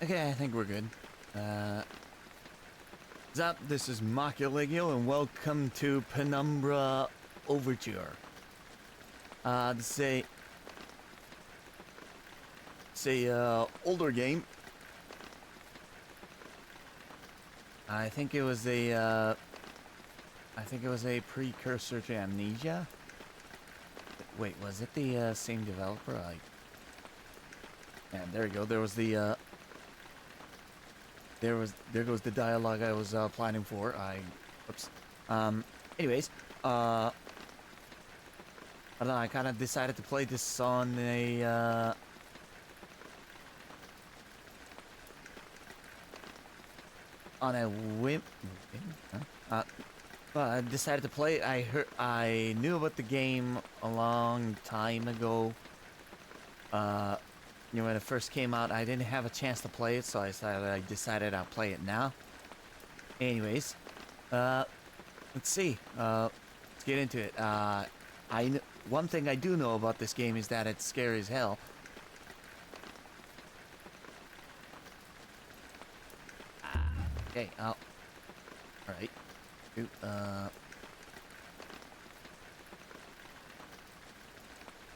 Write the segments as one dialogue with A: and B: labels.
A: Okay, I think we're good. What's up? This is Machialegio, and welcome to Penumbra Overture. This is a older game. I think it was a precursor to Amnesia. Wait, was it the same developer? Yeah, there you go. There was the there goes the dialogue I was planning for. Oops. Anyways, I don't know. I kind of decided to play this on a whim. Huh? I decided to play it. I knew about the game a long time ago. You know, when it first came out, I didn't have a chance to play it, so I decided I'll play it now. Anyways, let's see. Let's get into it. One thing I do know about this game is that it's scary as hell. Okay. All right.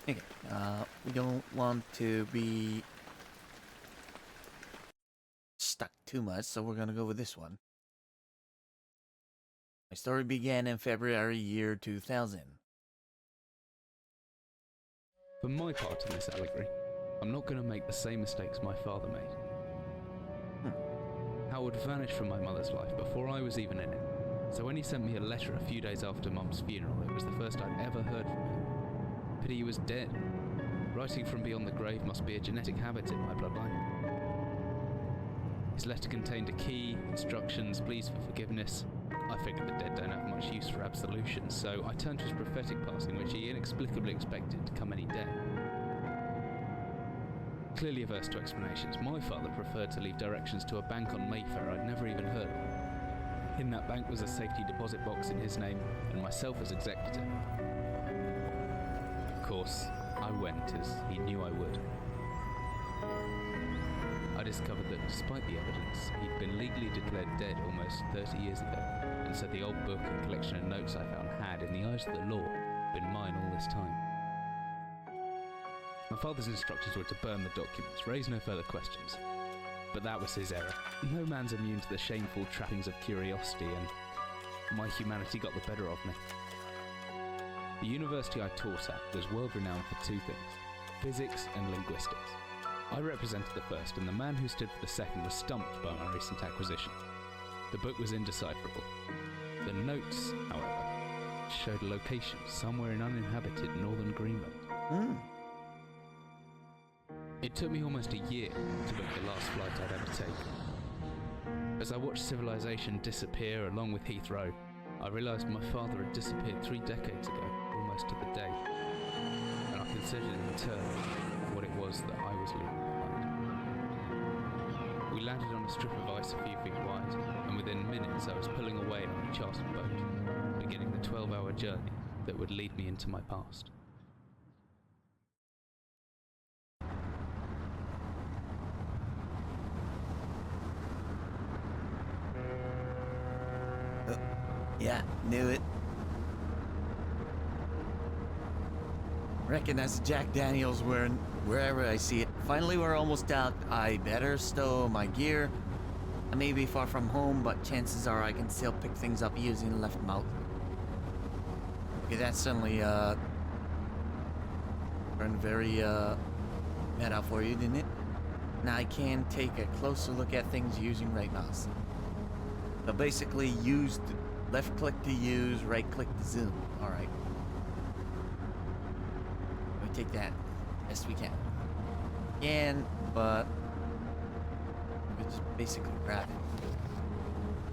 A: Okay, we don't want to be stuck too much, so we're gonna go with this one. My story began in February year 2000.
B: For my part in this allegory, I'm not going to make the same mistakes my father made. Howard vanished from my mother's life before I was even in it, so when he sent me a letter a few days after Mum's funeral, it was the first I'd ever heard from him. Pity he was dead. Writing from beyond the grave must be a genetic habit in my bloodline. His letter contained a key, instructions, pleas for forgiveness. I figured the dead don't have much use for absolution, so I turned to his prophetic passing, which he inexplicably expected to come any day. Clearly averse to explanations, my father preferred to leave directions to a bank on Mayfair I'd never even heard of. In that bank was a safety deposit box in his name, and myself as executor. Of course, I went as he knew I would. I discovered that despite the evidence, he'd been legally declared dead almost 30 years ago, and so the old book and collection of notes I found had, in the eyes of the law, been mine all this time. My father's instructions were to burn the documents, raise no further questions. But that was his error. No man's immune to the shameful trappings of curiosity, and my humanity got the better of me. The university I taught at was world renowned for two things: physics and linguistics. I represented the first, and the man who stood for the second was stumped by my recent acquisition. The book was indecipherable. The notes, however, showed a location somewhere in uninhabited northern Greenland. It took me almost a year to book the last flight I'd ever taken. As I watched civilization disappear along with Heathrow, I realised my father had disappeared 3 decades ago, almost to the day, and I considered in turn what it was that I was leaving behind. We landed on a strip of ice a few feet wide, and within minutes I was pulling away on a chartered boat, beginning the 12-hour journey that would lead me into my past.
A: Yeah, knew it. Recognize Jack Daniels wherever I see it. Finally, we're almost out. I better stow my gear. I may be far from home, but chances are I can still pick things up using the left mouse. Okay, that suddenly turned very meta for you, didn't it? Now I can take a closer look at things using right mouse. So basically, use the left click to use, right click to zoom. Alright. We take that. Best we can. But we just basically grab it.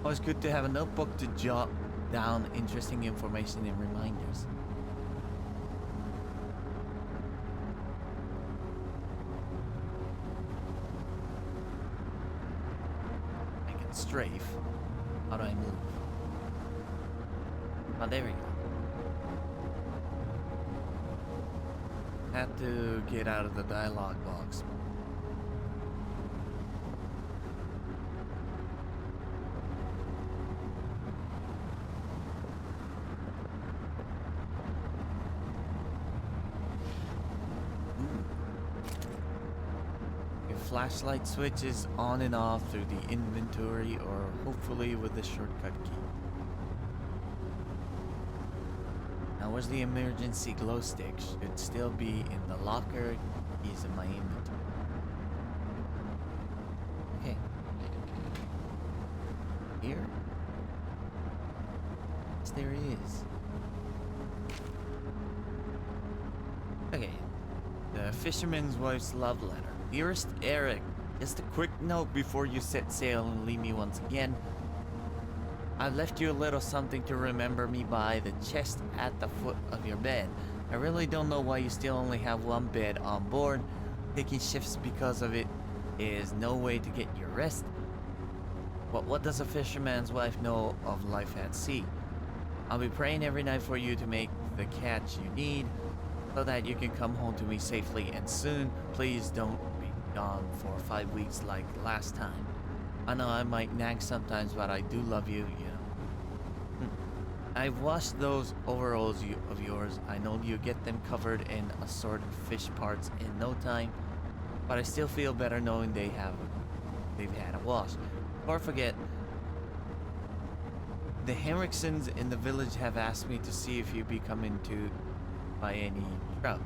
A: Always good to have a notebook to jot down interesting information and reminders. I can strafe. How do I move? Oh, there we go. Had to get out of the dialogue box. flashlight switch is on and off through the inventory or hopefully with the shortcut key. Now where's the emergency glow stick? Should still be in the locker. Keys in my inventory. Okay. Here? Yes, there is. Okay. The fisherman's wife's love letter. Dearest Eric, just a quick note before you set sail and leave me once again. I've left you a little something to remember me by, the chest at the foot of your bed. I really don't know why you still only have one bed on board. Taking shifts because of it is no way to get your rest. But what does a fisherman's wife know of life at sea? I'll be praying every night for you to make the catch you need so that you can come home to me safely and soon. Please don't be gone for 5 weeks like last time. I know I might nag sometimes, but I do love you, you know. I've washed those overalls of yours. I know you get them covered in assorted fish parts in no time, but I still feel better knowing they've had a wash. Before I forget, the Henriksons in the village have asked me to see if you be coming to by any trout.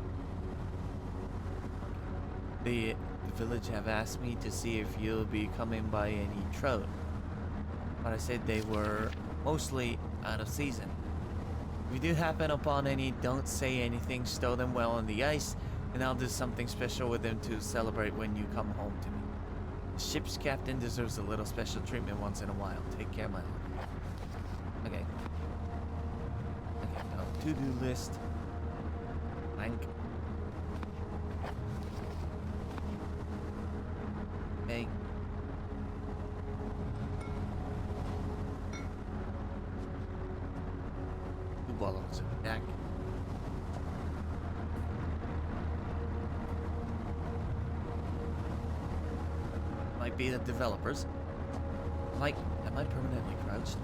A: The village have asked me to see if you'll be coming by any trout, but I said they were mostly out of season. If you do happen upon any, don't say anything, stow them well on the ice, and I'll do something special with them to celebrate when you come home to me. The ship's captain deserves a little special treatment once in a while. Take care, my lord. Okay. Okay, now to-do list. Blank. Okay. Two bottles of Jack. Might be the developers. Am I permanently crouched?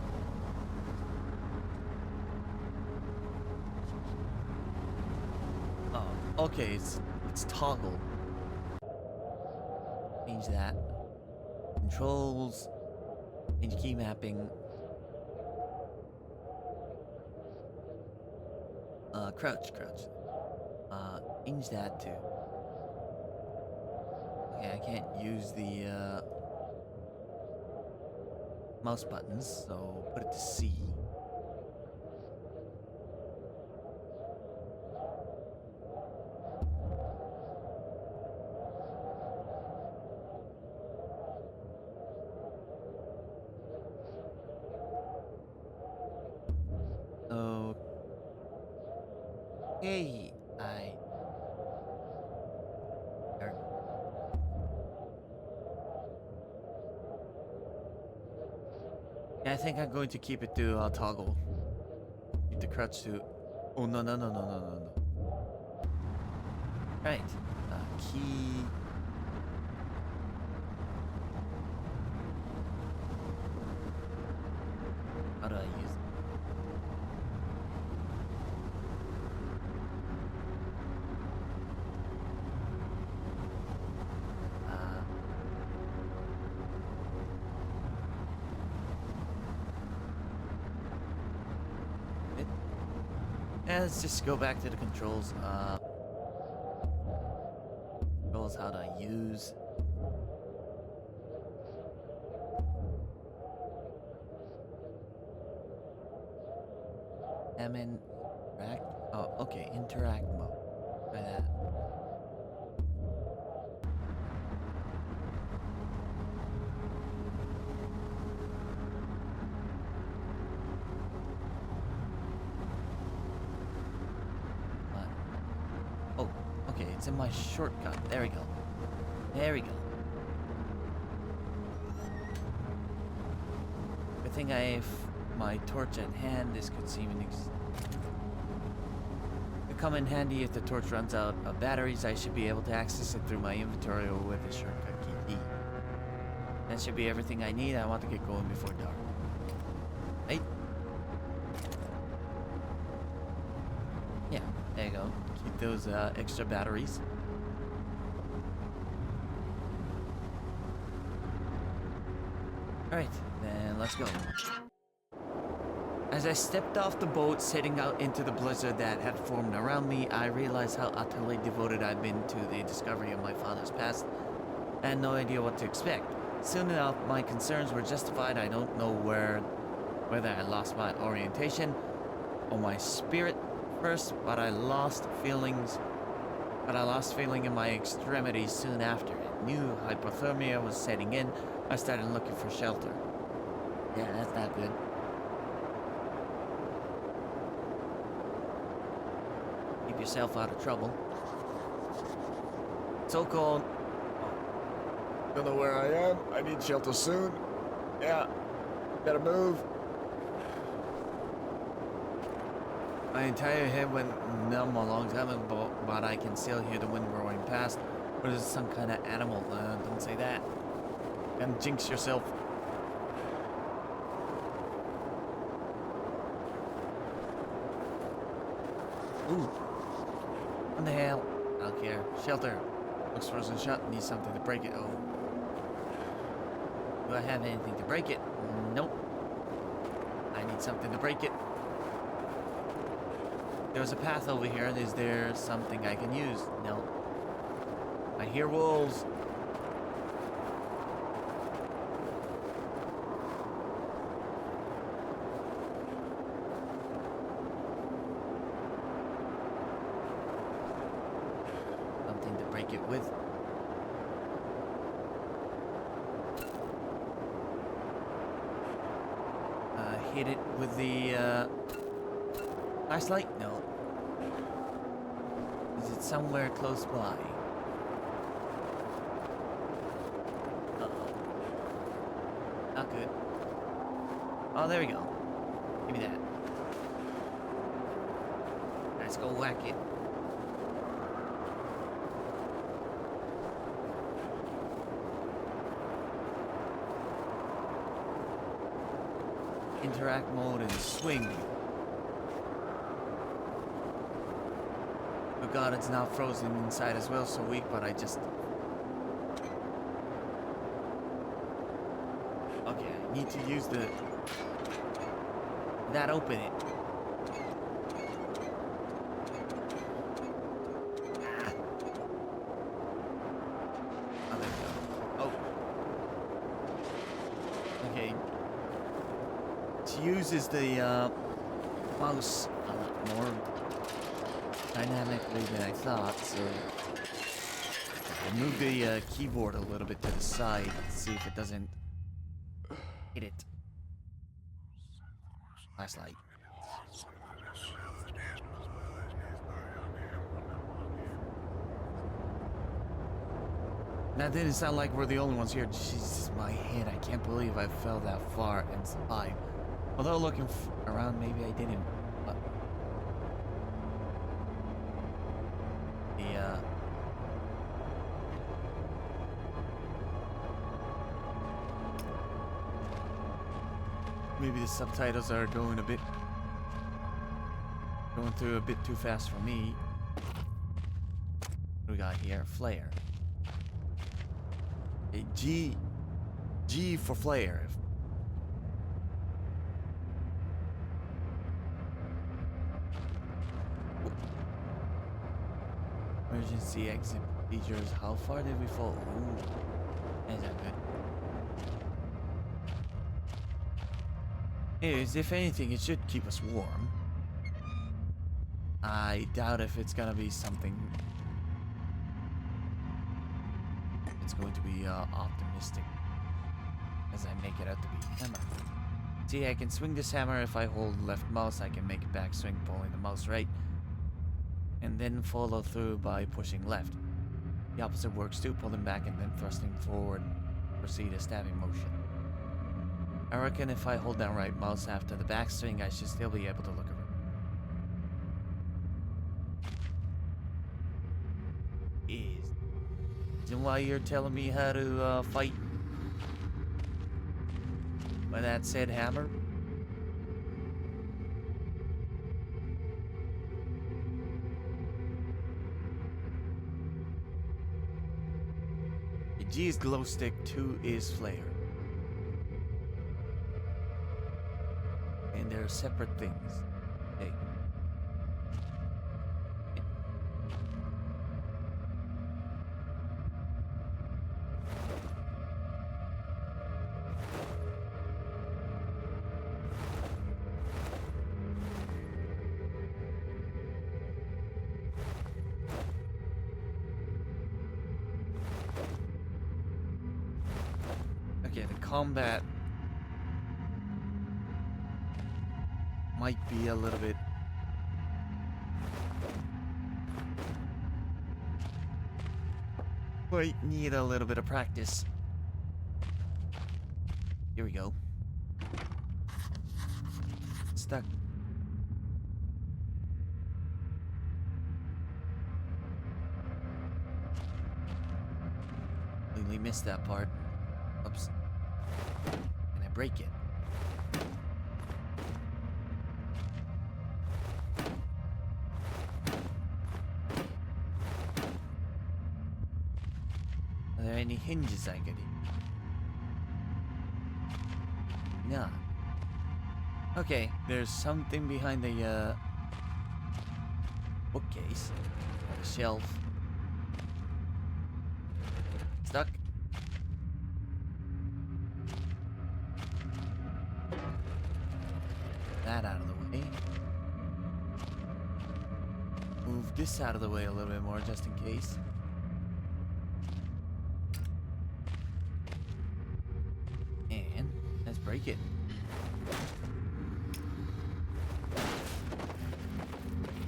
A: Oh, okay, it's toggle. Change that. Controls. Change key mapping. Crouch. Change that to. Okay, I can't use the mouse buttons, so put it to C. Okay, I think I'm going to keep it to toggle. Keep the crouch to. Oh no. Right, key. How do I use it? Let's just go back to the controls. Controls, how do I use? Interact. Oh, okay, interact mode. Try that. Okay, it's in my shortcut. There we go. Good thing I have my torch at hand. This could seem could come in handy if the torch runs out of batteries. I should be able to access it through my inventory or with the shortcut key D. That should be everything I need. I want to get going before dark. Right? Yeah, there you go. Keep those extra batteries. Alright, then let's go. As I stepped off the boat, setting out into the blizzard that had formed around me, I realized how utterly devoted I'd been to the discovery of my father's past. I had no idea what to expect. Soon enough, my concerns were justified. I don't know whether I lost my orientation or my spirit first, but I lost feeling in my extremities soon after. I knew hypothermia was setting in. I started looking for shelter. Yeah, that's not good. Keep yourself out of trouble. So cold.
C: Don't know where I am. I need shelter soon. Yeah, gotta move.
A: My entire head went numb a long time ago, but I can still hear the wind roaring past. Or is it some kind of animal? Don't say that. And jinx yourself. Ooh. What the hell? I don't care. Shelter. Looks frozen shut. Need something to break it. Oh. Do I have anything to break it? Nope. I need something to break it. There's a path over here. Is there something I can use? No. I hear wolves. Something to break it with. Hit it with the flashlight? No. Is it somewhere close by? Uh-oh. Not good. Oh, there we go. Give me that. Let's go whack it. Interact mode and swing. Oh god, it's now frozen inside as well, so weak, but I just... Okay, I need to use the... That open it. Oh, there we go. Oh. Okay. It uses the mouse a lot more dynamically than I thought, so I moved the keyboard a little bit to the side to see if it doesn't hit it. Flashlight. That didn't sound like we're the only ones here. Jesus, my head. I can't believe I fell that far and survived. Although looking around, maybe I didn't. But maybe the subtitles are going through a bit too fast for me. What do we got here? Flare. A G for flare. Emergency exit features. How far did we fall? Ooh. That's not good. Anyways, if anything, it should keep us warm. I doubt if it's gonna be something. It's going to be optimistic as I make it out to be. Hammer. See, I can swing this hammer if I hold left mouse. I can make it back swing, pulling the mouse right. And then follow through by pushing left. The opposite works too, pulling back and then thrusting forward. Proceed a stabbing motion. I reckon if I hold down right mouse after the back swing, I should still be able to look around. Isn't why you're telling me how to fight by that said hammer? G is glow stick, 2 is flare. they're separate things. Okay. Okay, the combat might be a little bit might need a little bit of practice. Here we go. Stuck. Completely missed that part. Oops. Can I break it? Are there any hinges I could hit? No. Okay, there's something behind the bookcase. Or the shelf. Stuck. That out of the way. Move this out of the way a little bit more just in case. And let's break it.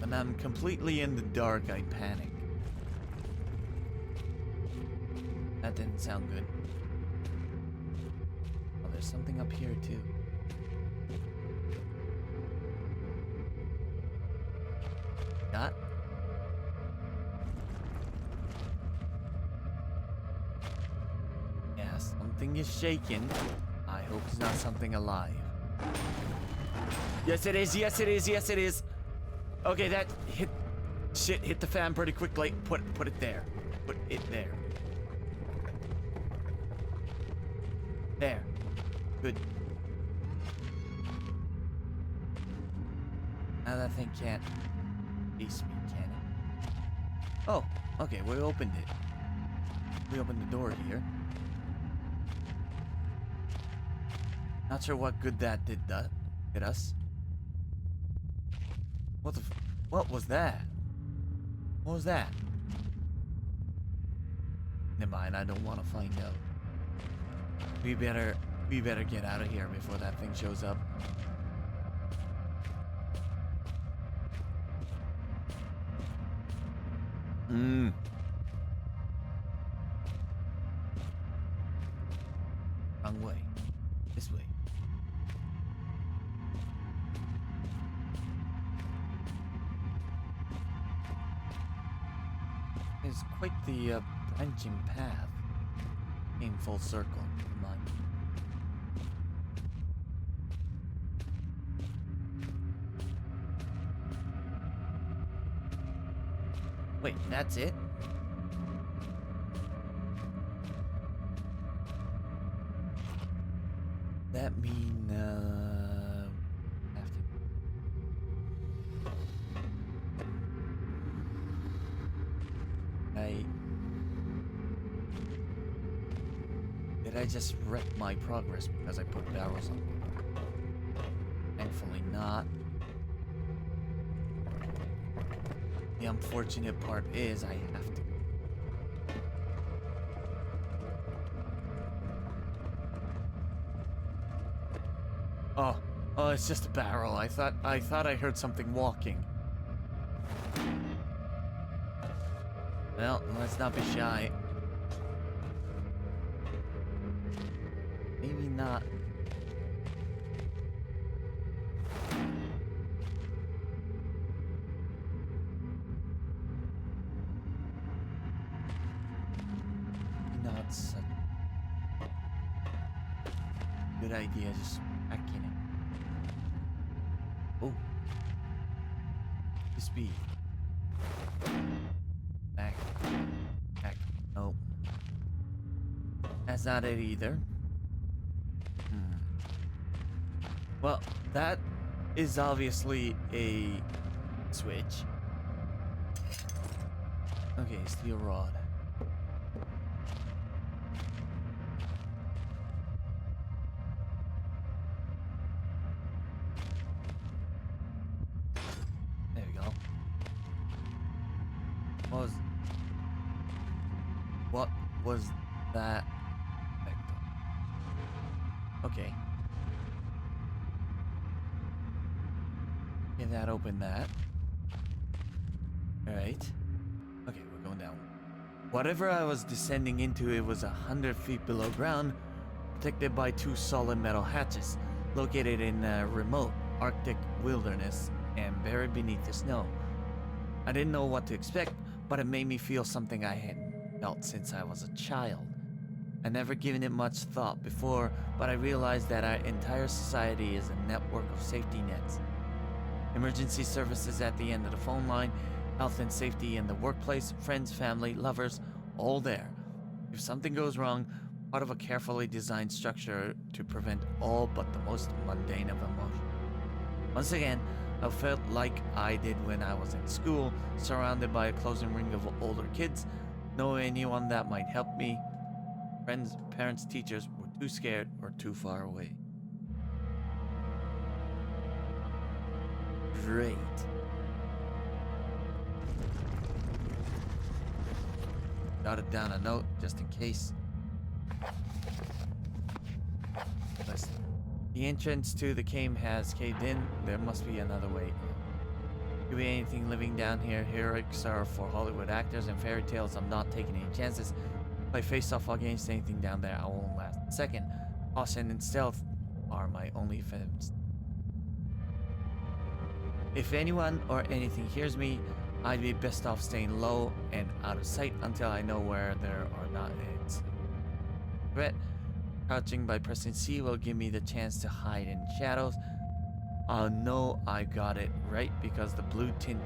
A: When I'm completely in the dark, I panic. That didn't sound good. Oh, there's something up here too. Got? Yeah, something is shaking. I hope it's not something alive. Yes, it is. Yes, it is. Yes, it is. Okay, that hit. Shit hit the fan pretty quickly. Put it there. Put it there. There. Good. Now that thing can't face me, can it? Oh, okay, we opened it. We opened the door here. Not sure what good that did us. What was that? What was that? Never mind, I don't want to find out. We better get out of here before that thing shows up. Wrong way. This way. It's quite the branching path. Came full circle. Come on. Wait, that's it? That mean, have to... Did I just wreck my progress because I put barrels on? Thankfully not. The unfortunate part is I have to. Oh, it's just a barrel. I thought I heard something walking. Well, let's not be shy. Maybe not. Not such a good idea just hacking it. Oh. Speed. Back. Back. No. That's not it either. Well, that is obviously a switch. Okay, steel rod. There we go. What was that? Okay. Can that open that? Alright. Okay, we're going down. Whatever I was descending into, it was 100 feet below ground, protected by 2 solid metal hatches, located in a remote Arctic wilderness and buried beneath the snow. I didn't know what to expect, but it made me feel something I hadn't felt since I was a child. I'd never given it much thought before, but I realized that our entire society is a network of safety nets. Emergency services at the end of the phone line, health and safety in the workplace, friends, family, lovers, all there. If something goes wrong, part of a carefully designed structure to prevent all but the most mundane of emotions. Once again, I felt like I did when I was in school, surrounded by a closing ring of older kids. No anyone that might help me. Friends, parents, teachers were too scared or too far away. Great. Jotted down a note just in case. Listen. The entrance to the cave has caved in. There must be another way. Could be anything living down here. Heroics are for Hollywood actors and fairy tales. I'm not taking any chances. If I face off against anything down there, I won't last a second. Caution and stealth are my only defense. If anyone or anything hears me, I'd be best off staying low and out of sight until I know where there are not heads. Threat. Crouching by pressing C will give me the chance to hide in shadows. I'll know I got it right because the blue tint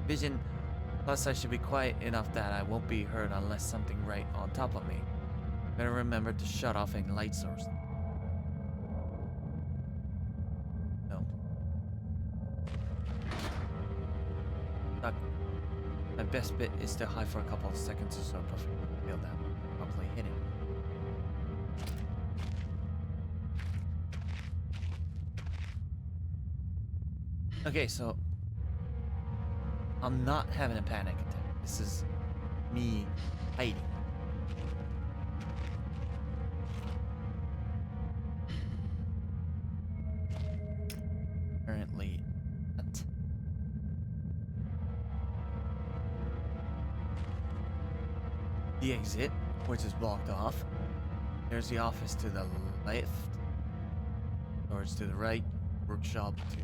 A: vision. Plus I should be quiet enough that I won't be heard unless something right on top of me. Better remember to shut off any light source. No. Stuck. My best bet is to hide for a couple of seconds or so before I feel that properly hit it. Okay, so I'm not having a panic attack. This is me hiding. Currently not. The exit, which is blocked off. There's the office to the left. Storage to the right. Workshop to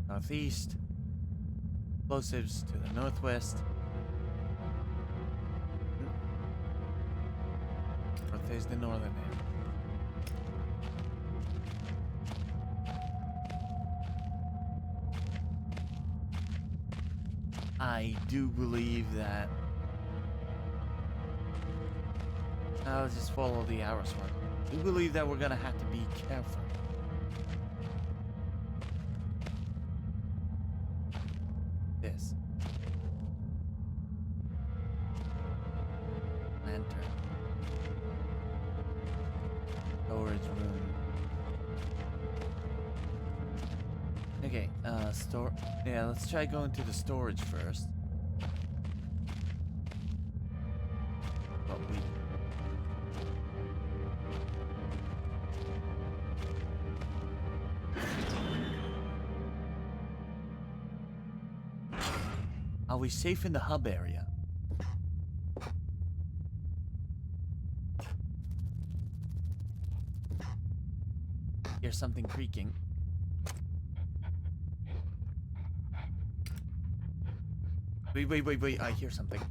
A: northeast, explosives to the northwest. North is the northern end. I do believe that I'll just follow the arrow mark. I do believe that we're gonna have to be careful. This lantern, storage room. Okay, yeah, let's try going to the storage first. But are we safe in the hub area? Hear something creaking. Wait, I hear something.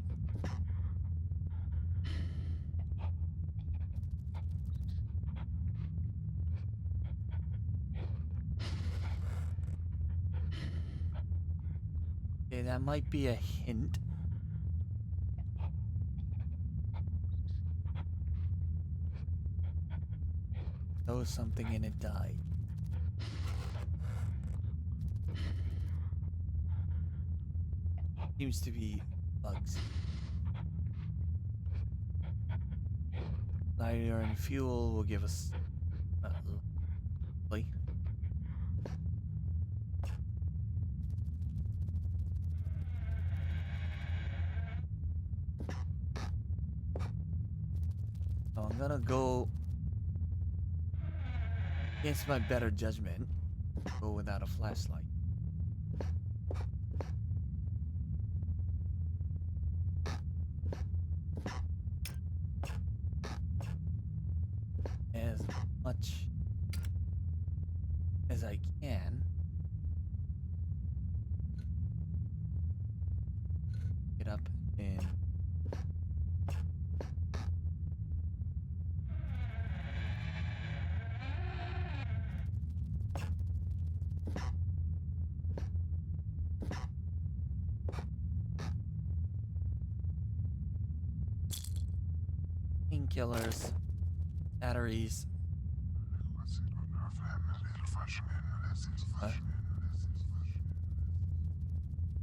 A: Okay, that might be a hint. There was something and it died. Seems to be bugs. Lighter and fuel will give us lovely. So I'm gonna go against my better judgment. Go without a flashlight. As much as I can. Get up and painkillers, batteries.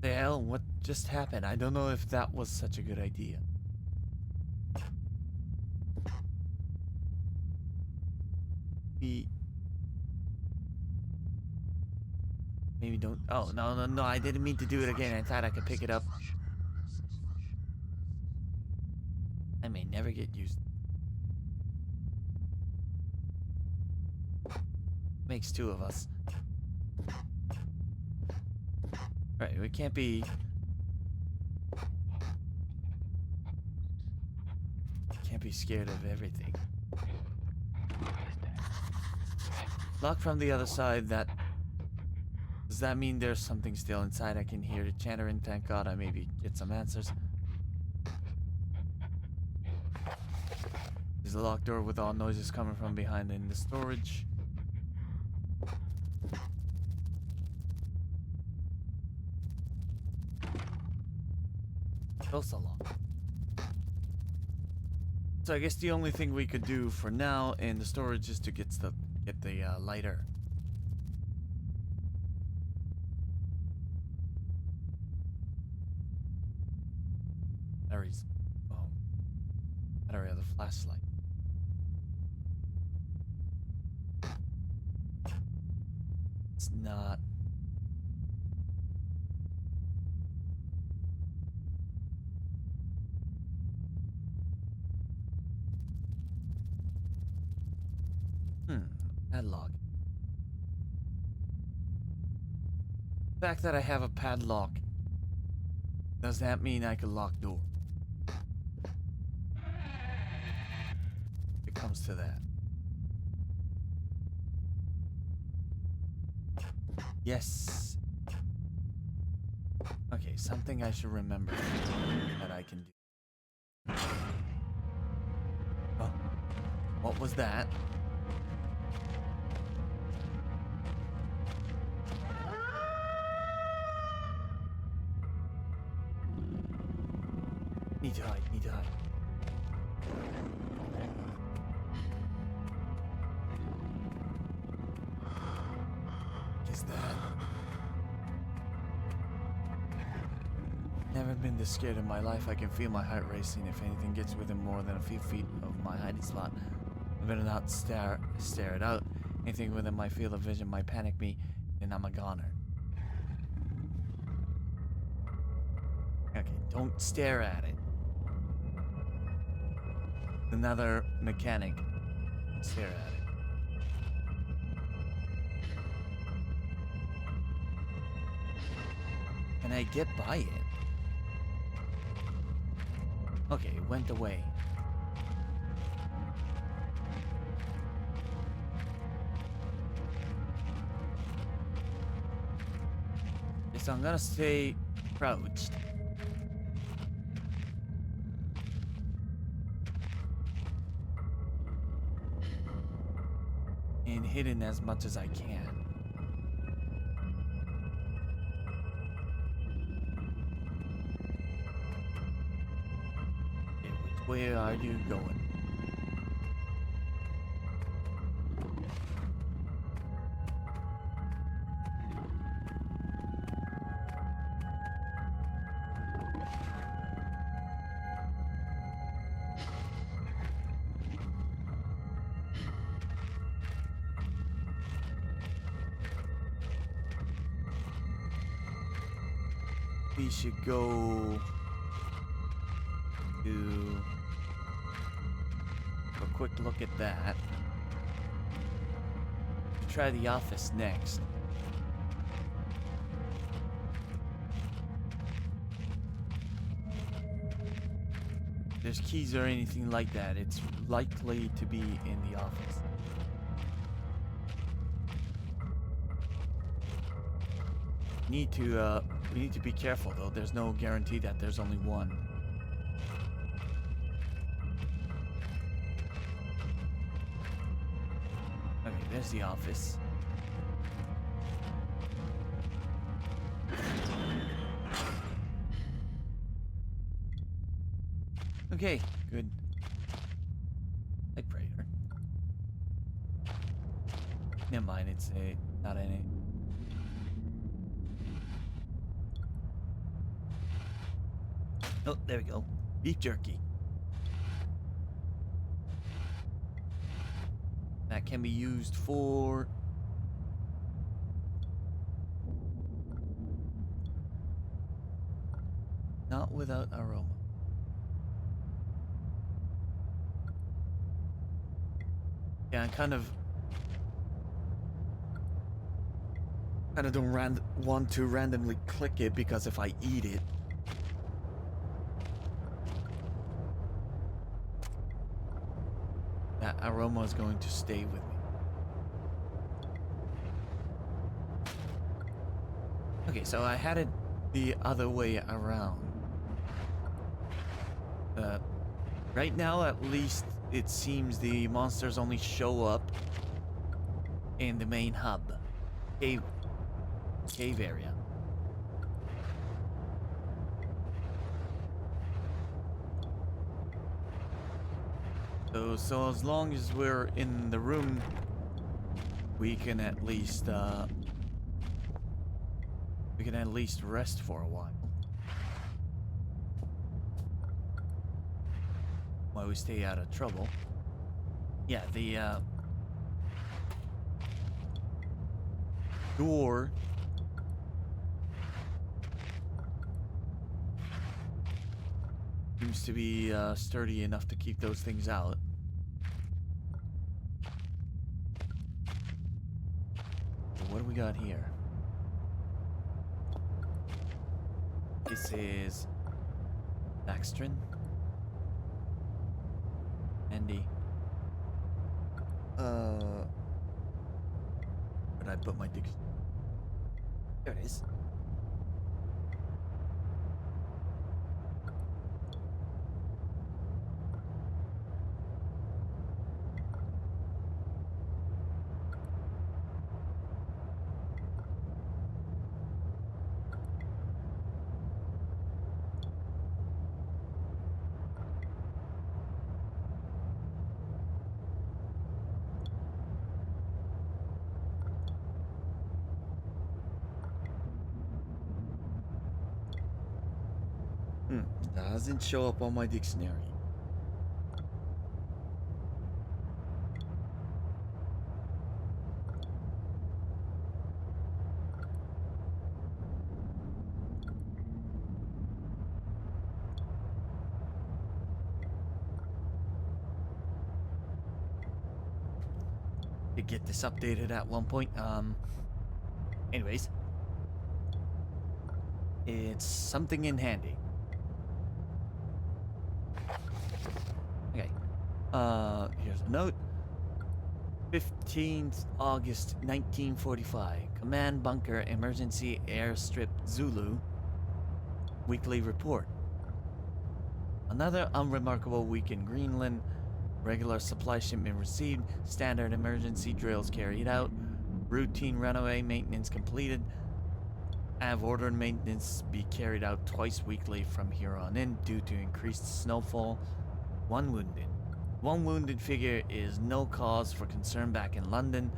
A: The hell? What just happened? I don't know if that was such a good idea. Maybe don't. Oh, no, I didn't mean to do it again. I thought I could pick it up. I may never get used. Makes two of us. Right, we can't be scared of everything. Lock from the other side. Does that mean there's something still inside? I can hear it chattering. Thank God I maybe get some answers. There's a locked door with all noises coming from behind in the storage. Also locked. So I guess the only thing we could do for now in the storage is to get the lighter. Batteries. Oh. Battery of the flashlight. It's not. Padlock. The fact that I have a padlock, does that mean I can lock door? It comes to that. Yes. Okay, something I should remember that I can do. Oh, what was that? Need to hide, need to hide. Is that? Never been this scared in my life. I can feel my heart racing. If anything gets within more than a few feet of my hiding spot, I better not stare it out. Anything within my field of vision might panic me, and I'm a goner. Okay, don't stare at it. Another mechanic. Stare at it. Can I get by it? Okay, it went away. Okay, so I'm gonna stay crouched. And hidden as much as I can. Okay, which way are you going? we should go to a quick look at that. Try the office next. If there's keys or anything like that, it's likely to be in the office. We need to be careful though. There's no guarantee that there's only one. Okay, there's the office. Okay, good. Typewriter. Never mind, it's not any. Oh, there we go. Beef jerky. That can be used for... Not without aroma. Yeah, I kind of don't want to randomly click it because if I eat it, that aroma is going to stay with me. Okay, so I had it the other way around. Right now, at least, it seems the monsters only show up in the main hub. Cave area. So as long as we're in the room, we can at least rest for a while. While we stay out of trouble. Yeah, the door seems to be sturdy enough to keep those things out. So what do we got here? This is Baxtrin. Andy. Where'd I put my dictionary? There it is. Doesn't show up on my dictionary. To get this updated at one point. Anyways, it's something in handy. Okay. Here's a note. 15th August 1945. Command Bunker Emergency Airstrip Zulu. Weekly report. Another unremarkable week in Greenland. Regular supply shipment received. Standard emergency drills carried out. Routine runaway maintenance completed. I have ordered maintenance be carried out twice weekly from here on in due to increased snowfall. One wounded. One wounded figure is no cause for concern back in London.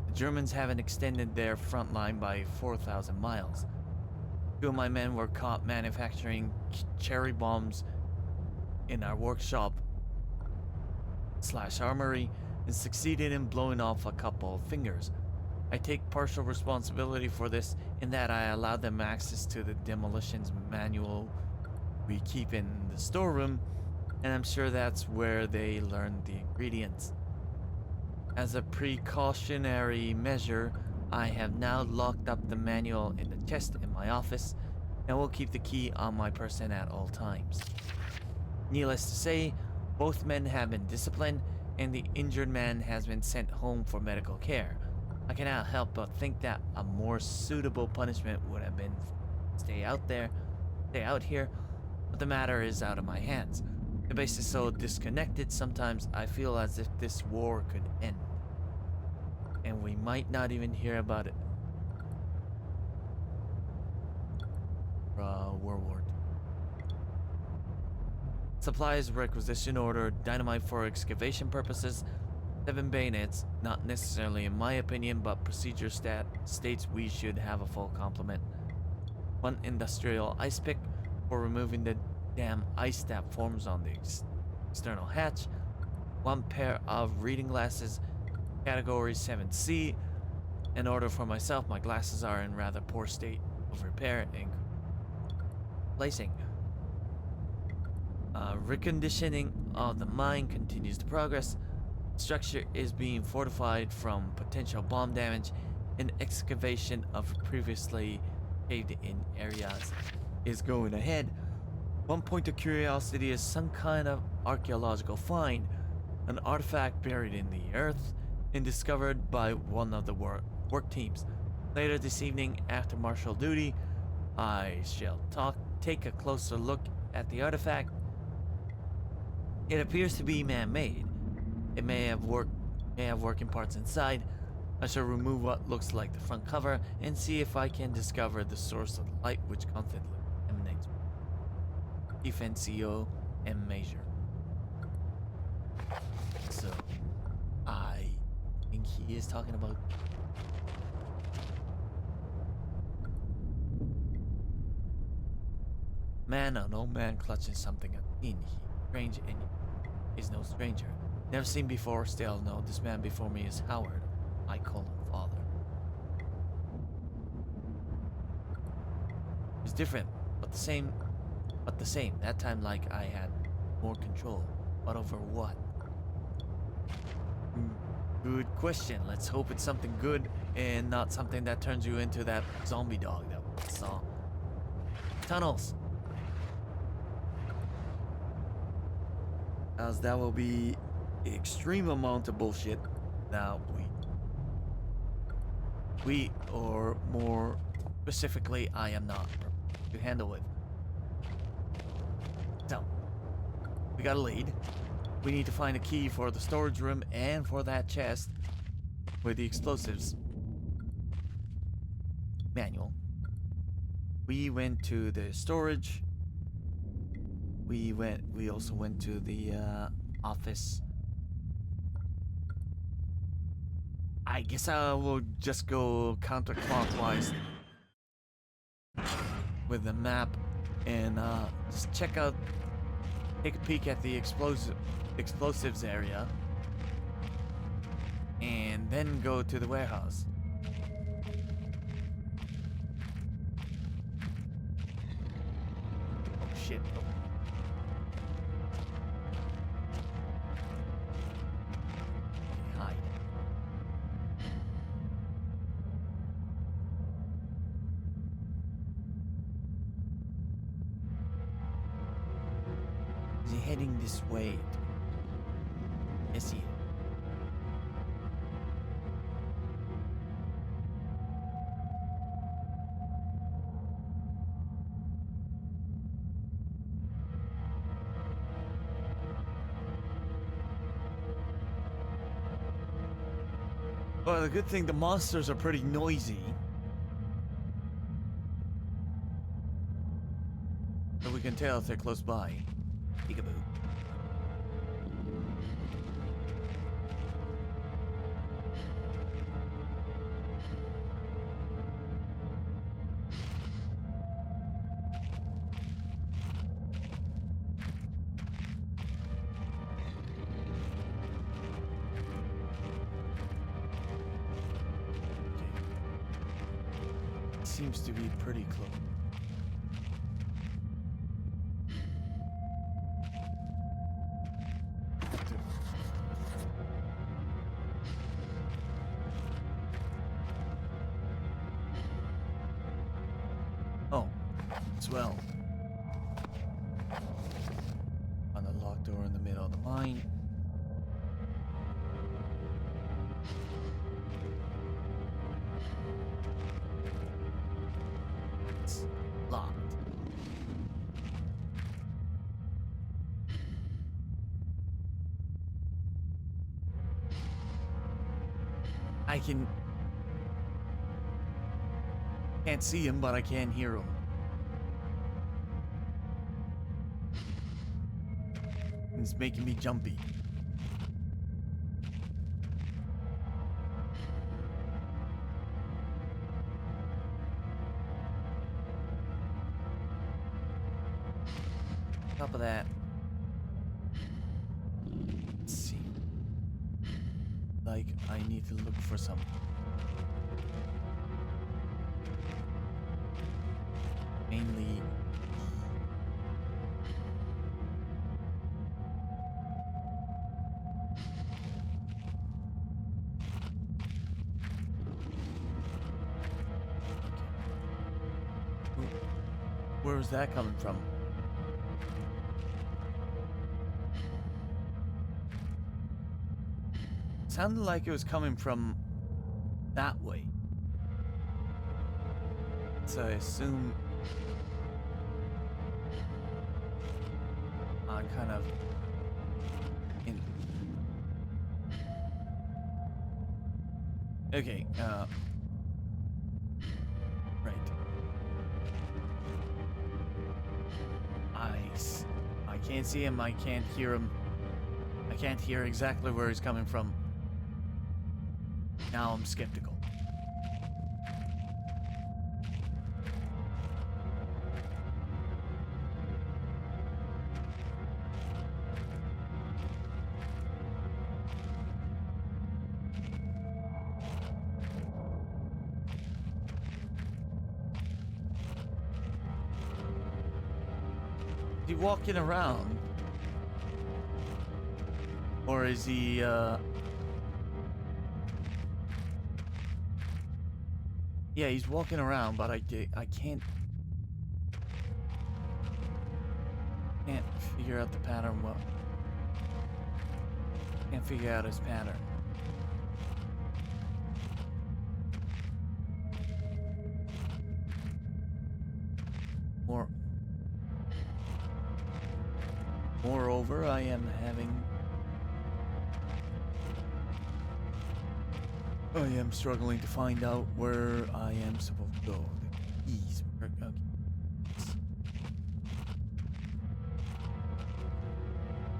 A: The Germans haven't extended their front line by 4,000 miles. 2 of my men were caught manufacturing cherry bombs in our workshop / armory and succeeded in blowing off a couple of fingers. I take partial responsibility for this in that I allowed them access to the demolitions manual we keep in the storeroom, and I'm sure that's where they learned the ingredients. As a precautionary measure, I have now locked up the manual in the chest in my office and will keep the key on my person at all times. Needless to say, both men have been disciplined and the injured man has been sent home for medical care. I cannot help but think that a more suitable punishment would have been stay out here, but the matter is out of my hands. The base is so disconnected, sometimes I feel as if this war could end. And we might not even hear about it. World War II. Supplies, requisition order, dynamite for excavation purposes, 7 bayonets, not necessarily in my opinion, but procedure states we should have a full complement. 1 industrial ice pick for removing the damn ice that forms on the external hatch, 1 pair of reading glasses, category 7C. In order for myself, my glasses are in rather poor state of repair and placing. Reconditioning of the mine continues to progress. Structure is being fortified from potential bomb damage, and excavation of previously caved-in areas is going ahead. One point of curiosity is some kind of archaeological find, an artifact buried in the earth and discovered by one of the work teams. Later this evening, after martial duty, I shall take a closer look at the artifact. It appears to be man-made. It may have working parts inside. I shall remove what looks like the front cover and see if I can discover the source of the light which constantly emanates. Defensio and measure. So, I think he is talking about man, an old man clutching something in. He strange and is no stranger. Never seen before, still no. This man before me is Howard. I call him father. It's different, but the same. That time, like I had more control. But over what? Good question. Let's hope it's something good and not something that turns you into that zombie dog that we saw. Tunnels. As that will be an extreme amount of bullshit that we or more specifically I am not prepared to handle with. So we got a lead. We need to find a key for the storage room and for that chest with the explosives manual. We went to the storage. We also went to the office. I guess I will just go counterclockwise with the map and just take a peek at the explosives area and then go to the warehouse. Oh shit. Hide. Is he heading this way? Yes, he is. Well, the good thing, the monsters are pretty noisy. So we can tell if they're close by. Peekaboo. seems to be pretty close. Oh, as well. On the locked door in the middle of the mine. It's locked. I can't see him, but I can hear him. It's making me jumpy. Top of that. Let's see. Like, I need to look for some. Mainly. Where was that coming from? Sounded like it was coming from that way. So I assume I'm kind of in. Okay, right. I can't see him, I can't hear him. I can't hear exactly where he's coming from. Now I'm skeptical. Is he walking around? Or is he, yeah, he's walking around, but I can't figure out the pattern well. Can't figure out his pattern. Moreover, I am struggling to find out where I am supposed to go. The keys. Okay.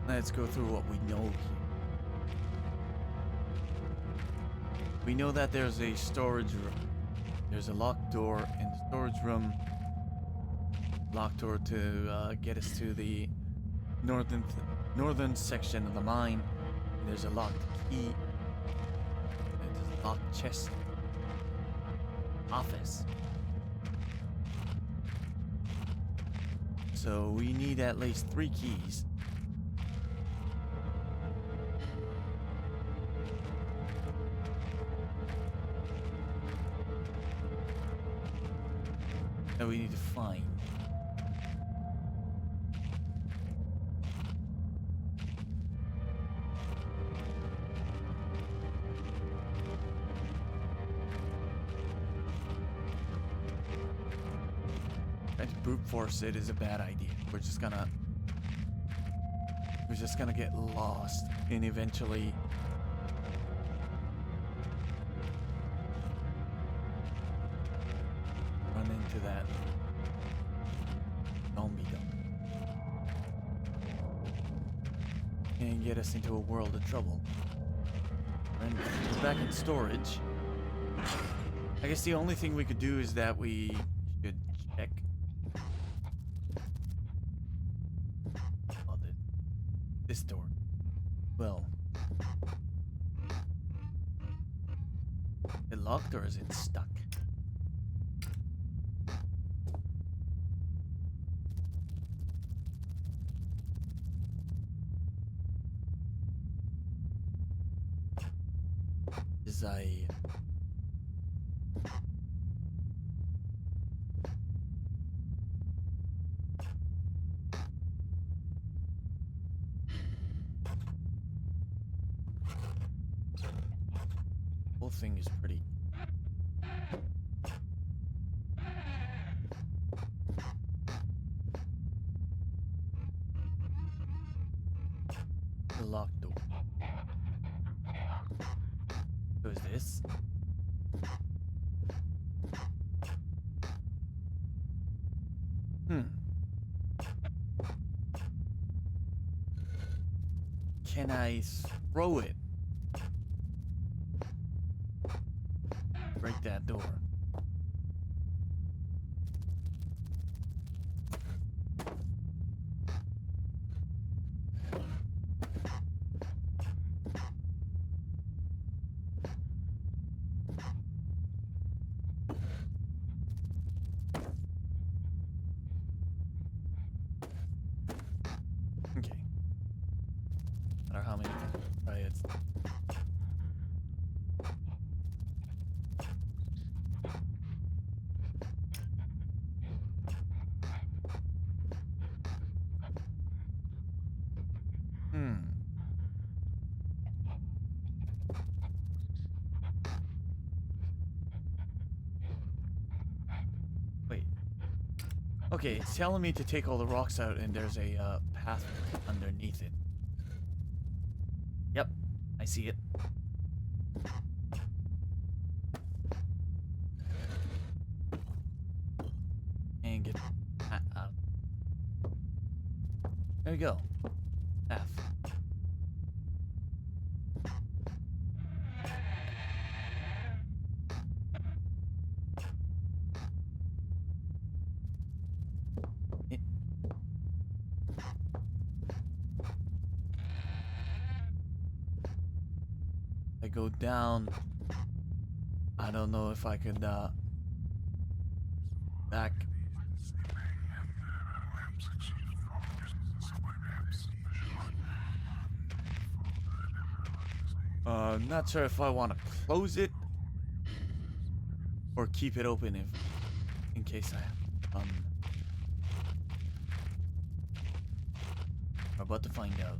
A: Let's go through what we know here. We know that there's a storage room. There's a locked door in the storage room. Locked door to get us to the northern section of the mine. There's a locked key. There's a locked chest. Office. So we need at least 3 keys. That we need to find. Trying to brute force it is a bad idea. We're just gonna get lost and eventually run into that zombie dump and get us into a world of trouble. And we're back in storage. I guess the only thing we could do is that we should check. Oh, this door. Well, is it locked or is it stuck? as I... whole thing is pretty... The locked door. So is this? Can I throw it? Break that door. Okay. No matter how many times I try it. Wait. Okay, it's telling me to take all the rocks out, and there's a path underneath it. Yep, I see it. And get out. There we go. Path. I go down. I don't know if I could back. Not sure if I want to close it or keep it open if in case I we're about to find out.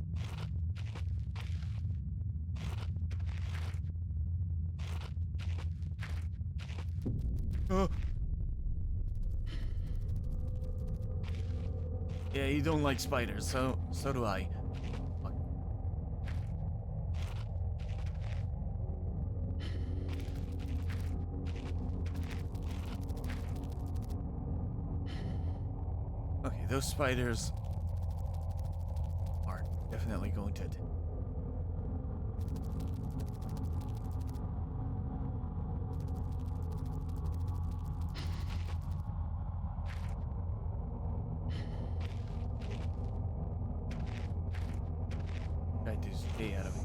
A: Yeah, you don't like spiders, so do I. Fuck. Okay, those spiders are definitely going to attack. Try to stay out of it.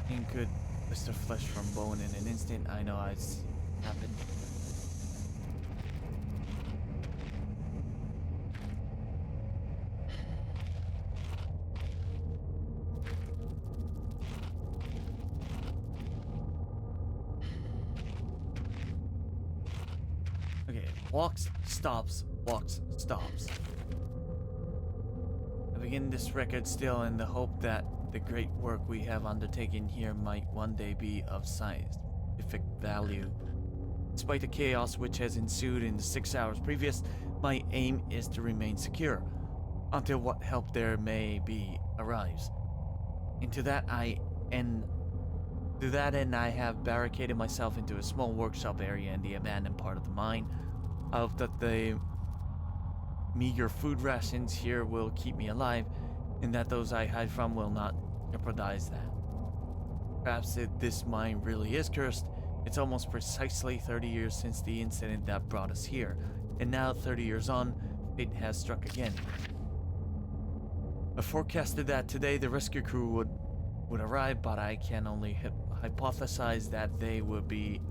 A: Thing could blister flesh from bone in an instant. I know it's happened. Okay, walks, stops, walks, stops. I begin this record still in the hope that the great work we have undertaken here might one day be of scientific value. Despite the chaos which has ensued in the 6 hours previous, my aim is to remain secure until what help there may be arrives. To that end, I have barricaded myself into a small workshop area in the abandoned part of the mine. I hope that the meager food rations here will keep me alive, and that those I hide from will not jeopardize that. Perhaps this mine really is cursed. It's almost precisely 30 years since the incident that brought us here, and now 30 years on, fate has struck again. I forecasted that today the rescue crew would arrive, but I can only hypothesize that they would be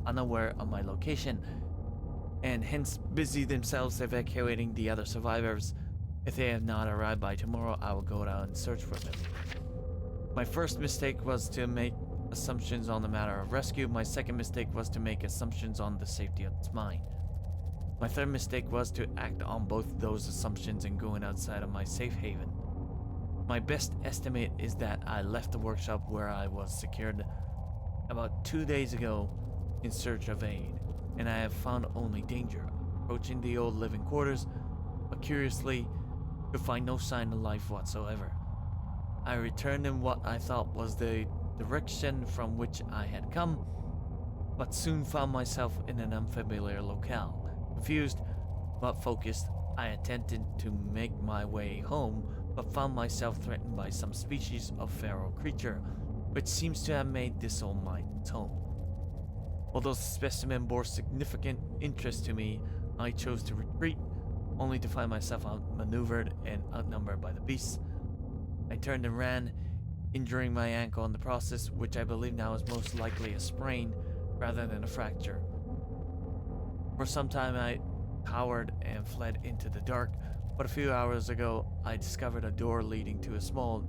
A: unaware of my location, and hence busy themselves evacuating the other survivors. If they have not arrived by tomorrow, I will go down and search for them. My first mistake was to make assumptions on the matter of rescue. My second mistake was to make assumptions on the safety of its mine. My third mistake was to act on both those assumptions and going outside of my safe haven. My best estimate is that I left the workshop where I was secured about 2 days ago in search of aid, and I have found only danger. Approaching the old living quarters, but curiously, could find no sign of life whatsoever. I returned in what I thought was the direction from which I had come, but soon found myself in an unfamiliar locale. Confused, but focused, I attempted to make my way home, but found myself threatened by some species of feral creature, which seems to have made this old mine its home. Although the specimen bore significant interest to me, I chose to retreat, only to find myself outmaneuvered and outnumbered by the beasts. I turned and ran, injuring my ankle in the process, which I believe now is most likely a sprain rather than a fracture. For some time I cowered and fled into the dark, but a few hours ago I discovered a door leading to a small,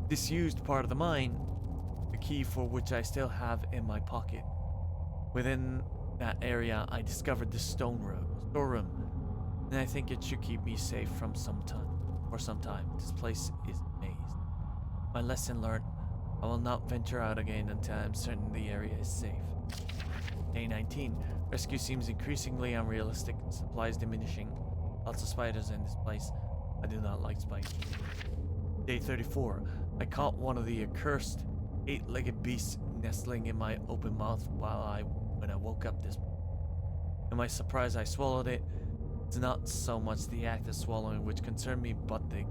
A: disused part of the mine, the key for which I still have in my pocket. Within that area I discovered the storeroom, and I think it should keep me safe for some time. This place is a maze. My lesson learned: I will not venture out again until I am certain the area is safe. Day 19. Rescue seems increasingly unrealistic. Supplies diminishing. Lots of spiders in this place. I do not like spiders. Day 34. I caught one of the accursed 8-legged beasts nestling in my open mouth when I woke up this morning. To my surprise, I swallowed it. It's not so much the act of swallowing which concerned me, but the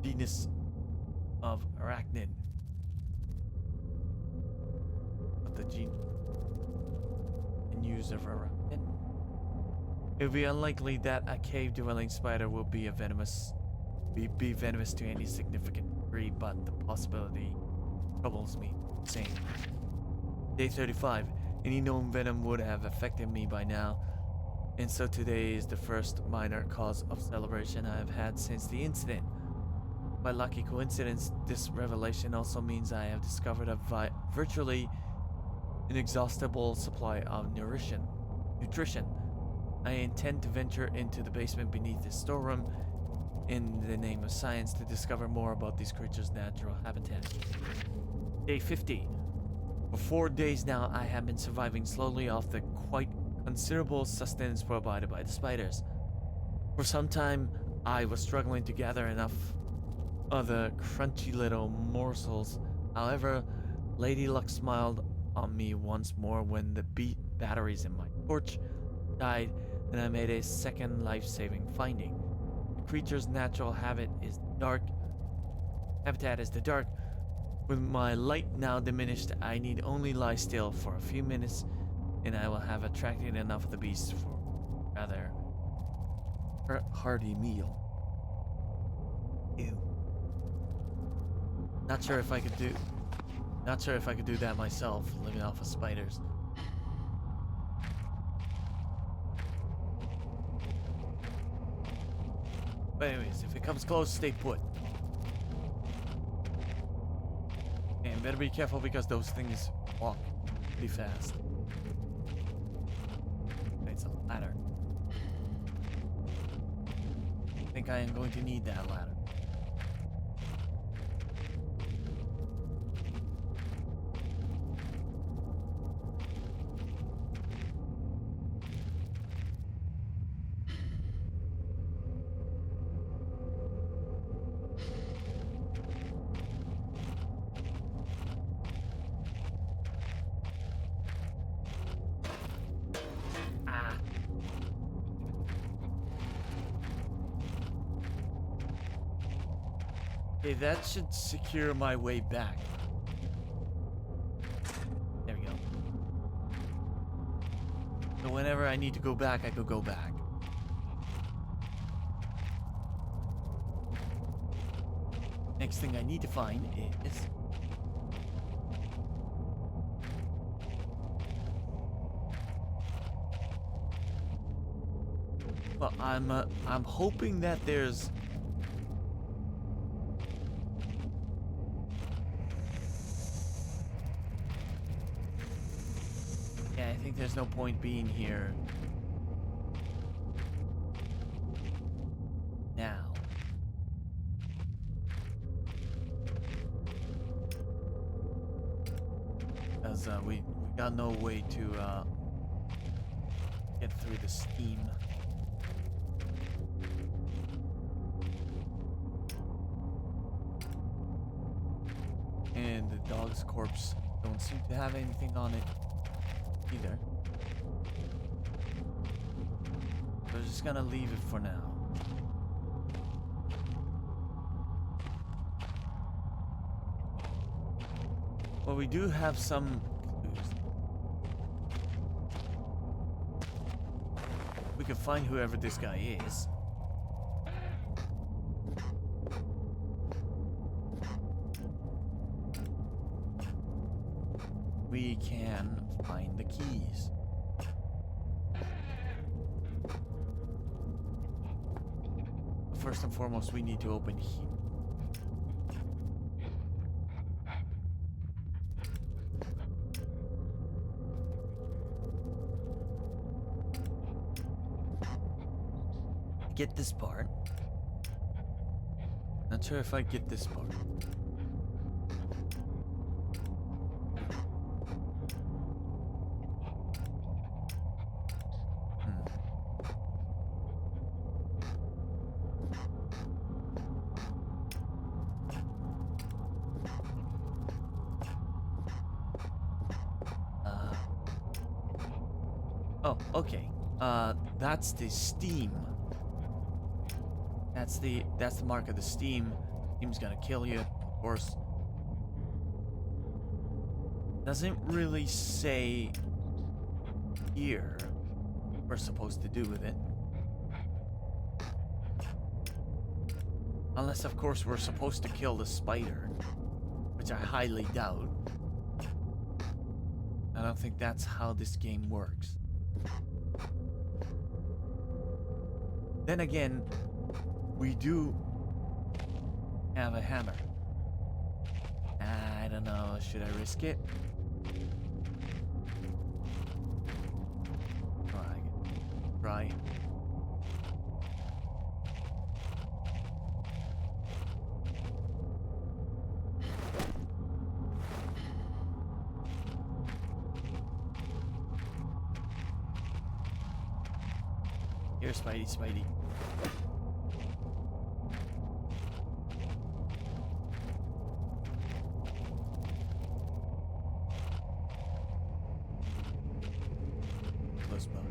A: genus of arachnid. The gene and use of arachnid. It would be unlikely that a cave-dwelling spider will be venomous to any significant degree, but the possibility troubles me. Same. Day 35. Any known venom would have affected me by now, and so today is the first minor cause of celebration I have had since the incident. By lucky coincidence, this revelation also means I have discovered a virtually inexhaustible supply of nutrition. I intend to venture into the basement beneath this storeroom in the name of science to discover more about these creatures' natural habitat. Day 50. For 4 days now, I have been surviving slowly off the quite considerable sustenance provided by the spiders. For some time, I was struggling to gather enough of the crunchy little morsels. However, Lady Luck smiled on me once more when the batteries in my torch died, and I made a second life-saving finding. The creature's natural habitat is the dark. With my light now diminished, I need only lie still for a few minutes, and I will have attracted enough of the beasts for a rather hearty meal. Ew. Not sure if I could do that myself, living off of spiders. But anyways, if it comes close, stay put. And better be careful because those things walk pretty fast. It's a ladder. I think I am going to need that ladder. Okay, that should secure my way back. There we go. So whenever I need to go back, I could go back. Next thing I need to find is... Well, I'm hoping that there's think there's no point being here now. Because we got no way to get through the steam. And the dog's corpse don't seem to have anything on it either. So we're just gonna leave it for now. Well, we do have some clues. We can find whoever this guy is. We can find the keys. First and foremost, we need to open here. Get this part. Not sure if I get this part. Oh, okay. That's the steam. That's the mark of the steam. Steam's gonna kill you, of course. Doesn't really say here what we're supposed to do with it. Unless, of course, we're supposed to kill the spider, which I highly doubt. I don't think that's how this game works. Then again, we do have a hammer. I don't know, should I risk it? Try. Here, Spidey. Close boat.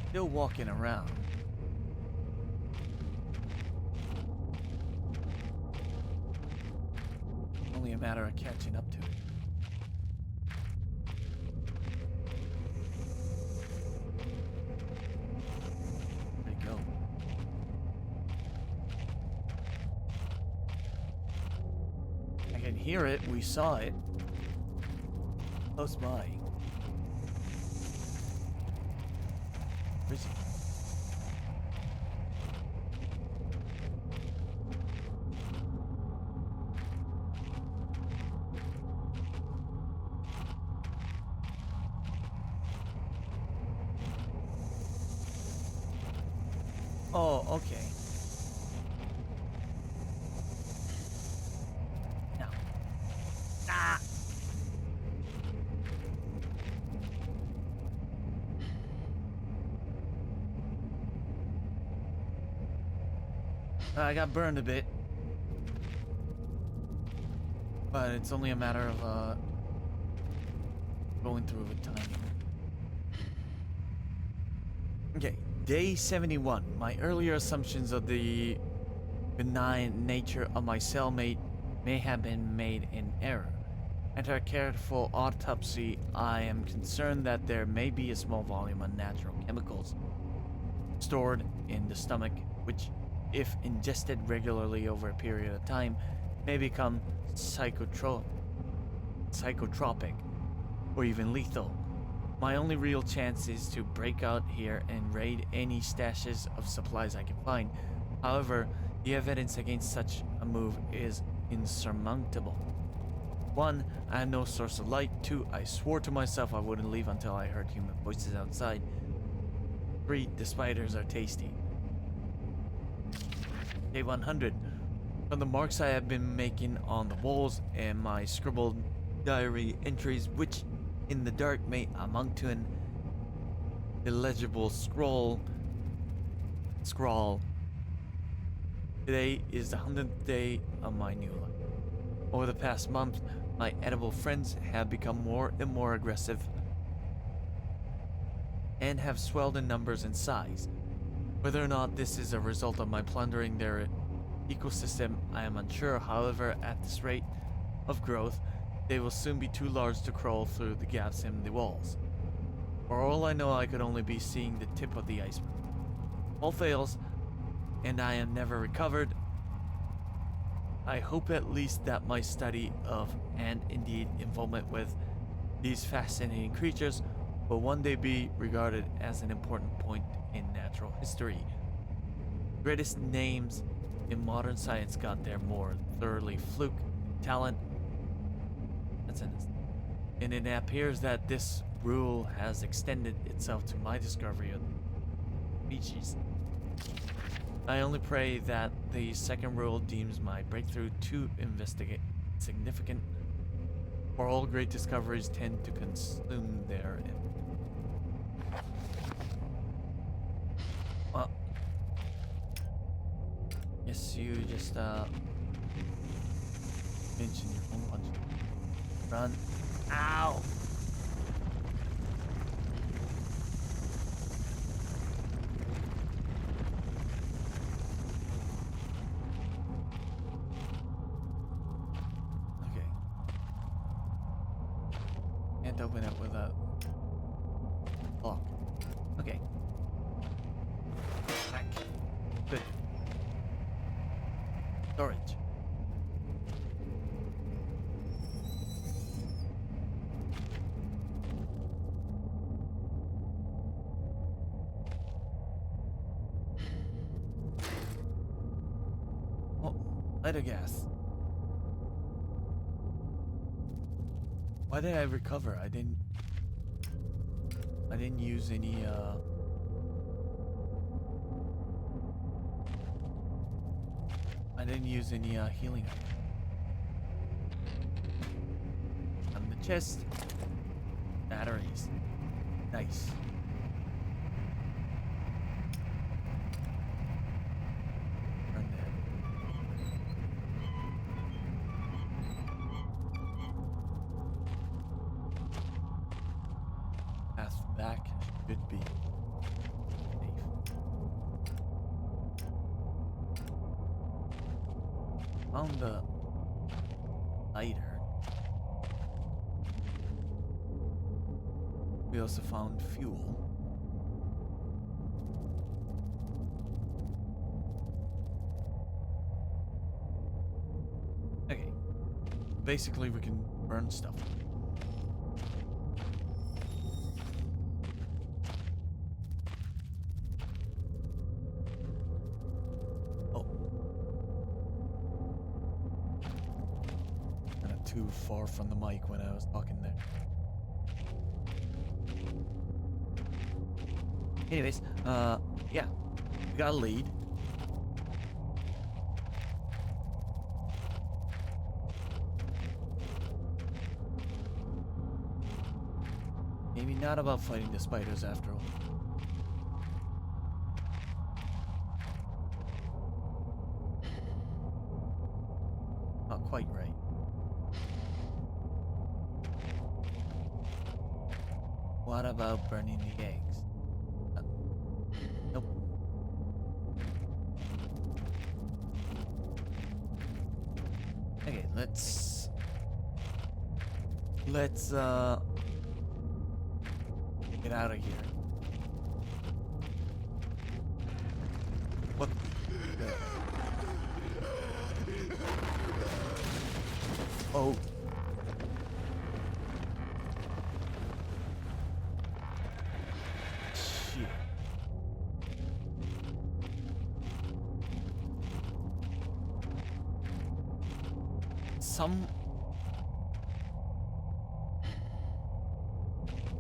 A: Still walking around. Only a matter of catching up to it. Where'd it go? I can hear it. We saw it. Close by. Where is he? Oh, okay. No. Ah! I got burned a bit. But it's only a matter of going through with time. Okay. Day 71. My earlier assumptions of the benign nature of my cellmate may have been made in error. After a careful autopsy, I am concerned that there may be a small volume of natural chemicals stored in the stomach, which, if ingested regularly over a period of time, may become psychotropic or even lethal. My only real chance is to break out here and raid any stashes of supplies I can find. However, the evidence against such a move is insurmountable. 1, I had no source of light. 2, I swore to myself I wouldn't leave until I heard human voices outside. 3, the spiders are tasty. Day 100. From the marks I have been making on the walls and my scribbled diary entries, which in the dark may amount to an illegible scrawl. Today is the 100th day of my new life. Over the past month, my edible friends have become more and more aggressive and have swelled in numbers and size. Whether or not this is a result of my plundering their ecosystem, I am unsure. However, at this rate of growth, they will soon be too large to crawl through the gaps in the walls. For all I know, I could only be seeing the tip of the iceberg. All fails, and I am never recovered. I hope at least that my study of, and indeed involvement with, these fascinating creatures will one day be regarded as an important point in natural history. The greatest names in modern science got there more thoroughly fluke, talent, and it appears that this rule has extended itself to my discovery of species. I only pray that the second rule deems my breakthrough too significant, for all great discoveries tend to consume their well, yes, you just mention your home punch. Run. Ow! Can't open it with a lock. Okay. Back. Good. Storage. Oh, lighter gas. Why did I recover? I didn't use any healing items. On the chest. Batteries. Nice. Run that. Path back should be safe. Found the lighter. We also found fuel. Okay. Basically, we can burn stuff. Too far from the mic when I was talking there. Anyways, yeah, we got a lead. Maybe not about fighting the spiders after all. Not quite right. What about burning the eggs? Nope. Okay, let's get out of here. What the? Oh.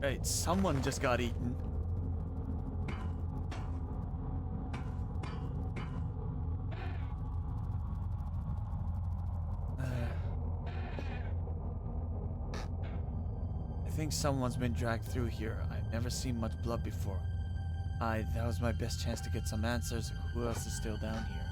A: Right, someone just got eaten. I think someone's been dragged through here. I've never seen much blood before. That was my best chance to get some answers. Who else is still down here?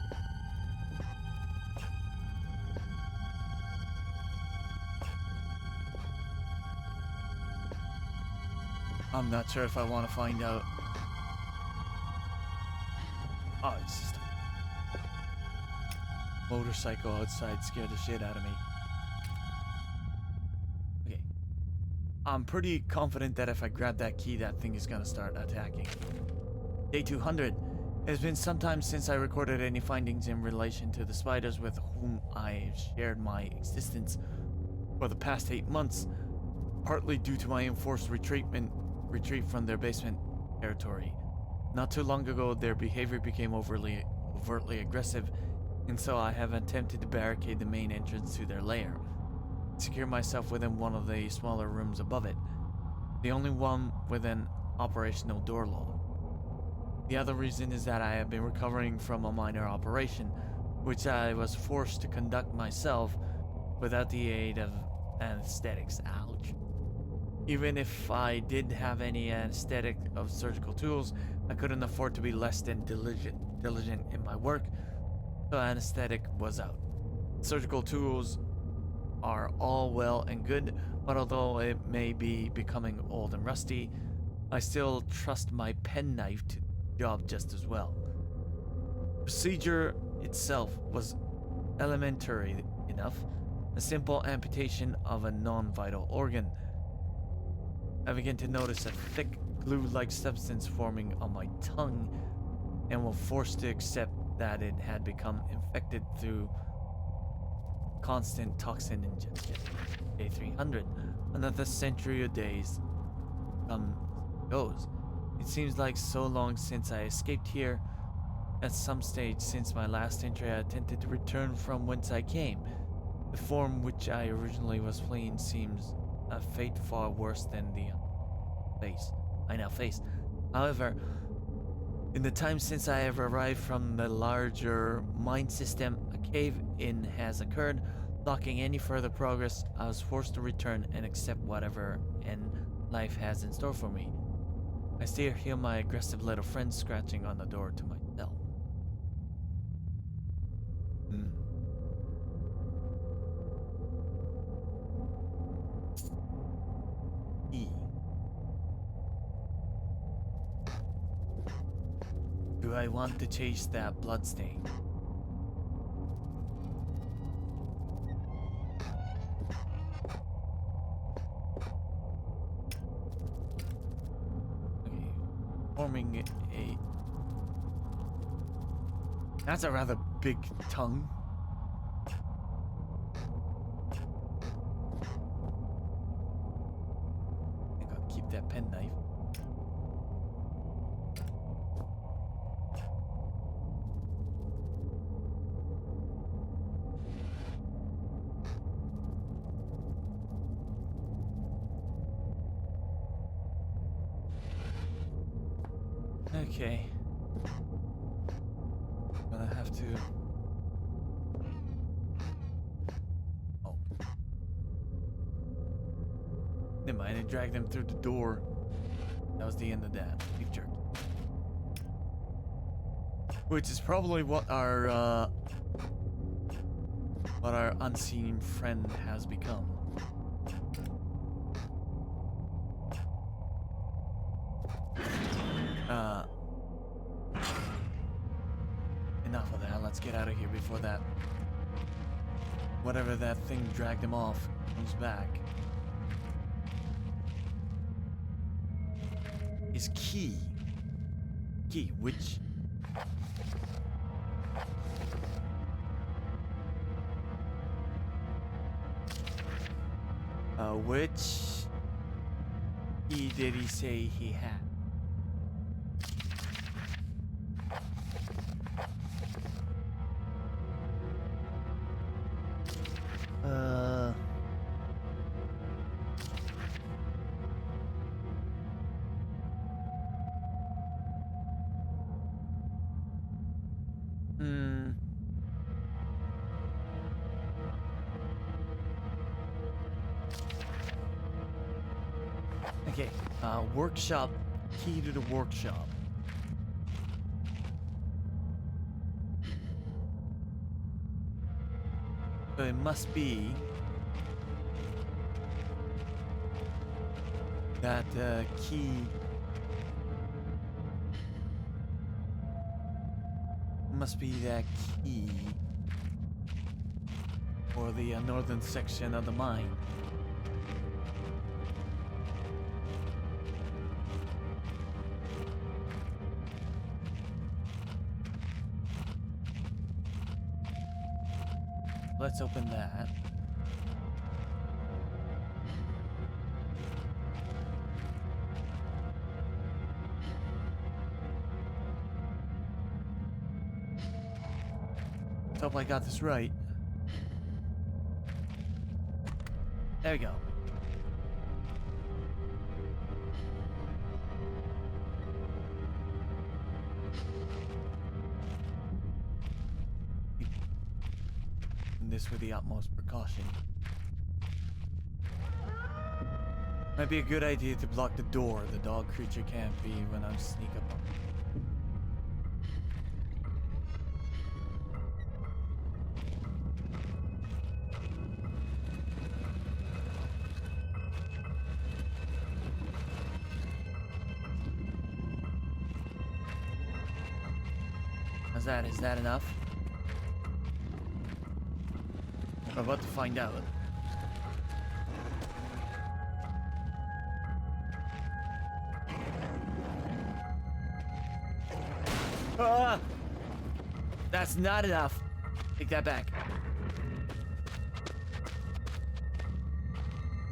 A: I'm not sure if I want to find out. Oh, it's just a motorcycle outside scared the shit out of me. Okay. I'm pretty confident that if I grab that key, that thing is gonna start attacking. Day 200. It has been some time since I recorded any findings in relation to the spiders with whom I shared my existence for the past 8 months, partly due to my enforced retreat from their basement territory. Not too long ago, their behavior became overtly aggressive, and so I have attempted to barricade the main entrance to their lair, secure myself within one of the smaller rooms above it, the only one with an operational door lock. The other reason is that I have been recovering from a minor operation, which I was forced to conduct myself without the aid of anesthetics. Ouch. Even if I did have any anesthetic of surgical tools, I couldn't afford to be less than diligent in my work, so anesthetic was out. Surgical tools are all well and good, but although it may be becoming old and rusty, I still trust my penknife to job just as well. Procedure itself was elementary enough, a simple amputation of a non-vital organ. I began to notice a thick glue-like substance forming on my tongue and was forced to accept that it had become infected through constant toxin ingestion. Day 300. Another century of days goes. It seems like so long since I escaped here. At some stage since my last entry, I attempted to return from whence I came. The form which I originally was fleeing seems a fate far worse than the I now face. However, in the time since I have arrived from the larger mind system, a cave-in has occurred, blocking any further progress. I was forced to return and accept whatever life has in store for me. I still hear my aggressive little friend scratching on the door to my cell. E. Do I want to chase that bloodstain? Okay, forming a... That's a rather big tongue. I think I'll keep that penknife. Okay. Gonna have to... Oh. Never mind, I dragged them through the door. That was the end of that. Beef jerky. Which is probably what our unseen friend has become. Enough of that. Let's get out of here before that... whatever that thing dragged him off comes back. His key. Key, which... which key did he say he had? Hmm. Okay. Workshop. Key to the workshop. So it must be that key. Must be that key for the northern section of the mine. Let's open that. Let's hope I got this right. There we go. And this with the utmost precaution. Might be a good idea to block the door. The dog creature can't be when I sneak up on him. How's that? Is that enough? I'm about to find out. Ah! That's not enough. Take that back.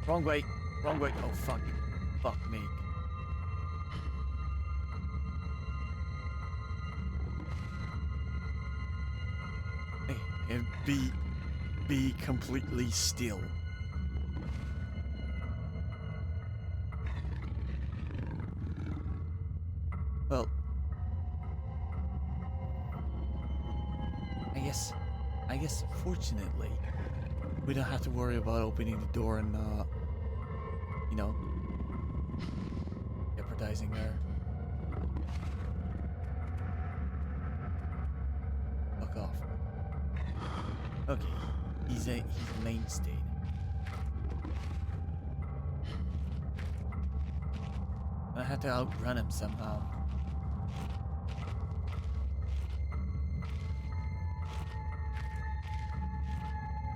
A: Wrong way. Wrong way. Oh, fuck. Fuck me. Hey, and be completely still. Well, I guess fortunately, we don't have to worry about opening the door and, you know, jeopardizing her. Fuck off. Okay, he's a mainstay. I have to outrun him somehow.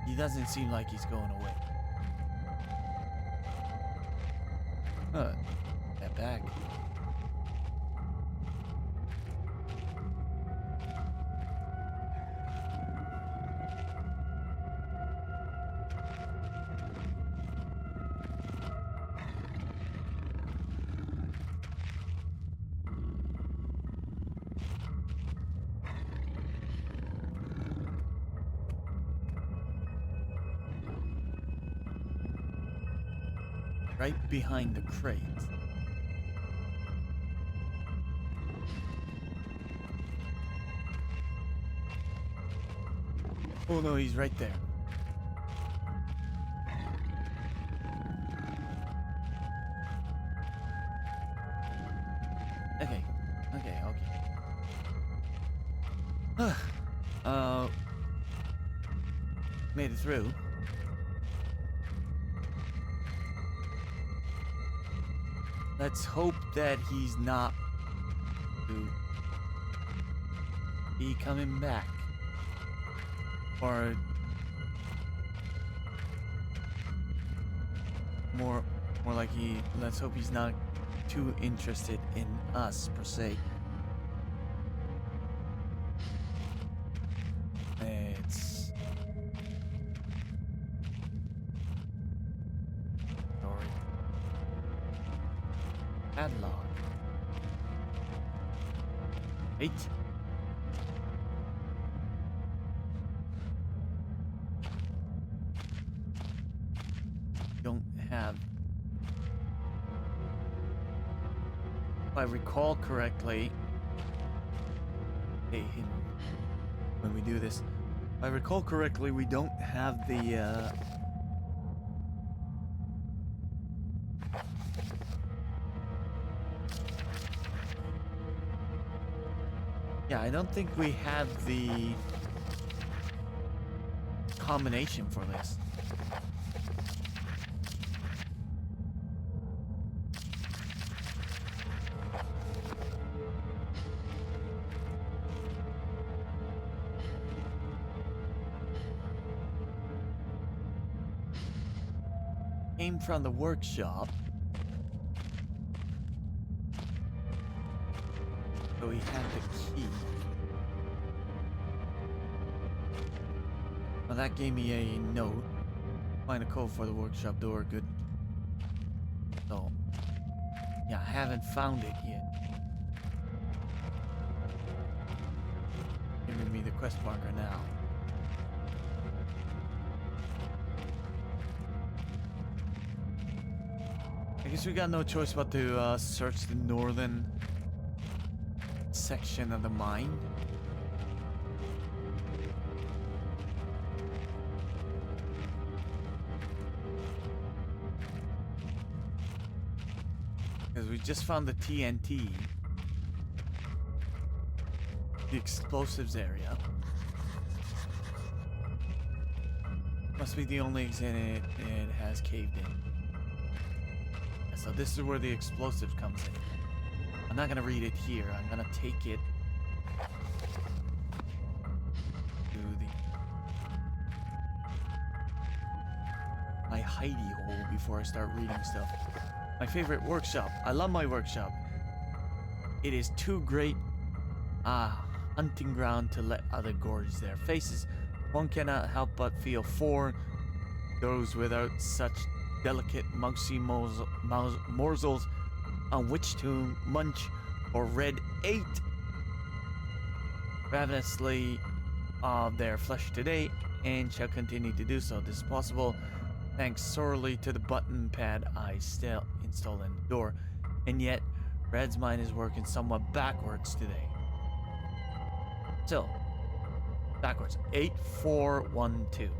A: He doesn't seem like he's going away. That back. Right behind the crate. Oh no, he's right there. Okay, okay. Made it through. Let's hope that he's not to be coming back. Or more like let's hope he's not too interested in us per se. It's sorry. Padlock. 8. Don't have. If I recall correctly, a hidden when we do this. If I recall correctly, we don't have the yeah, I don't think we have the combination for this. Came from the workshop. So we had the key. Well, that gave me a note. Find a code for the workshop door. Good. So, yeah, I haven't found it yet. Giving me the quest marker now. I guess we got no choice but to search the northern section of the mine. Because we just found the TNT. The explosives area. Must be the only exit it has caved in. So this is where the explosive comes in. I'm not gonna read it here. I'm gonna take it to my hidey hole before I start reading stuff. My favorite workshop. I love my workshop. It is too great a hunting ground to let other gorge their faces. One cannot help but feel for those without such delicate mousy morsels on which to munch or red ate ravenously of their flesh today and shall continue to do so. This is possible thanks sorely to the button pad I still installed in the door, and yet Red's mind is working somewhat backwards today. So, backwards. 8412.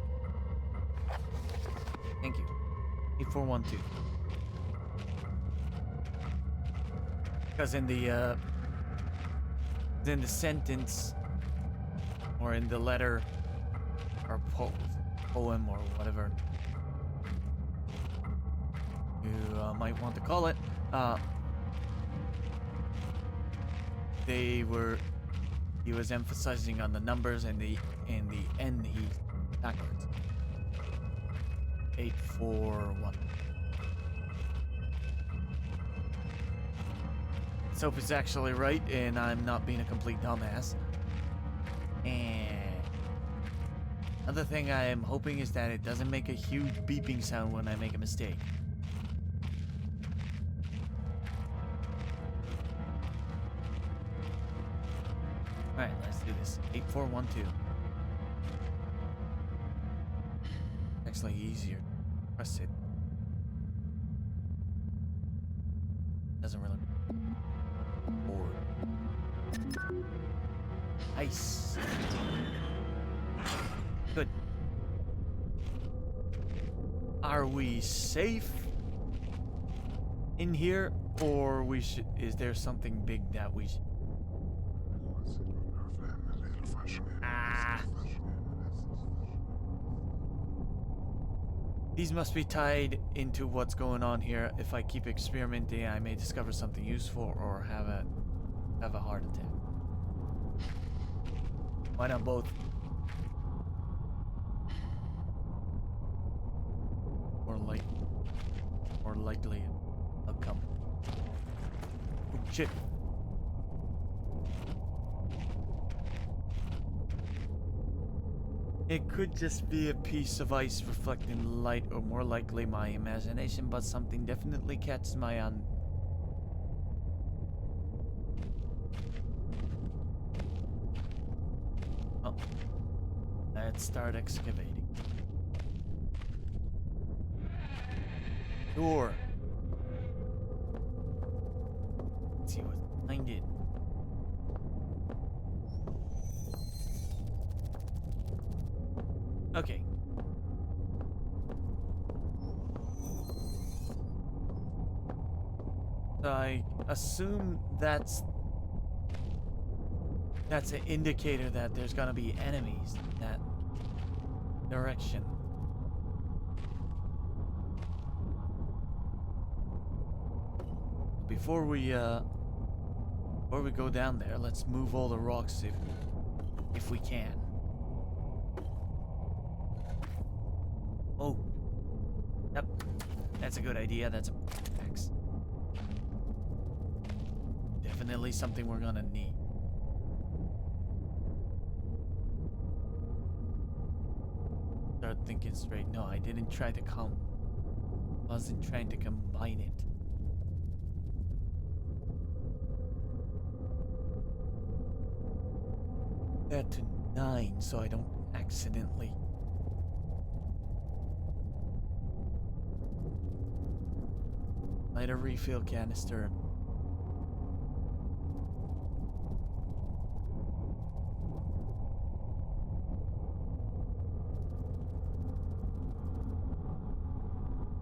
A: Thank you. 8412. Because in the sentence or in the letter or poem or whatever you might want to call it, he was emphasizing on the numbers and the N he backwards. 841. Let's hope it's actually right and I'm not being a complete dumbass. And another thing I am hoping is that it doesn't make a huge beeping sound when I make a mistake. Alright, let's do this. 8412. Actually easier. Press it. Doesn't really. Or. Nice. Good. Are we safe in here, or is there something big that we should? These must be tied into what's going on here. If I keep experimenting, I may discover something useful or have a heart attack. Why not both? More likely outcome. Oh, shit. It could just be a piece of ice reflecting light, or more likely my imagination, but something definitely catches my eye. Oh. Let's start excavating. Door. Let's see what's behind it. So I assume that's an indicator that there's gonna be enemies in that direction. Before we go down there, let's move all the rocks if we can. Oh. Yep. That's a good idea. That's a X. Definitely something we're gonna need. Start thinking straight. No, I didn't try to wasn't trying to combine it. That to 9 so I don't accidentally. Light a refill canister.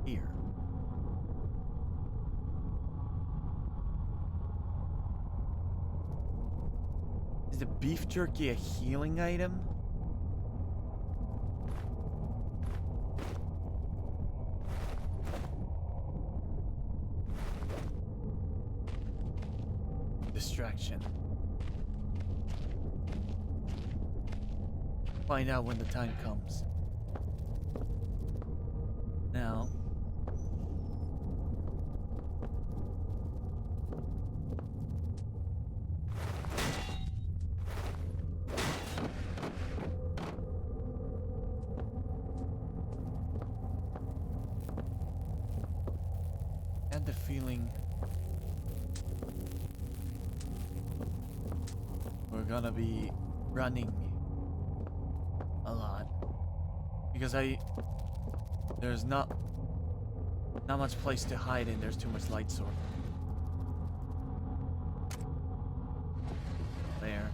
A: Here. Is the beef jerky a healing item? Distraction. Find out when the time comes. Now. I had the feeling we're gonna be running a lot because there's not much place to hide in. There's too much light source. There.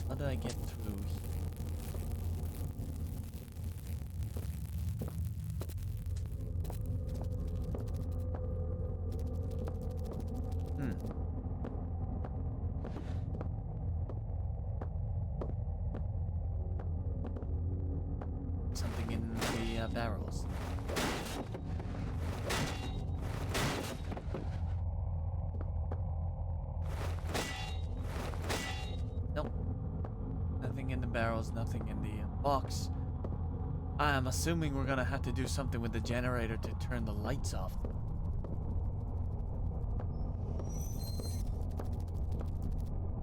A: How do I get through here? Something in the barrels. Nope. Nothing in the barrels, nothing in the box. I'm assuming we're gonna have to do something with the generator to turn the lights off.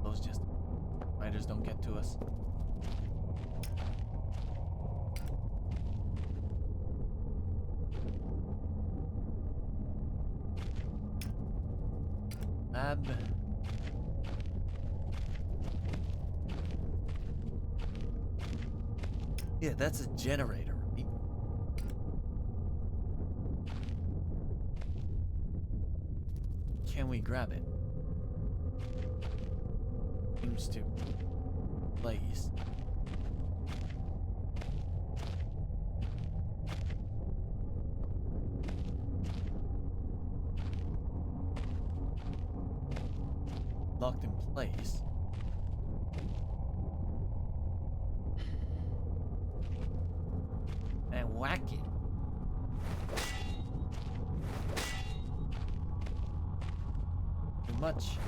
A: Those just spiders don't get to us. Lab. Yeah, that's a generator, right? Can we grab it? Seems to blaze. Locked in place. And whack it. Too much.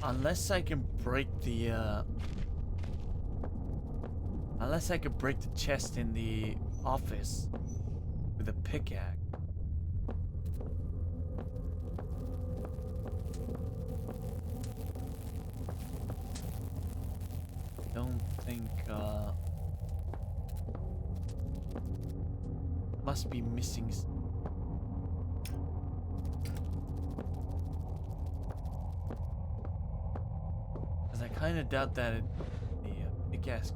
A: Unless I can break the chest in the office. with a pickaxe. Don't think, must be missing. Because I kind of doubt that the pickaxe.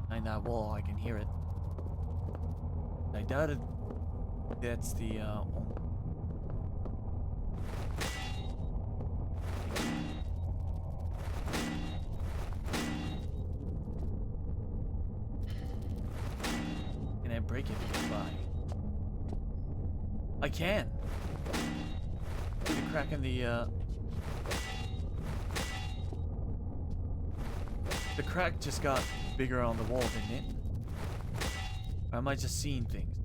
A: Behind that wall, I can hear it. I doubt it. That's the Can I break it to get by? I can. The crack in the crack just got bigger on the wall, didn't it? Or am I just seeing things?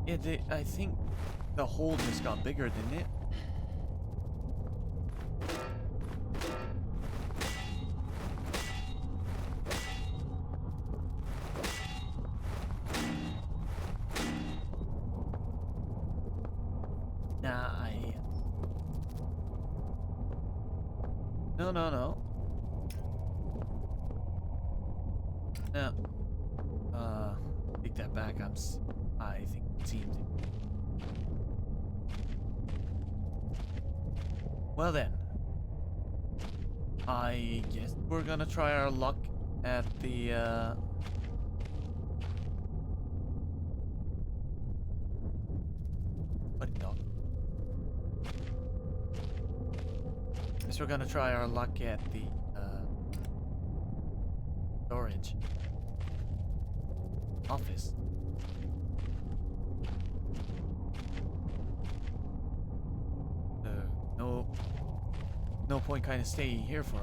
A: Yeah, I think the hole just got bigger, didn't it? No. Take that back. I think it seems. Well then, I guess we're gonna try our luck at the what dog? Guess we're gonna try our luck at the storage office. No point kind of staying here for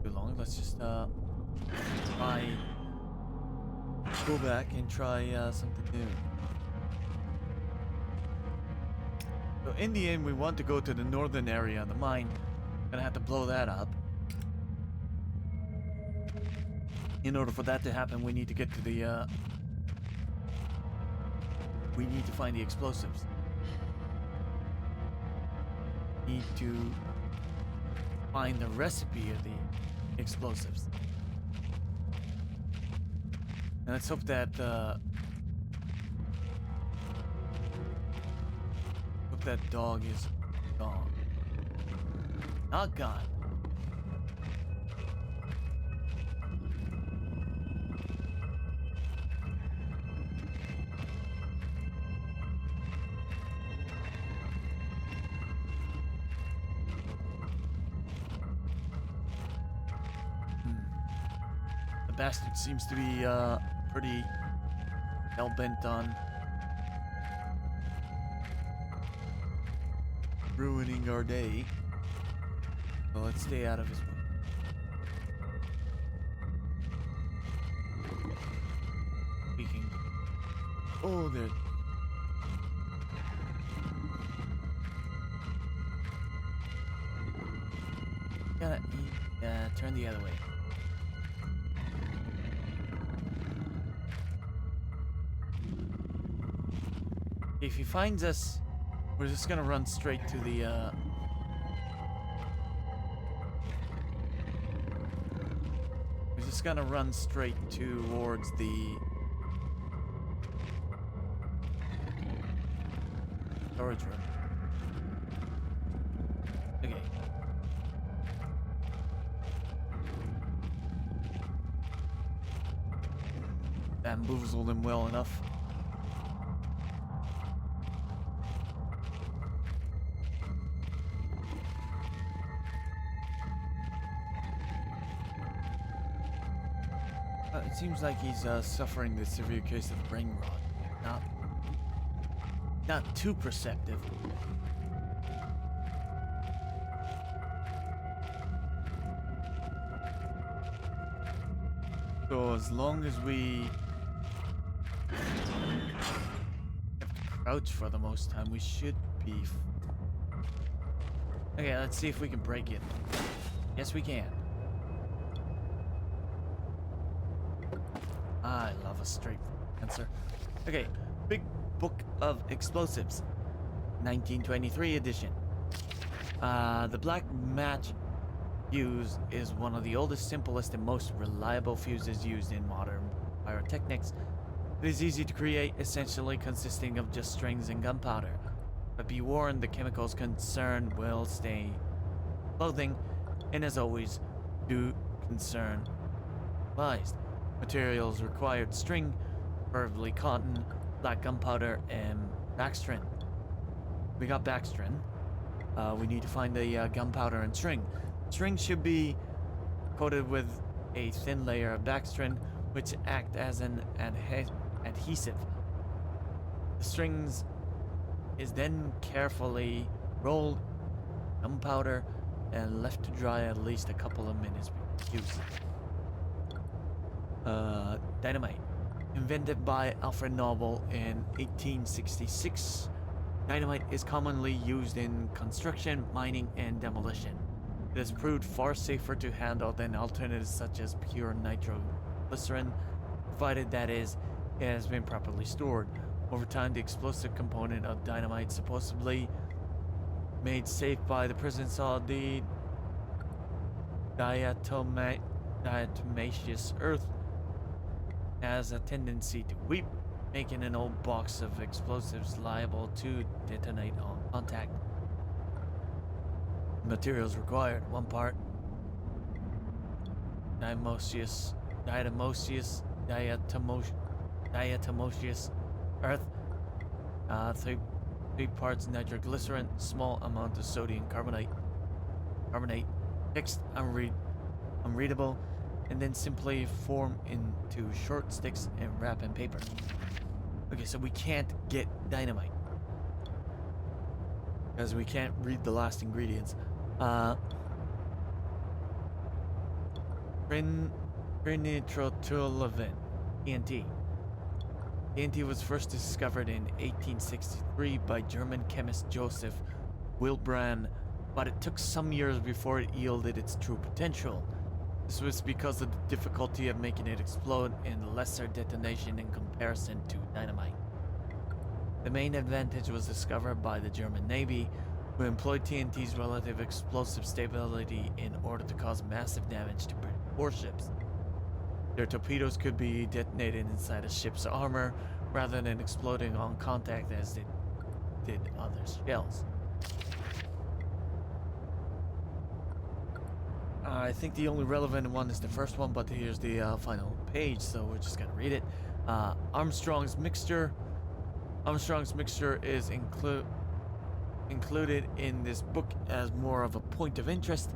A: too long. Let's just go back and try something new. So in the end, we want to go to the northern area of the mine. Gonna have to blow that up. In order for that to happen, we need to get to the we need to find the explosives. Need to find the recipe of the explosives. And let's hope that dog is gone. Not gone. Bastard seems to be pretty hell-bent on ruining our day. So let's stay out of his way. We can... Oh, there. Gotta turn the other way. If he finds us, we're just gonna run straight to the we're just gonna run straight towards the storage room. Okay. Bamboozled him well enough. It seems like he's suffering the severe case of brain rot. Not too perceptive. So as long as we have to crouch for the most time, we should be. Okay, let's see if we can break it. Yes, we can. I love a straight answer. Okay, Big Book of Explosives, 1923 edition. The black match fuse is one of the oldest, simplest, and most reliable fuses used in modern pyrotechnics. It is easy to create, essentially consisting of just strings and gunpowder. But be warned, the chemicals concerned will stain clothing, and as always, do concern advised. Materials required: string, preferably cotton, black gunpowder, and Baxtrin. We got Baxtrin. We need to find the gunpowder and string. String should be coated with a thin layer of Baxtrin, which act as an adhesive. The strings is then carefully rolled, gunpowder, and left to dry at least a couple of minutes before use. Dynamite. Invented by Alfred Nobel in 1866, dynamite is commonly used in construction, mining, and demolition. It has proved far safer to handle than alternatives such as pure nitroglycerin, provided that is, it has been properly stored. Over time, the explosive component of dynamite, supposedly made safe by the presence of the diatomaceous earth, has a tendency to weep, making an old box of explosives liable to detonate on contact. Materials required: 1 part diatomaceous earth, 3 parts nitroglycerin, small amount of sodium carbonate, text unreadable, and then simply form into short sticks and wrap in paper. Okay, so we can't get dynamite because we can't read the last ingredients. Trinitrotoluene, TNT. TNT was first discovered in 1863 by German chemist Joseph Wilbrand, but it took some years before it yielded its true potential. This was because of the difficulty of making it explode in lesser detonation in comparison to dynamite. The main advantage was discovered by the German Navy, who employed TNT's relative explosive stability in order to cause massive damage to British warships. Their torpedoes could be detonated inside a ship's armor rather than exploding on contact as they did other shells. I think the only relevant one is the first one, but here's the final page, so we're just gonna read it. Armstrong's mixture. Armstrong's mixture is included in this book as more of a point of interest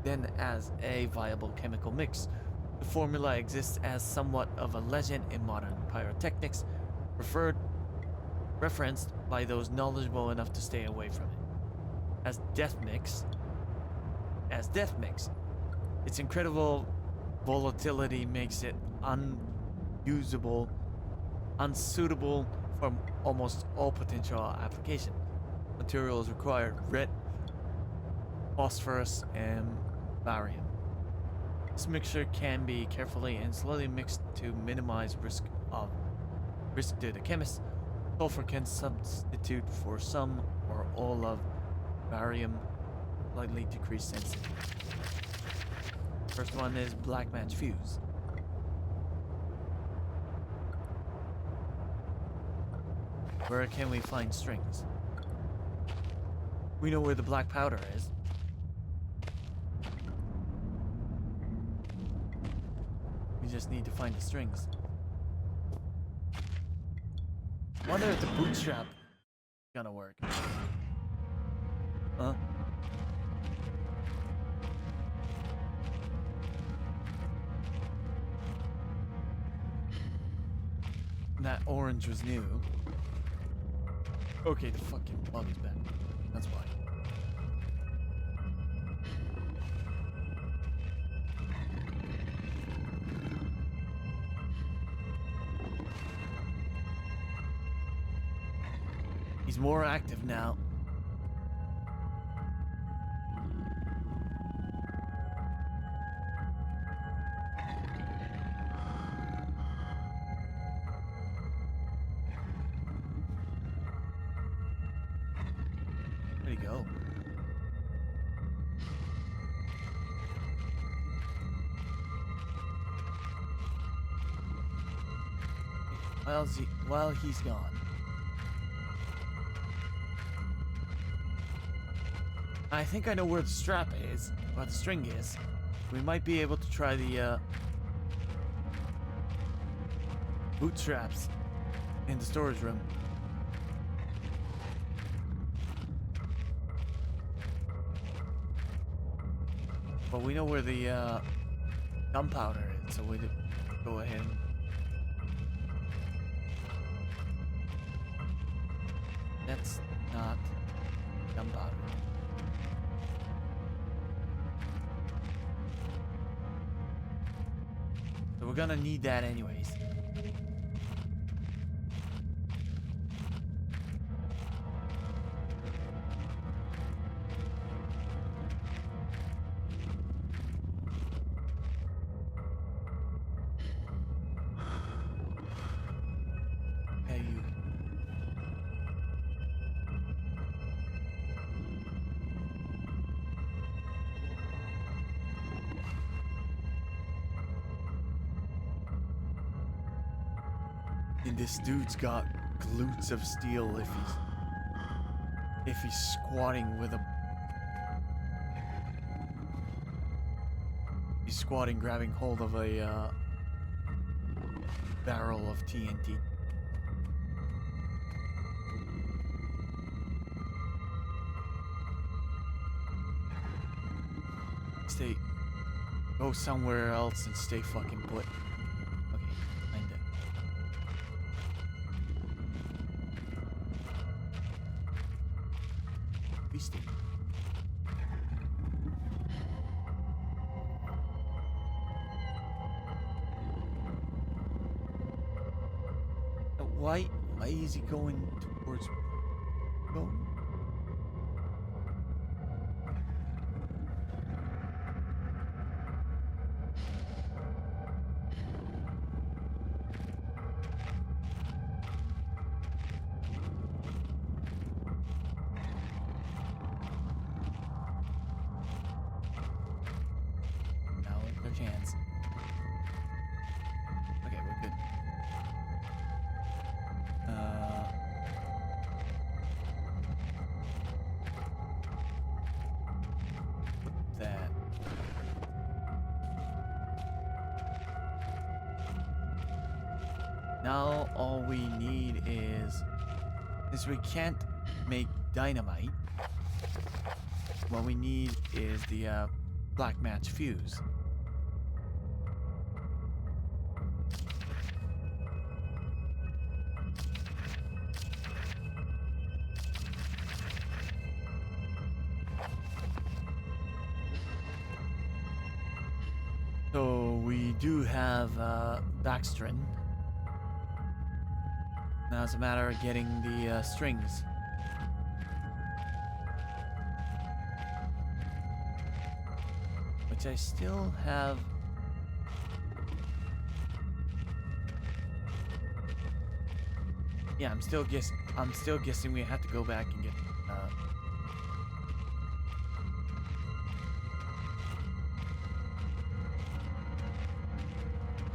A: than as a viable chemical mix. The formula exists as somewhat of a legend in modern pyrotechnics, referenced by those knowledgeable enough to stay away from it. As death mix, its incredible volatility makes it unsuitable for almost all potential application. Materials required: lead, phosphorus, and barium. This mixture can be carefully and slowly mixed to minimize risk to the chemist. Sulfur can substitute for some or all of barium, slightly decreased sensitivity. First one is black match fuse. Where can we find strings? We know where the black powder is. We just need to find the strings. Wonder if the bootstrap is gonna work. Huh? That orange was new. Okay, the fucking bug is back. That's why. He's more active now. Where'd he go? Well, he's gone. I think I know where the strap is, or the string is. We might be able to try the bootstraps in the storage room. But we know where the gunpowder is, so we go ahead and... That's not gunpowder. So we're gonna need that anyways. Hey, you. And this dude's got glutes of steel if he's squatting with a... He's squatting, grabbing hold of a barrel of TNT. Go somewhere else and stay fucking put. Okay, find it. Beastie. Why is he going towards... Go? Now their chance. Okay, we're good. Put that. Now all we need is, since we can't make dynamite, what we need is the black match fuse. So we do have backstring. Now it's a matter of getting the strings. Which I still have. Yeah, I'm still guessing we have to go back and get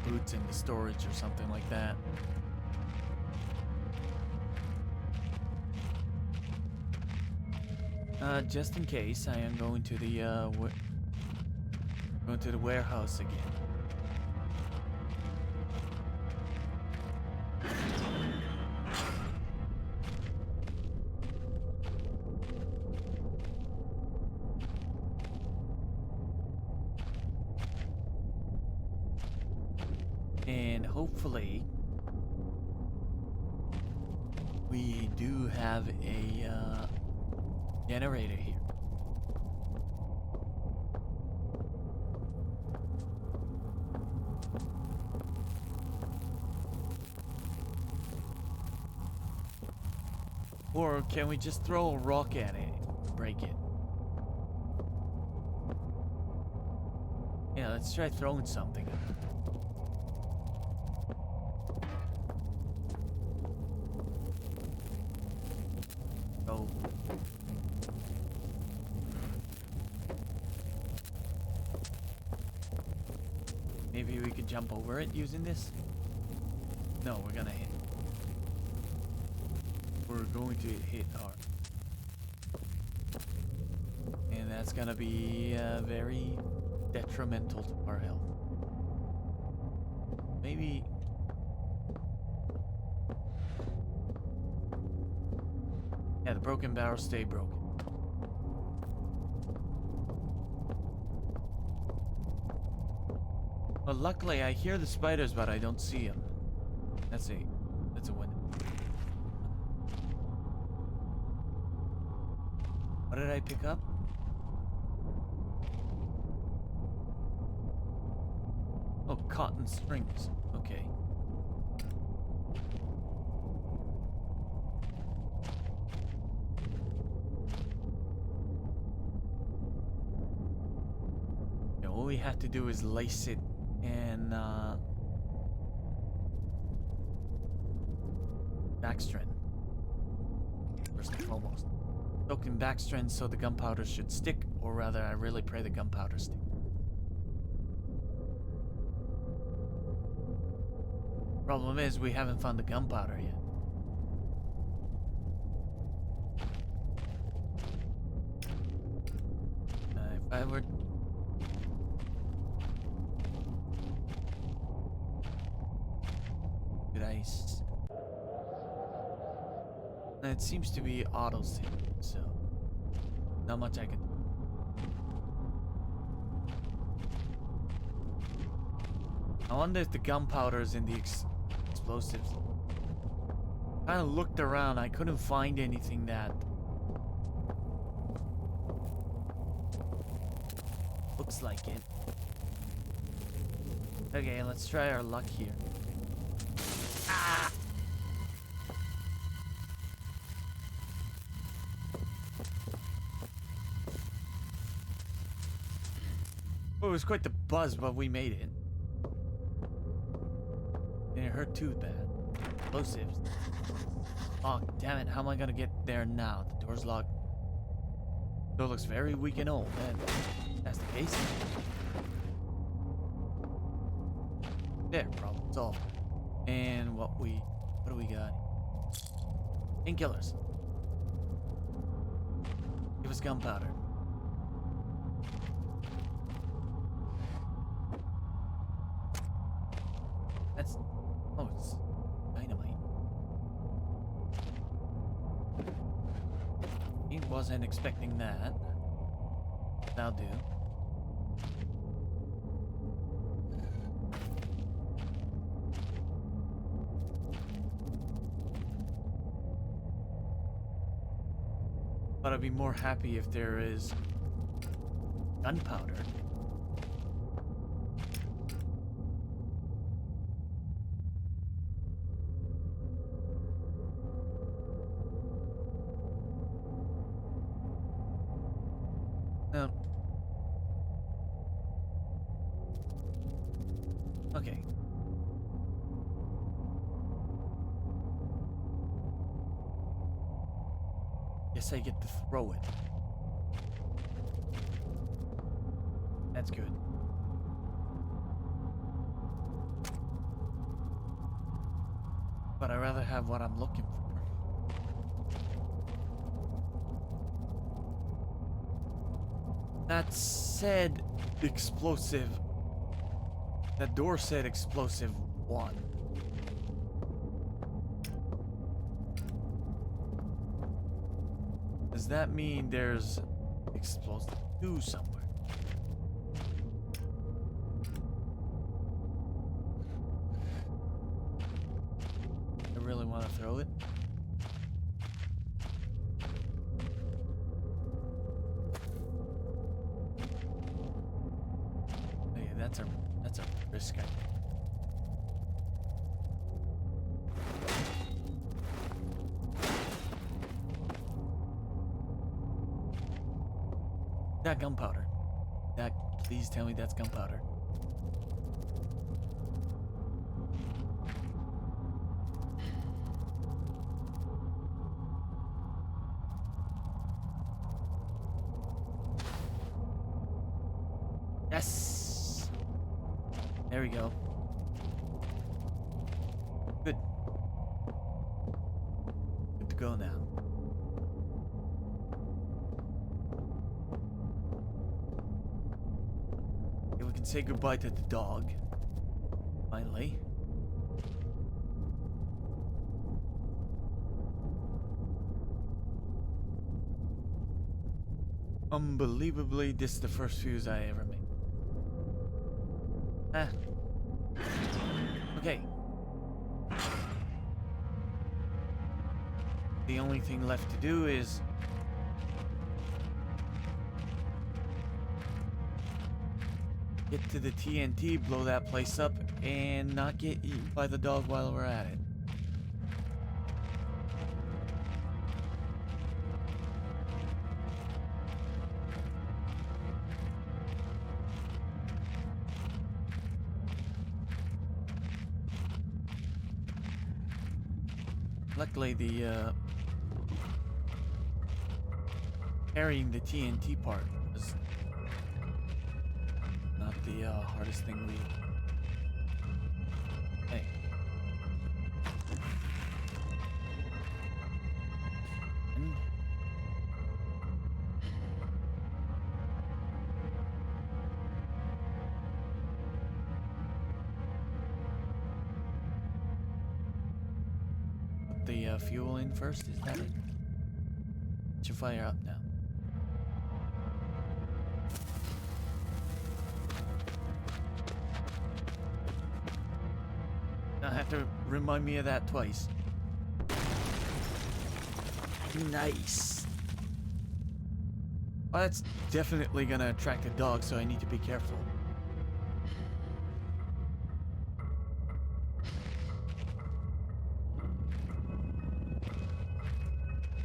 A: boots in the storage or something like that. Just in case, I am going to the warehouse again. And hopefully we do have a generator here. Or can we just throw a rock at it? Break it. Yeah, let's try throwing something. Oh. Maybe we could jump over it using this? No, we're gonna hit. We're going to hit hard. And that's gonna be very detrimental to our health. Maybe... Yeah, the broken barrels stay broken. Well, luckily I hear the spiders, but I don't see them. That's a win. What did I pick up? Oh, cotton strings. Okay. Yeah, all we have to do is lace it and backstrand. First and foremost. Soaking backstrand so the gunpowder should stick, or rather I really pray the gunpowder stick. Problem is, we haven't found the gunpowder yet. If I were... Did I... It seems to be auto-save, so... Not much I can do. I wonder if the gunpowder is in the explosives. Kind of looked around. I couldn't find anything that looks like it. Okay, let's try our luck here. Ah! Well, it was quite the buzz, but we made it. And it hurt too bad. Explosives. Oh, damn it. How am I gonna get there now? The door's locked. Door looks very weak and old. And that's the case. There, problem solved. And what do we got? Painkillers. Give us gunpowder. That's... Oh, it's dynamite. He wasn't expecting that. That'll do. But I'd be more happy if there is gunpowder. No. Okay. Guess I get to throw it. That's good. But I'd rather have what I'm looking for. That said explosive. That door said explosive 1. Does that mean there's explosive 2 somewhere? I really want to throw it. Okay, that's a risk. that gunpowder? Please tell me that's gunpowder. Yes! There we go. Good. Good to go now. Okay, we can say goodbye to the dog. Finally. Unbelievably, this is the first fuse I ever made. Ah. Okay. The only thing left to do is get to the TNT, blow that place up, and not get eaten by the dog while we're at it. Luckily, the carrying the TNT part was not the hardest thing we. Hey. And put the fuel in first. Is that it? Should fire up now. I have to remind me of that twice. Nice. Well, that's definitely gonna attract a dog, so I need to be careful.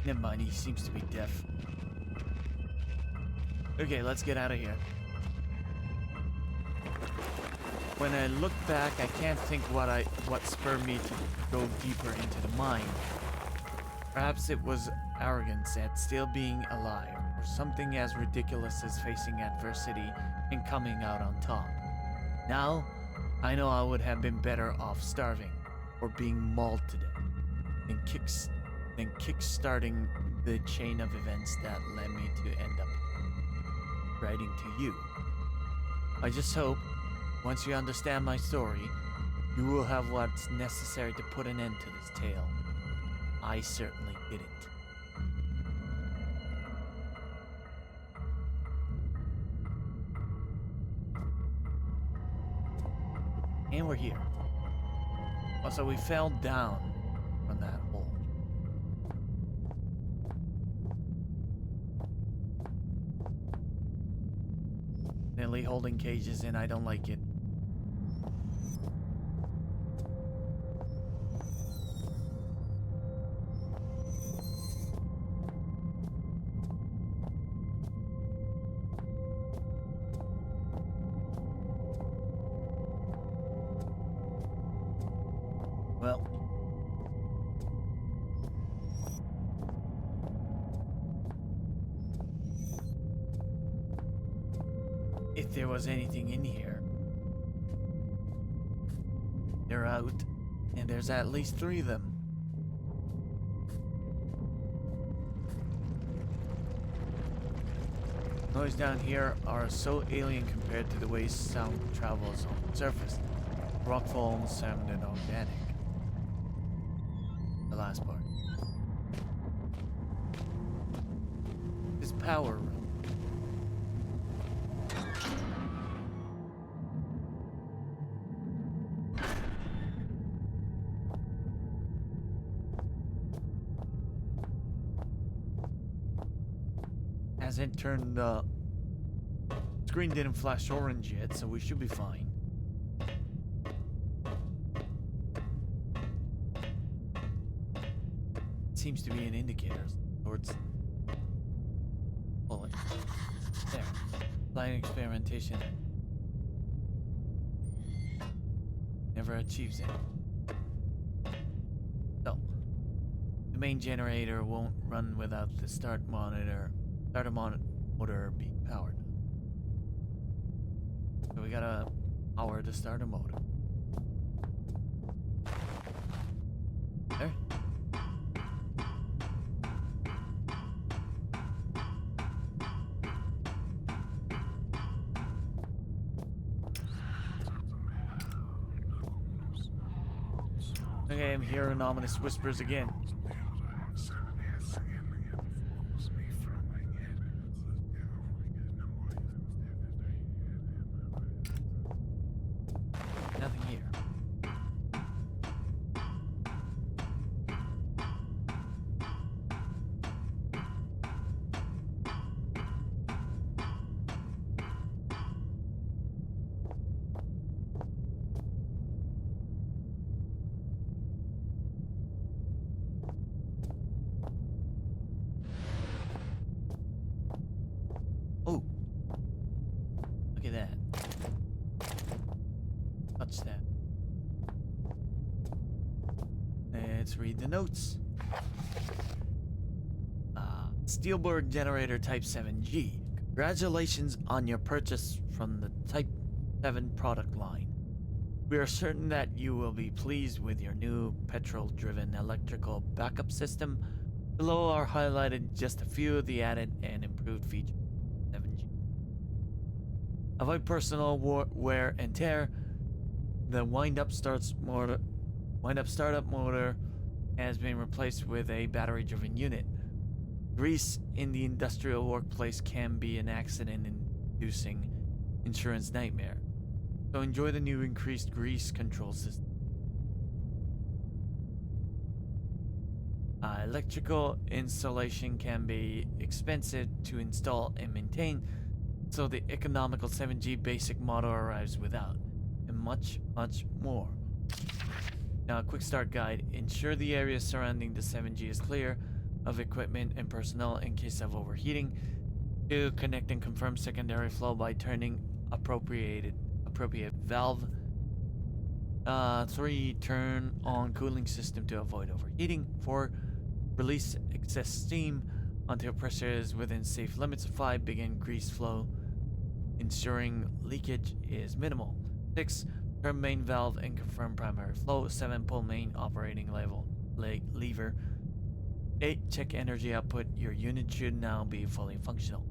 A: Never mind, he seems to be deaf. Okay, let's get out of here. When I look back, I can't think what spurred me to go deeper into the mine. Perhaps it was arrogance at still being alive, or something as ridiculous as facing adversity and coming out on top. Now, I know I would have been better off starving, or being mauled to death, than kick-starting the chain of events that led me to end up writing to you. I just hope, once you understand my story, you will have what's necessary to put an end to this tale. I certainly didn't. And we're here. Also, we fell down from that hole. Nearly holding cages in, I don't like it. Well, if there was anything in here, they're out, and there's at least 3 of them. Noise down here are so alien compared to the way sound travels on the surface. Rockfall sounded organic. The last part. This power room. Hasn't turned screen didn't flash orange yet, so we should be fine. Seems to be an indicator towards bullet. There. Flying experimentation never achieves it. So, the main generator won't run without the starter motor being powered. So we gotta power the starter motor. There. Okay, I'm hearing ominous whispers again. Nothing here. Oh, look at that. Touch that. Let's read the notes. Steelberg Generator Type 7G. Congratulations on your purchase from the Type 7 product line. We are certain that you will be pleased with your new petrol-driven electrical backup system. Below are highlighted just a few of the added and improved features of 7G. Avoid personal wear and tear. The wind-up startup motor has been replaced with a battery-driven unit. Grease in the industrial workplace can be an accident-inducing insurance nightmare. So enjoy the new increased grease control system. Electrical installation can be expensive to install and maintain, so the economical 7G basic model arrives without, and much, much more. Now, a quick start guide. Ensure the area surrounding the 7G is clear of equipment and personnel in case of overheating. 2. Connect and confirm secondary flow by turning appropriate valve. 3. Turn on cooling system to avoid overheating. 4. Release excess steam until pressure is within safe limits. 5. Begin grease flow, ensuring leakage is minimal. 6. Turn main valve and confirm primary flow. 7. Pull main operating lever. 8. Check energy output. Your unit should now be fully functional.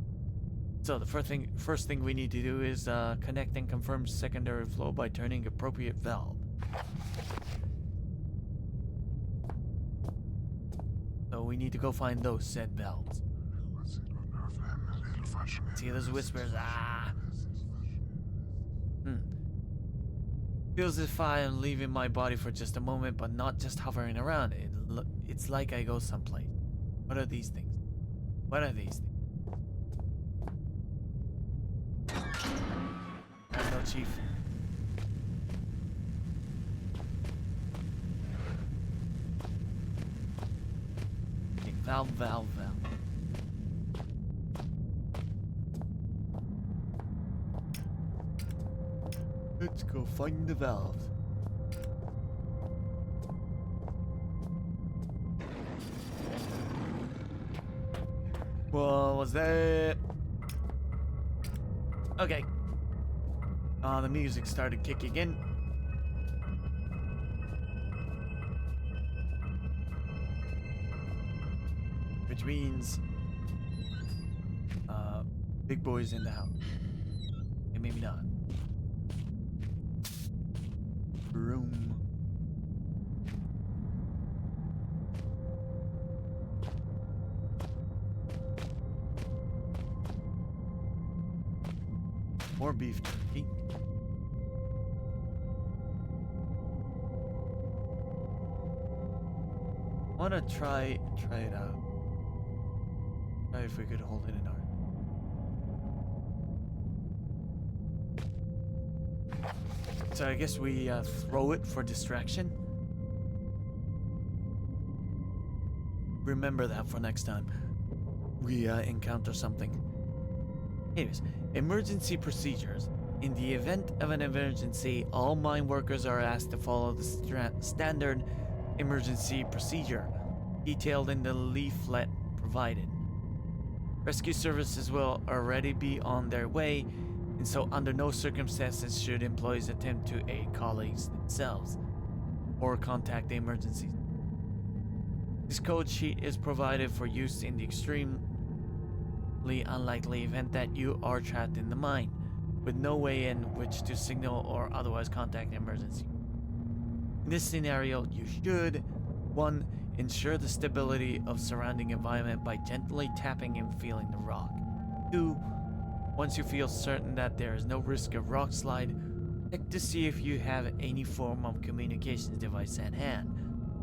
A: So the first thing we need to do is connect and confirm secondary flow by turning appropriate valve. So we need to go find those said valves. See those whispers? Feels as if I am leaving my body for just a moment, but not just hovering around. It's like I go someplace. What are these things? What are these things? No, Chief. Okay, valve. Let's go find the valves. What was that? Okay. The music started kicking in. Which means big boy's in the house. And maybe not. Room. More beef jerky. Wanna try it out. Try if we could hold it in our. So I guess we throw it for distraction. Remember that for next time we encounter something. Anyways, Emergency procedures. In the event of an emergency, all mine workers are asked to follow the standard emergency procedure detailed in the leaflet provided. Rescue services will already be on their way, and so under no circumstances should employees attempt to aid colleagues themselves or contact the emergency. This code sheet is provided for use in the extremely unlikely event that you are trapped in the mine, with no way in which to signal or otherwise contact the emergency. In this scenario, you should 1. Ensure the stability of surrounding environment by gently tapping and feeling the rock. 2. Once you feel certain that there is no risk of rock slide, check to see if you have any form of communications device at hand,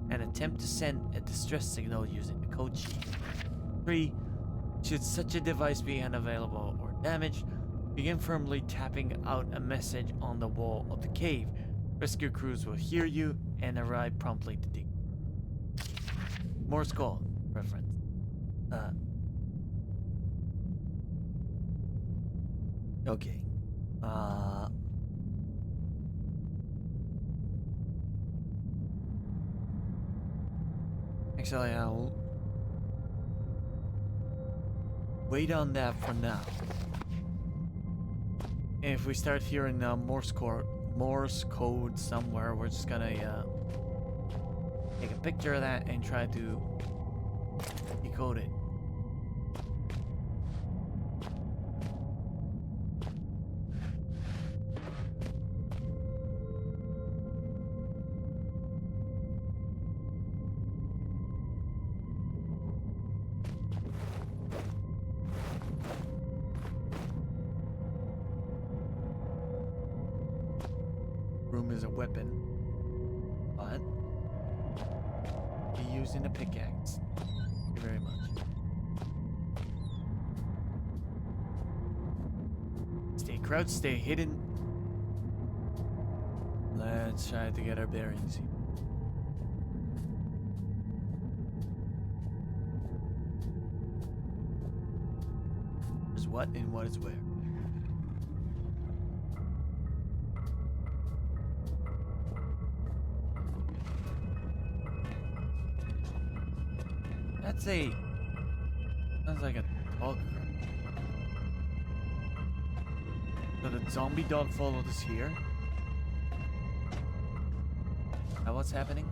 A: and attempt to send a distress signal using the code sheet. 3. Should such a device be unavailable or damaged, begin firmly tapping out a message on the wall of the cave. Rescue crews will hear you and arrive promptly to dig. Morse code reference. Okay. Actually, I'll wait on that for now. And if we start hearing Morse code somewhere, we're just gonna take a picture of that and try to decode it. Broom is a weapon, but be using a pickaxe. Thank you very much. Stay crouched, stay hidden. Let's try to get our bearings here. Where's what and what is where? Sounds like a dog. So the zombie dog followed us here. Now what's happening?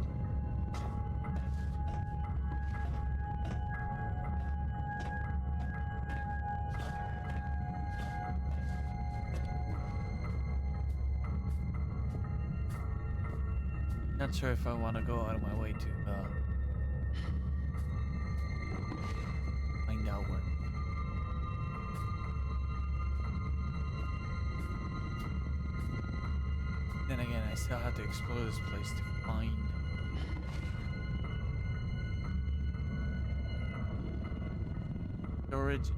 A: Not sure if I want to go out of my way to find out where. Then again, I still have to explore this place to find storage,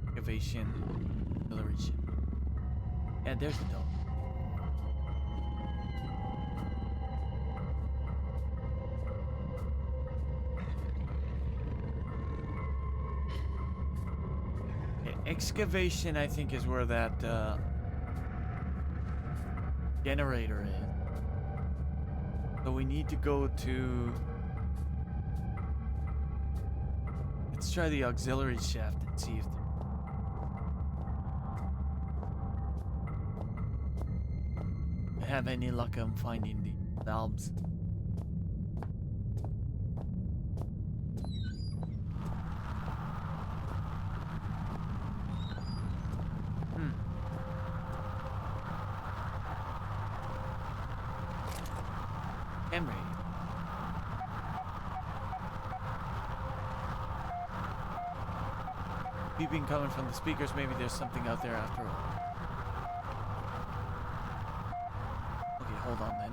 A: excavation, acceleration. Yeah, there's the dog. Excavation, I think, is where that generator is. So we need to go to... Let's try the auxiliary shaft and see if I have any luck on finding the valves. Henry. Beeping coming from the speakers. Maybe there's something out there after all. Okay, hold on then.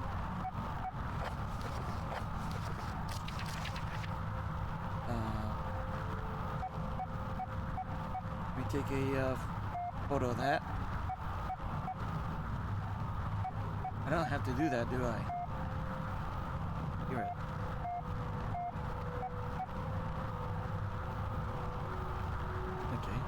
A: Let me take a photo of that. I don't have to do that, do I? Hear it. Okay.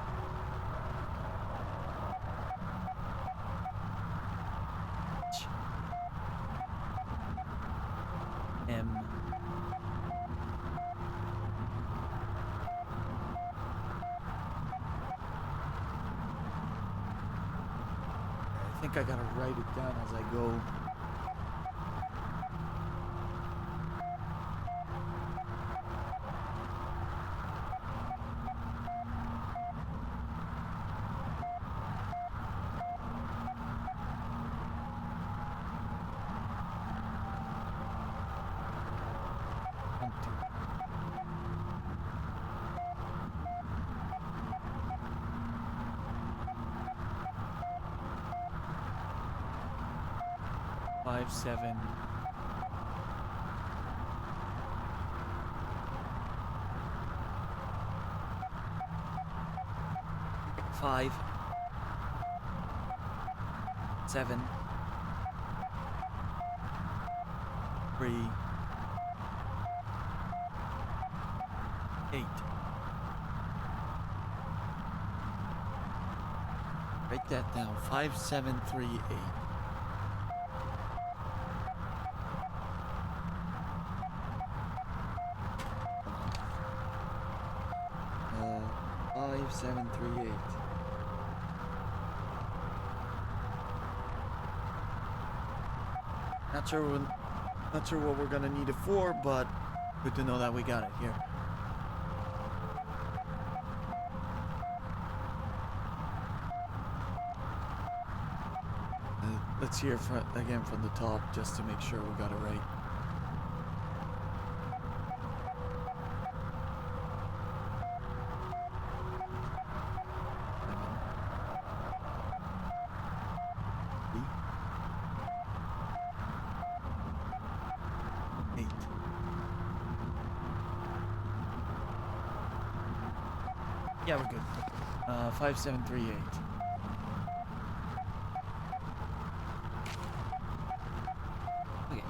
A: M. I think I gotta write it down as I go. One, two. Five, 7. Five, 7, 3, 8. Write that down. 5, 7, 3, 8. Five, 7, 3, 8. Not sure what we're gonna need it for, but good to know that we got it here. Let's hear again from the top just to make sure we got it right. Yeah, we're good. 5, 7, 3, 8. Okay.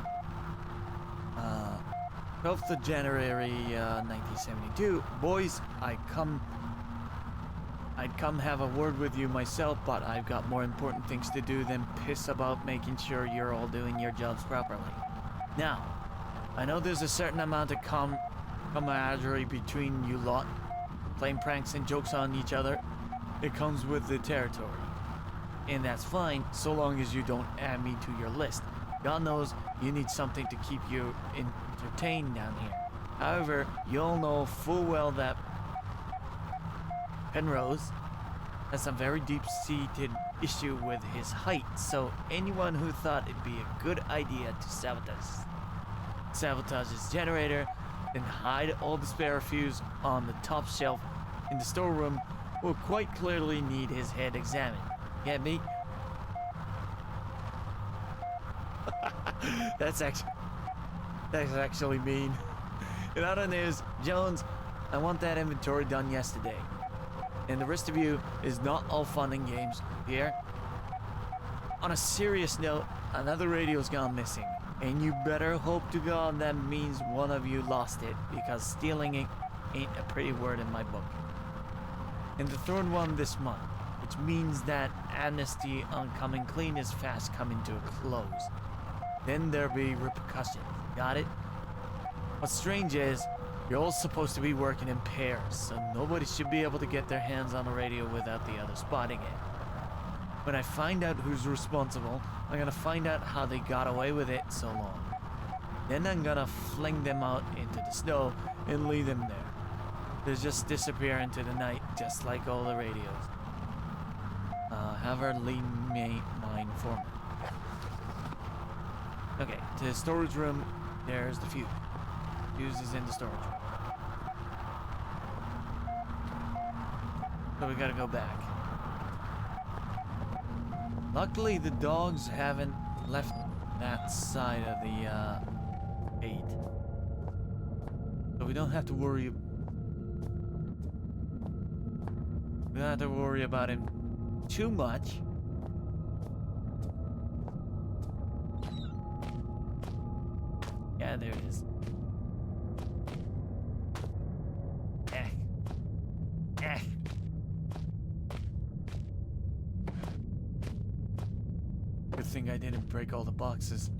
A: 12th of January, 1972. Boys, I'd come have a word with you myself, but I've got more important things to do than piss about making sure you're all doing your jobs properly. Now, I know there's a certain amount of camaraderie between you lot, playing pranks and jokes on each other. It comes with the territory. And that's fine, so long as you don't add me to your list. God knows you need something to keep you entertained down here. However, you'll know full well that Penrose has some very deep-seated issue with his height, so anyone who thought it'd be a good idea to sabotage his generator and hide all the spare fuse on the top shelf in the storeroom will quite clearly need his head examined. Get me? That's actually mean. In other news, Jones, I want that inventory done yesterday. And the rest of you is not all fun and games here. On a serious note, another radio's gone missing. And you better hope to God that means one of you lost it, because stealing it ain't a pretty word in my book. And the third one this month, which means that amnesty on coming clean is fast coming to a close. Then there'll be repercussions. Got it? What's strange is, you're all supposed to be working in pairs, so nobody should be able to get their hands on a radio without the other spotting it. When I find out who's responsible, I'm gonna find out how they got away with it so long. Then I'm gonna fling them out into the snow and leave them there. They'll just disappear into the night, just like all the radios. Have her lead mine for me. Okay, to the storage room, there's the fuse. Fuse is in the storage room. So we gotta go back. Luckily, the dogs haven't left that side of the gate. So we don't have to worry. We don't have to worry about him too much. Yeah, there it is. Good thing I didn't break all the boxes.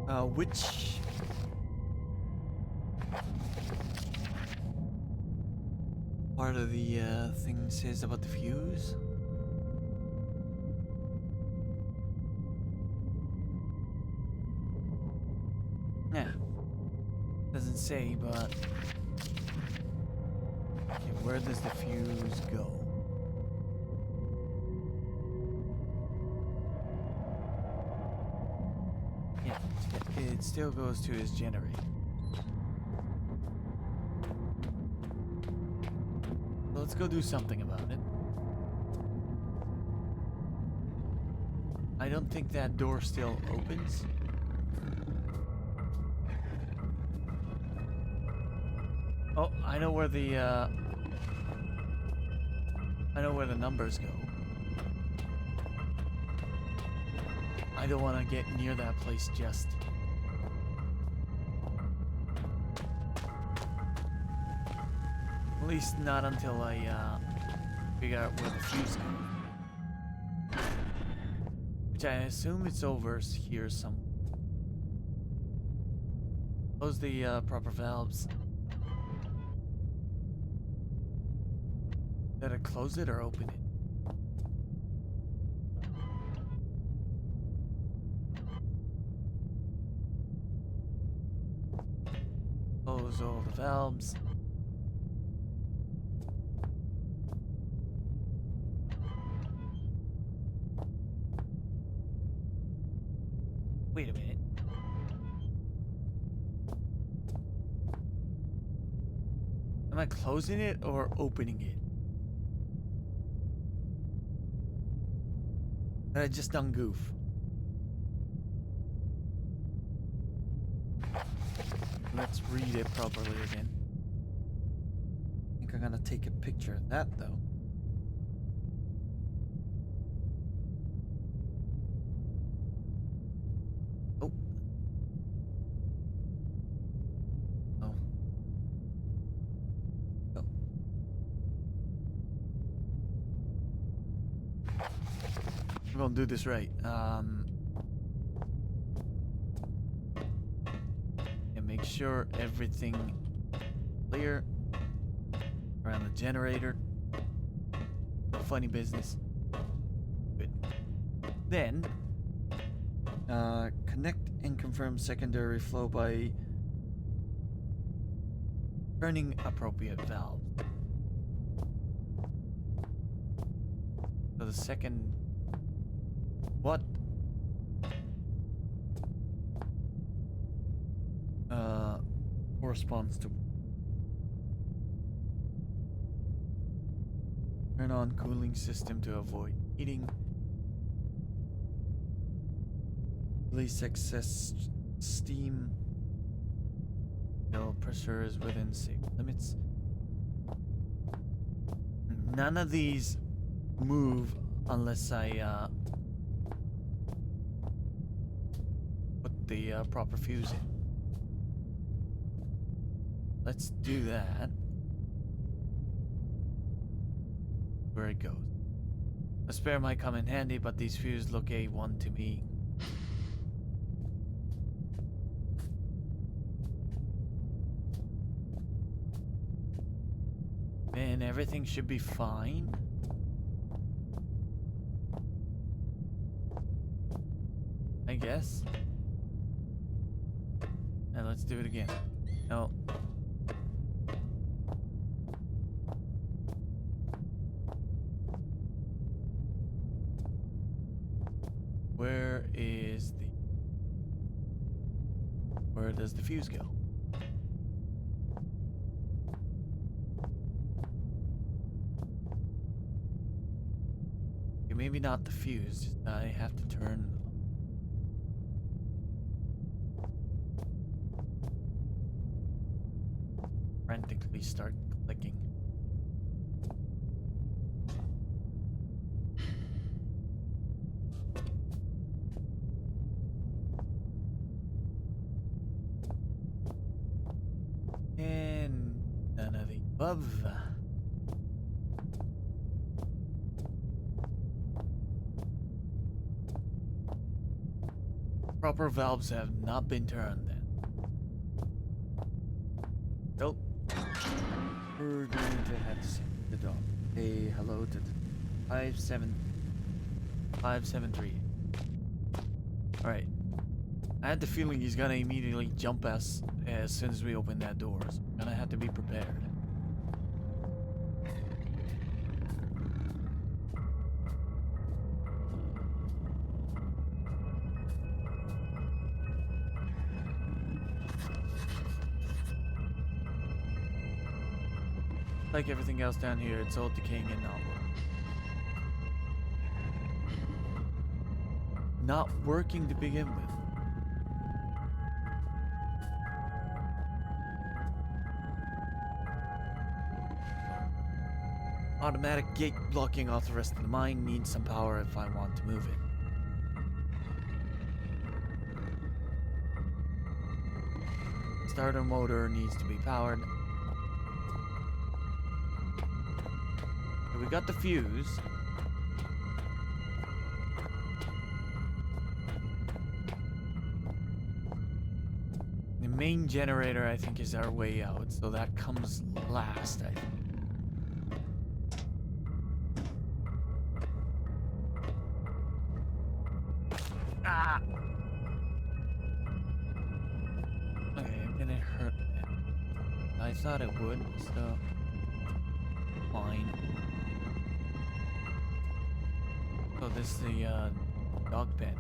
A: Which part of the thing says about the fuse? Yeah, doesn't say, but okay, where does the fuse go? Yeah, it still goes to his generator. So let's go do something about it. I don't think that door still opens. Oh, I know where the numbers go. I don't want to get near that place just. At least not until I figure out where the fuse goes. Which I assume it's over here somewhere. Close the proper valves. Did I close it or open it? Close all the valves. Wait a minute. Am I closing it or opening it? Did I just done goof? Let's read it properly again. I think I'm gonna take a picture of that though. Oh. Oh. Oh. We're gonna do this right. And make sure everything clear around the generator. No funny business. Good. Then connect and confirm secondary flow by turning appropriate valve. So the second what corresponds to turn on cooling system to avoid heating. Release excess steam till pressure is within safe limits. None of these move unless I put the proper fuse in. Let's do that. Where it goes. A spare might come in handy, but these fuses look A1 to me. And everything should be fine. I guess. And let's do it again. No. Where does the fuse go? Okay, maybe not the fuse, just I have to turn frantically start clicking. And none of the above. Proper valves have not been turned then. Nope. We're going to have to see the dog. Say hello to the 573. Alright. I had the feeling he's gonna immediately jump us as soon as we open that door. So I'm gonna have to be prepared. Like everything else down here, it's all decaying and not working. Not working to begin with. Automatic gate blocking off the rest of the mine needs some power if I want to move it. Starter motor needs to be powered. So we got the fuse. The main generator, I think, is our way out, so that comes last, I think. Ah! Okay, I'm gonna hurt it. I thought it would, so fine. So this is the dog pen.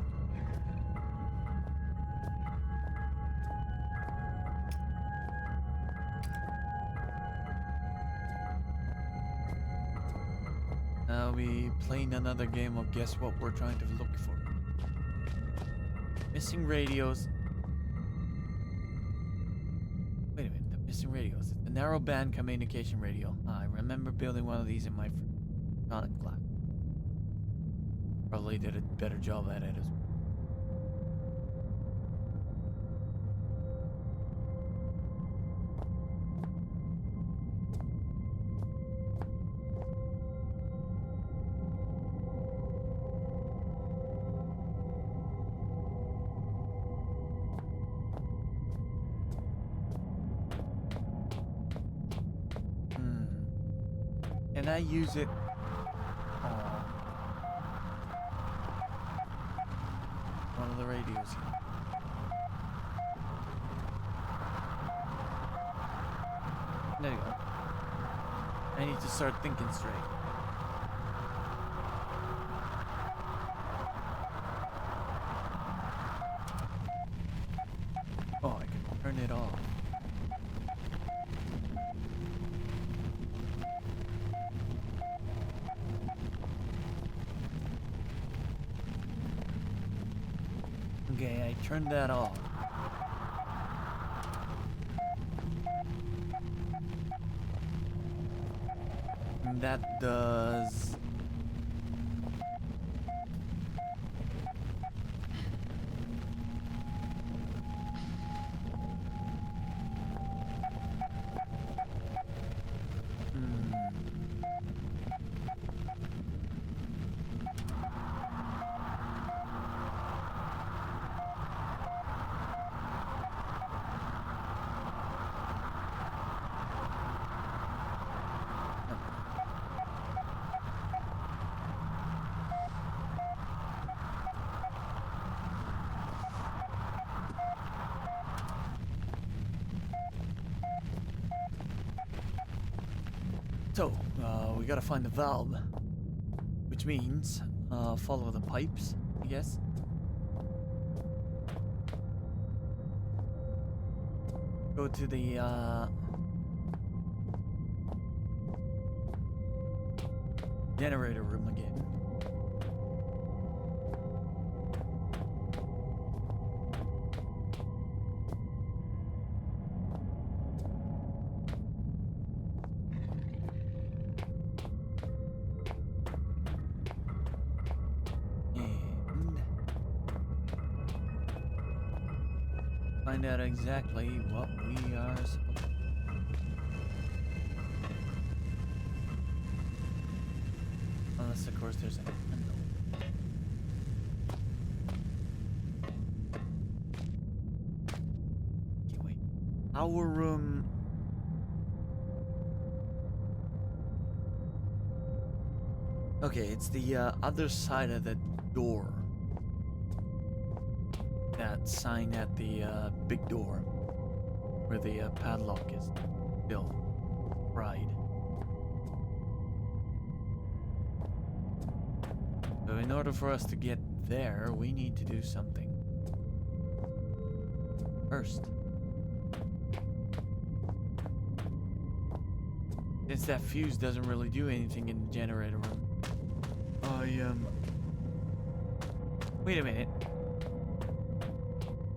A: Now we playing another game of guess what we're trying to look for. Missing radios. Wait a minute, the missing radios. The narrowband communication radio. I remember building one of these in my photonic lab. Probably did a better job at it as well. Can I use it? One of the radios here. There you go. I need to start thinking straight. Oh, I can turn it off. Okay, I turned that off. And that does... So, we gotta find the valve, which means follow the pipes, I guess. Go to the generator room again. Find out exactly what we are supposed to do. Unless, of course, there's an handle. Our room. Okay, it's the other side of the door. That sign at the big door where the padlock is still fried. So in order for us to get there, we need to do something first. Since that fuse doesn't really do anything in the generator room. Wait a minute.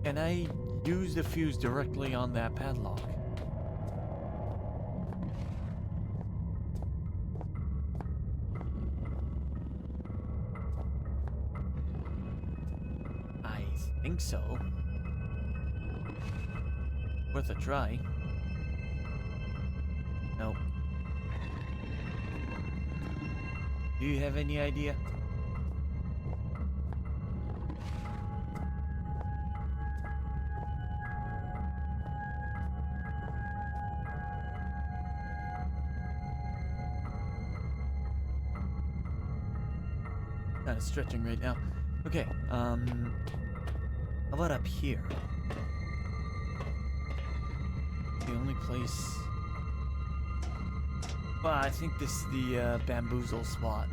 A: Can I use the fuse directly on that padlock? I think so. Worth a try. Nope. Do you have any idea? Kind of stretching right now. Okay, how about up here? The only place... Well, I think this is the bamboozle spot.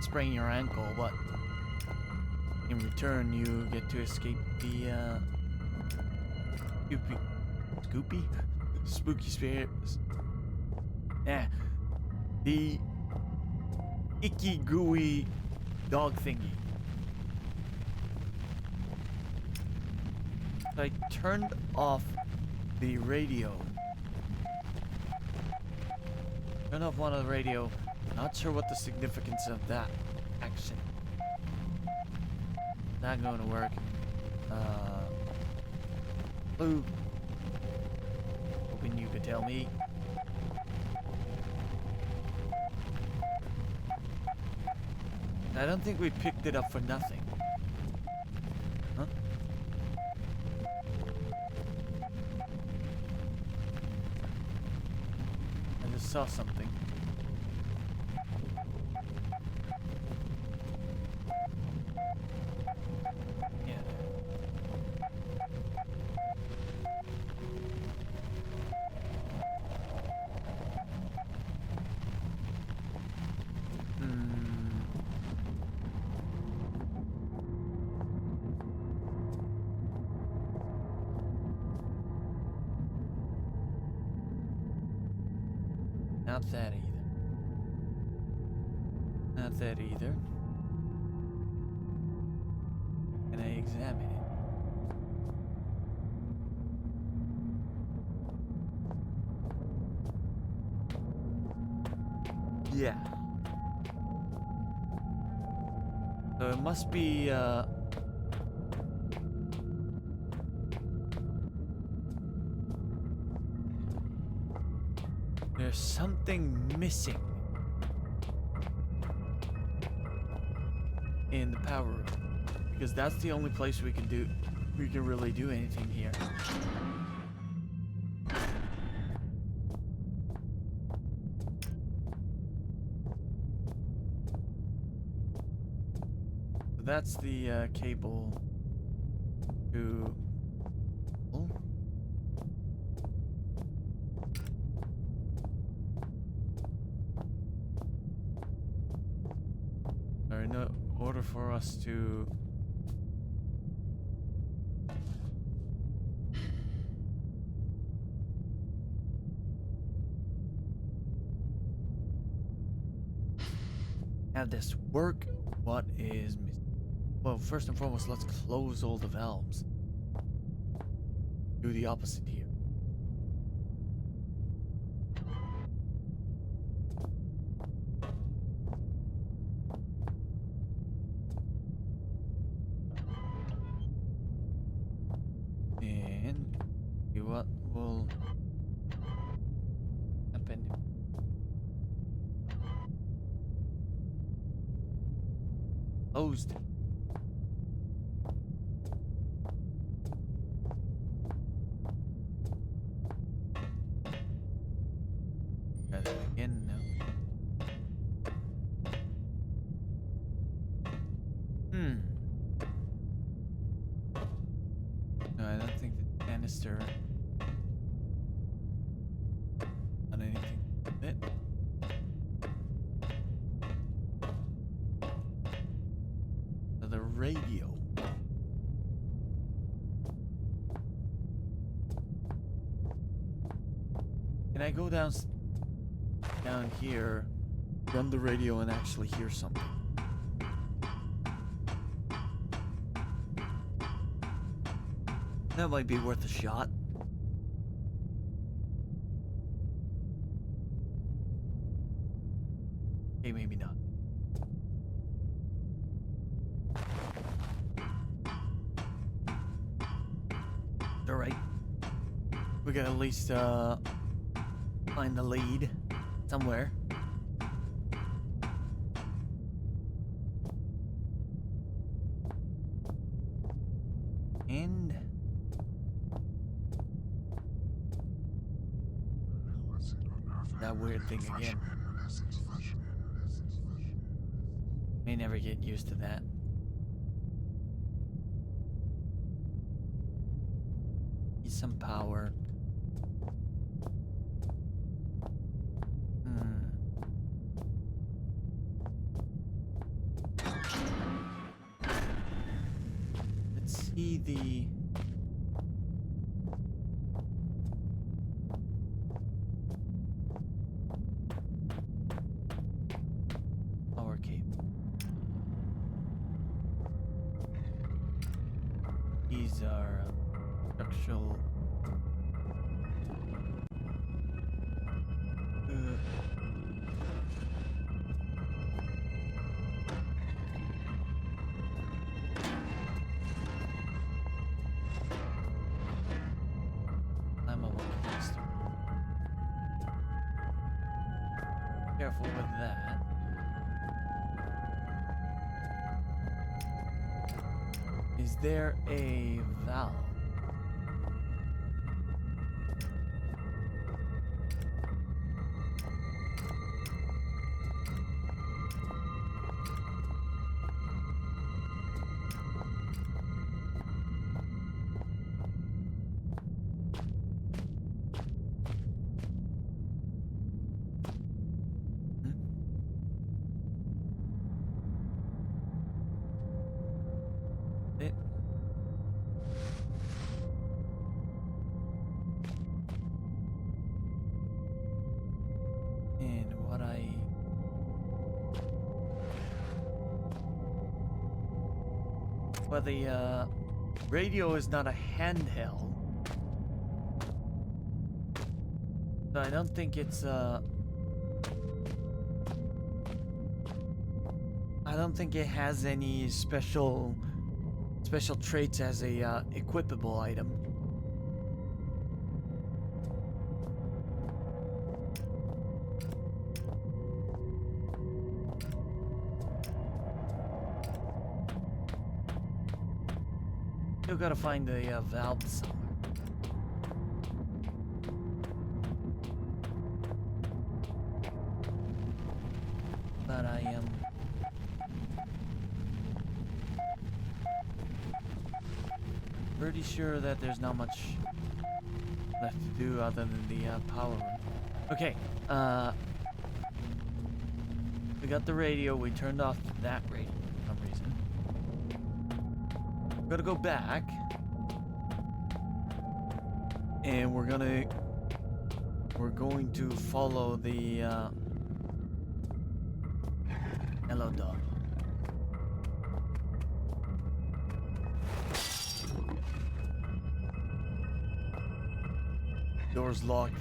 A: Sprain your ankle, but in return you get to escape the spooky spirits. Yeah, the icky gooey dog thingy. So I turned off the radio. Turned off one of the radio. Not sure what the significance of that action. Not going to work. Blue. Hoping you could tell me. I don't think we picked it up for nothing. Huh? I just saw something. Yeah. Not that either. Not that either. Can I examine it? Yeah. So it must be, there's something missing in the power room, because that's the only place we can really do anything here. So that's the cable to... Oh. In order for us to have this work, what is missing? Well, first and foremost, let's close all the valves. Do the opposite here. And see what will happen. Closed. canister. Not anything with it. So the radio. Can I go down here, run the radio, and actually hear something? That might be worth a shot. Okay, maybe not. Alright. We gotta at least find the lead somewhere. And that weird thing again. May never get used to that. Need some power. Let's see the... power cable. These are structural... Careful with that. Is there a valve? It. And what I... Well, the radio is not a handheld. So I don't think it's I don't think it has any special traits as a equipable item. Still gotta find the valve somewhere. But I am pretty sure that there's not much left to do other than the power room. Okay, we got the radio. We turned off that radio for some reason. We're gonna go back, and we're going to follow the hello dog. Door's locked.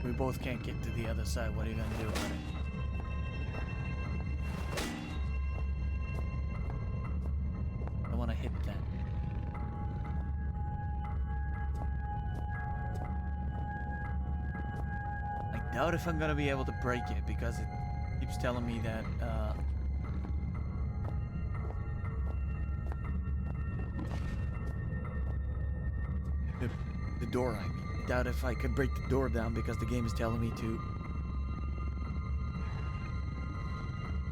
A: We both can't get to the other side. What are you gonna do about it? I wanna hit that. I doubt if I'm gonna be able to break it because it keeps telling me that the door, I mean. Doubt if I could break the door down because the game is telling me to.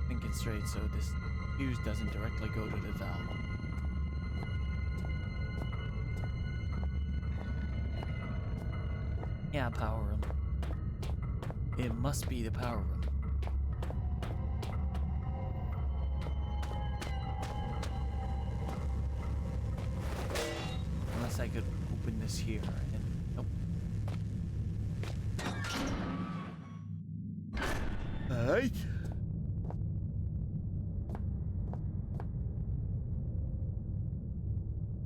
A: Think it straight so this fuse doesn't directly go to the valve. Yeah, power room. It must be the power room. Unless I could open this here and nope. Alright.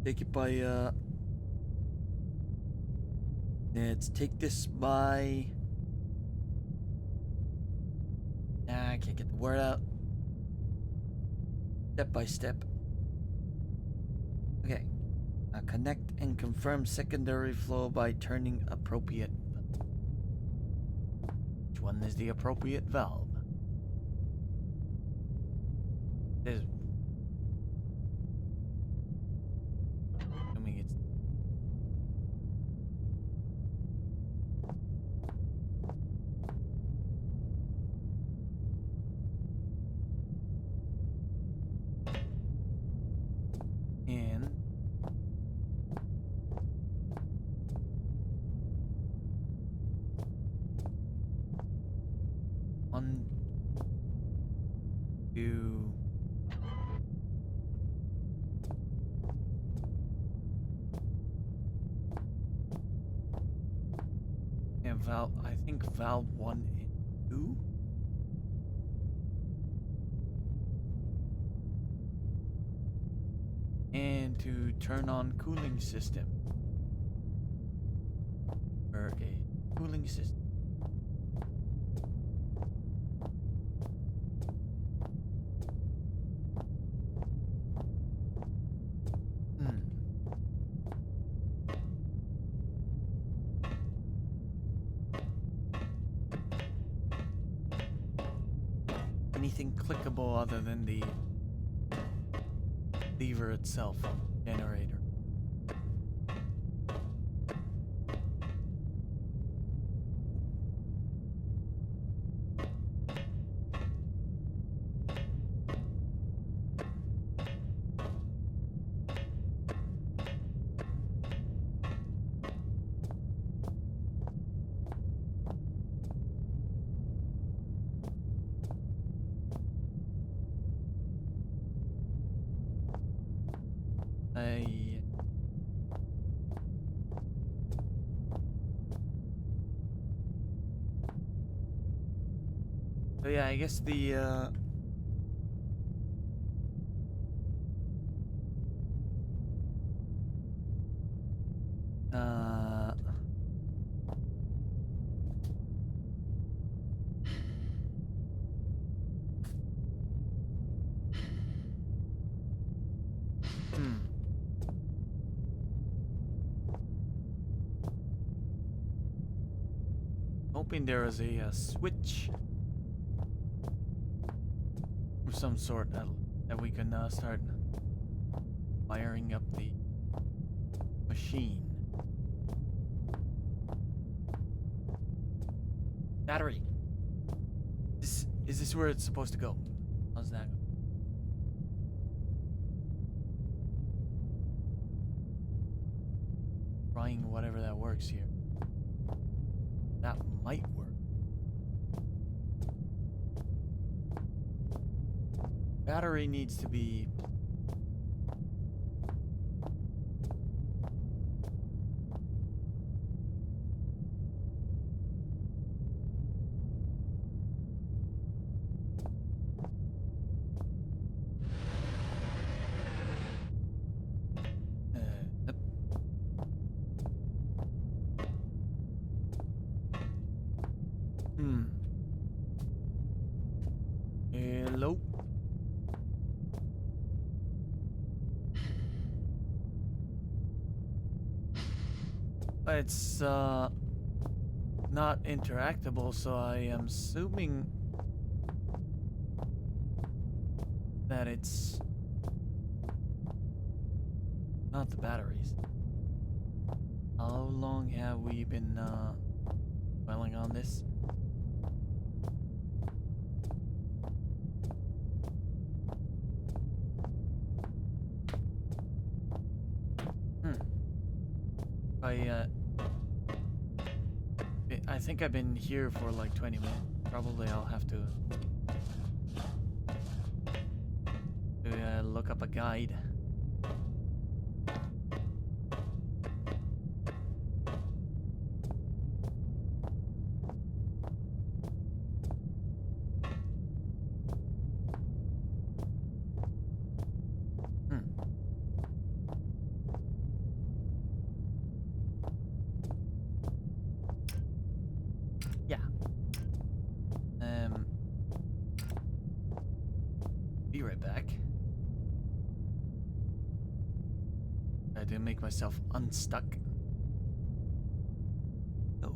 A: Take it by let's take this by I can't get the word out. Step by step. Okay. Connect and confirm secondary flow by turning appropriate. Which one is the appropriate valve? There's assuming it's in one, two, and valve. I think valve 1 and 2. And to turn on cooling system. Or a cooling system. Hmm. Anything clickable other than the lever itself, generator. I So yeah, I guess the uh hmm. Hoping there is a switch of some sort that we can start firing up the machine. Battery. Is this where it's supposed to go? How's that? Trying whatever that works here. That might work. Battery needs to be uh, hmm. Hello. It's not interactable, so I am assuming that it's not the batteries. How long have we been dwelling on this? Hmm. I I think I've been here for like 20 minutes. Probably I'll have to look up a guide. Hmm. Yeah. Be right back. I didn't make myself unstuck. Oh,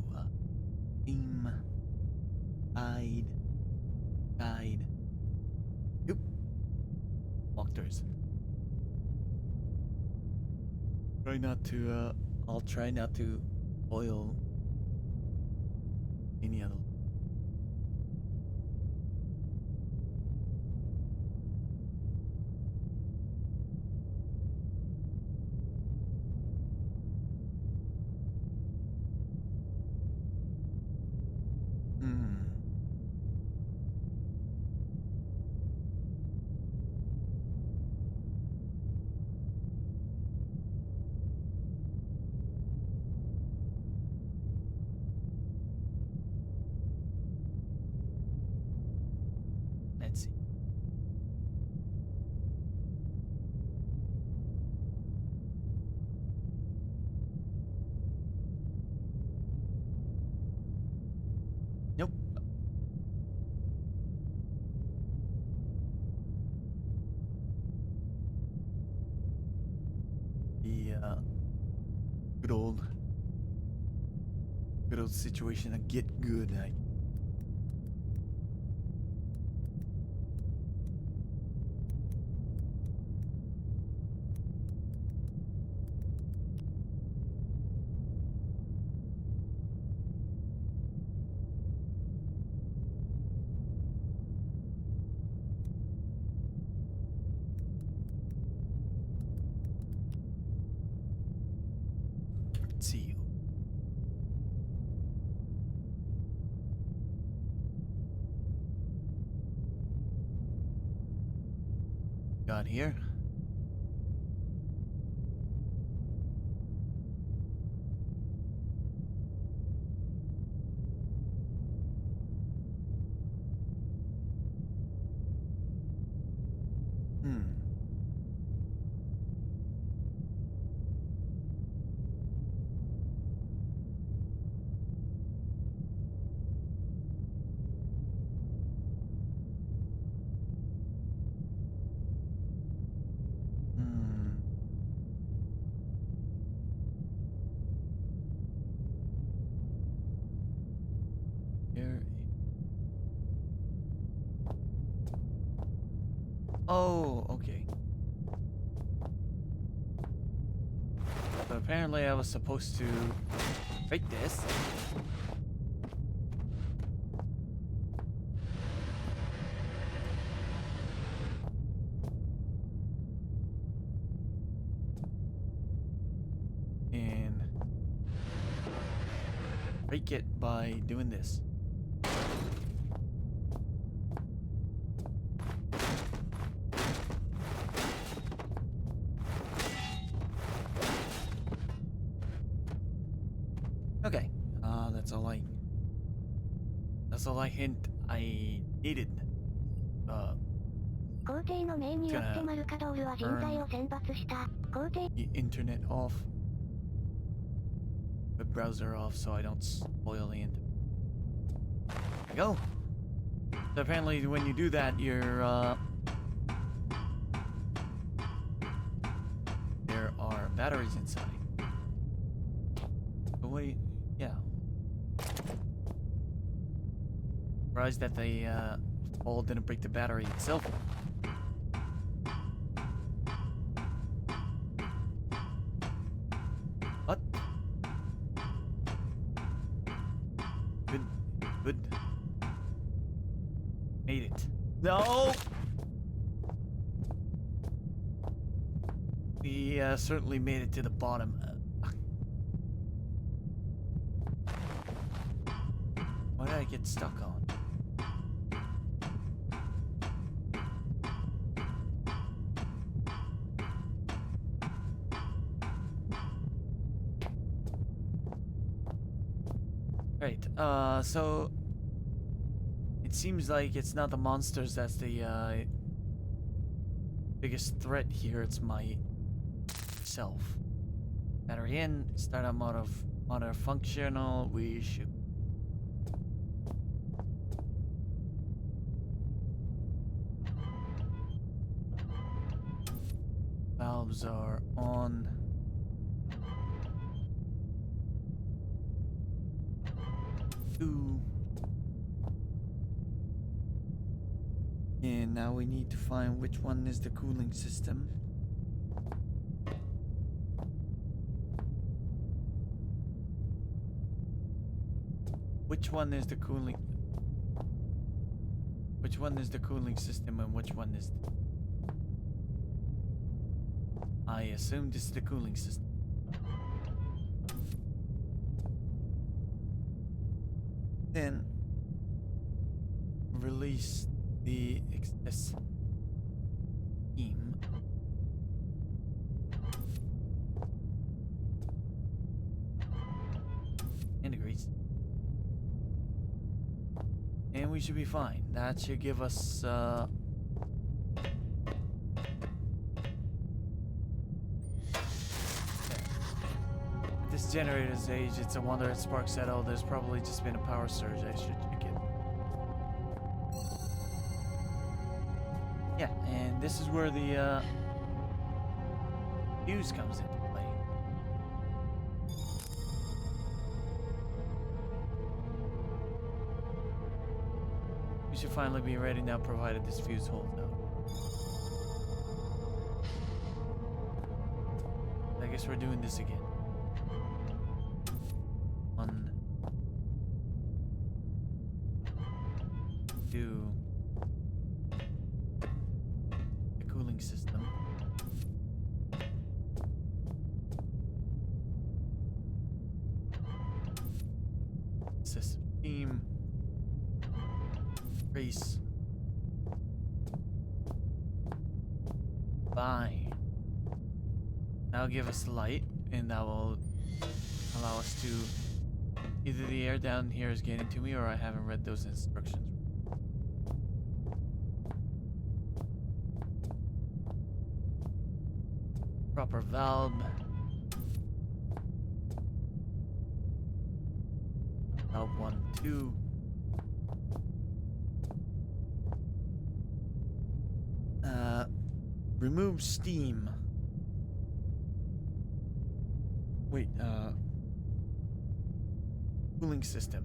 A: team guide. Oop. Walkthroughs. Try not to. I'll try not to spoil any other. Hmm. Let's see. Nope. The good old situation to get good. Let's see. Got here. Hmm. Hmm. There. Oh, okay. So apparently I was supposed to break this. And break it by doing this. Okay. That's all I needed.
D: 皇帝の命によってマルカドールは人材を選抜した。皇帝
A: The internet off. Web browser off so I don't spoil the internet. There we go. So apparently when you do that, there are batteries inside. But wait, yeah. Surprised that the fall didn't break the battery itself. What? Good. Made it. No! We certainly made it to the bottom. What did I get stuck on? Right, so it seems like it's not the monsters that's the biggest threat here, it's myself. Battery in, startup motor functional, we should. Valves are on. Two. And now we need to find which one is the cooling system. Which one is the cooling? Which one is the cooling system and which one is? I assume this is the cooling system. Then release the excess steam. Integrates. And we should be fine. That should give us At this generator's age, it's a wonder it sparks at all. There's probably just been a power surge. I should check it. Yeah, and this is where the fuse comes into play. We should finally be ready now, provided this fuse holds out. I guess we're doing this again. 1, 2. The cooling system. System steam. Race. Fine. That'll give us light, and that will allow us to. Either the air down here is getting to me, or I haven't read those instructions. Proper valve. Valve 1, 2. Remove steam. Wait, cooling system.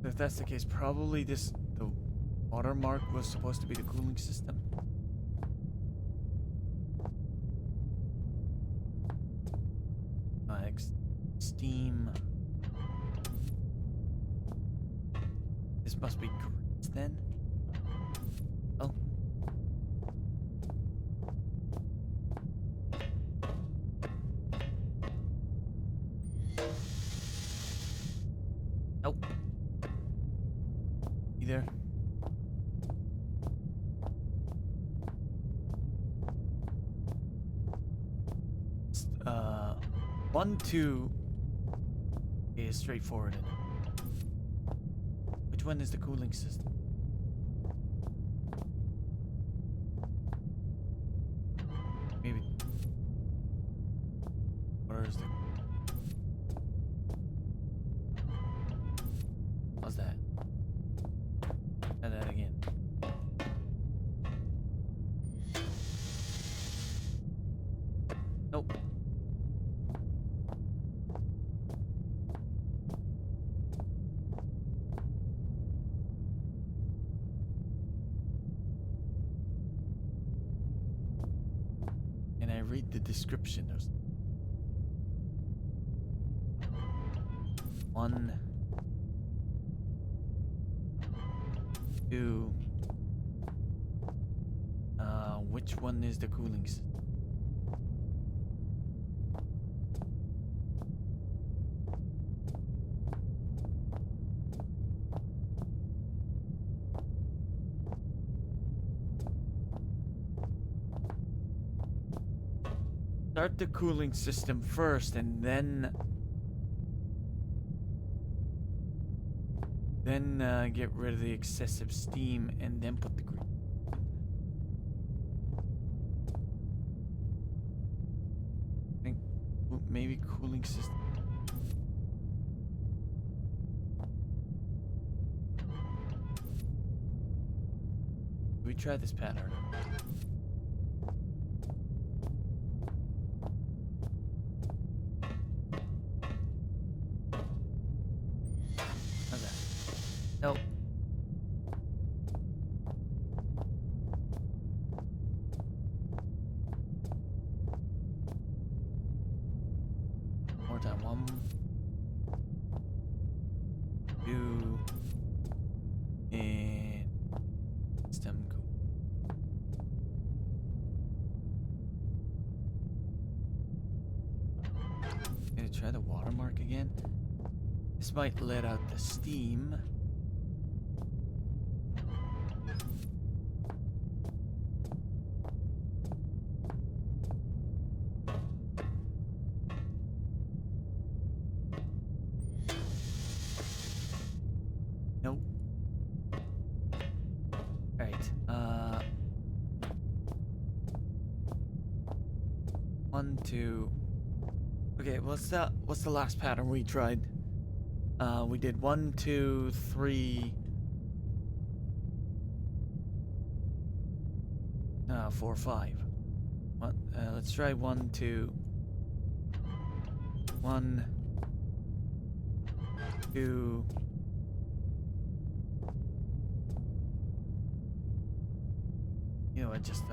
A: So if that's the case, probably the watermark was supposed to be the cooling system. Steam. This must be grease then. Oh. Nope. Either. One, 2 is straightforward. Which one is the cooling system? Maybe. Where is the? How's that? Try that again. Nope. Can I read the description or something? 1, 2. Which one is the cooling system? start the cooling system first, and then get rid of the excessive steam, and then put the green. I think maybe cooling system. We try this pattern. How's that? Nope. More time. 1, 2, and stem cool. Gonna try the watermark again. This might let out the steam. Nope. Right. 1, 2. Okay, what's the last pattern we tried? We did 1, 2, 3. 4, 5. What? Let's try 1, 2. 1, 2. You know what? Just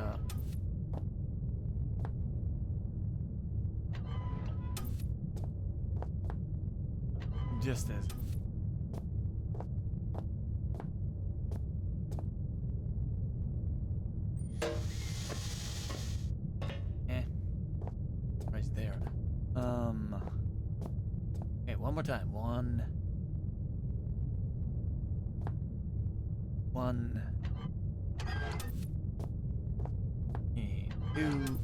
A: as. Right there. Okay, one more time. 1, 1, and 2.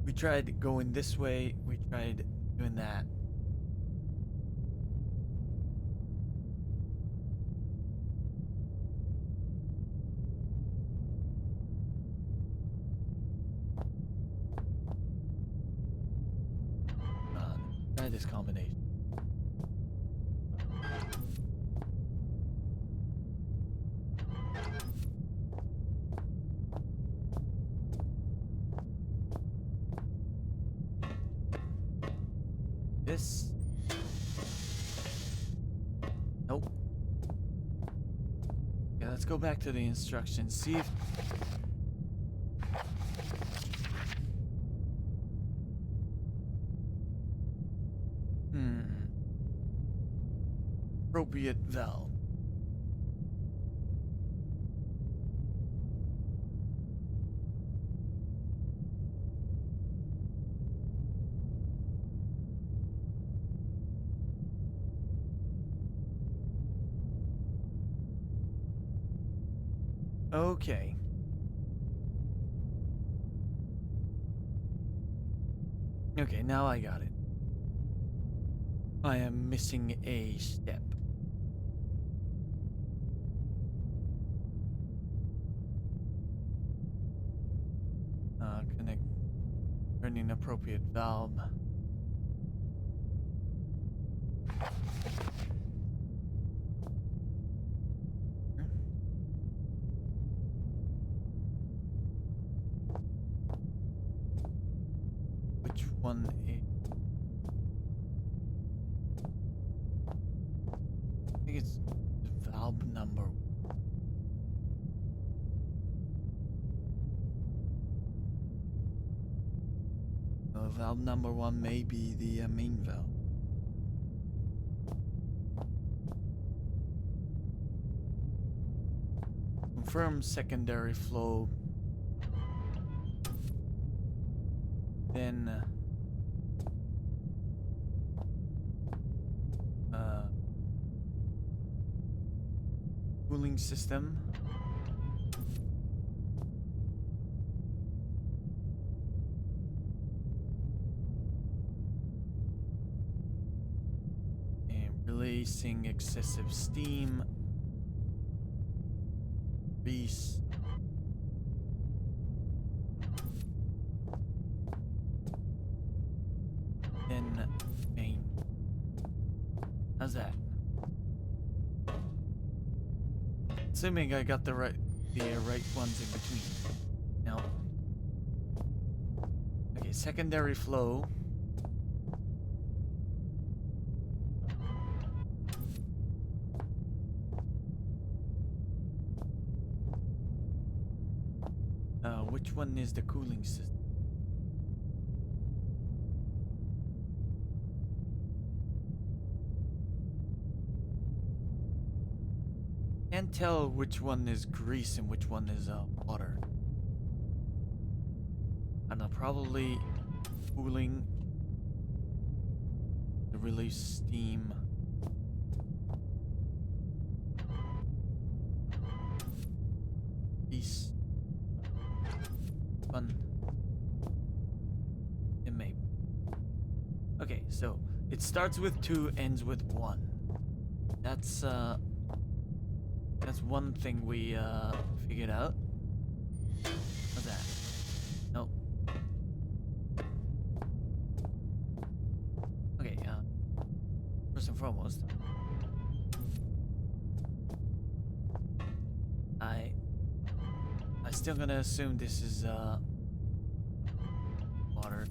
A: We tried going this way. We tried doing that. Try this combination. This. Nope. Yeah, let's go back to the instructions. See if. Appropriate valve. Okay. Okay, now I got it. I am missing a step. Connect turning appropriate valve. Which one is? I think it's valve number. Valve number 1 may be the main valve. Confirm secondary flow. Then cooling system. releasing excessive steam. Grease. Then main. How's that? Assuming I got the right ones in between. No. Okay, secondary flow. Which one is the cooling system? Can't tell which one is grease and which one is water. I don't know, probably cooling to release steam. Grease. Fun. And maybe. Okay, so it starts with 2, ends with 1. That's one thing we figured out. What's that? Nope. Okay, first and foremost, I still gonna assume this is water,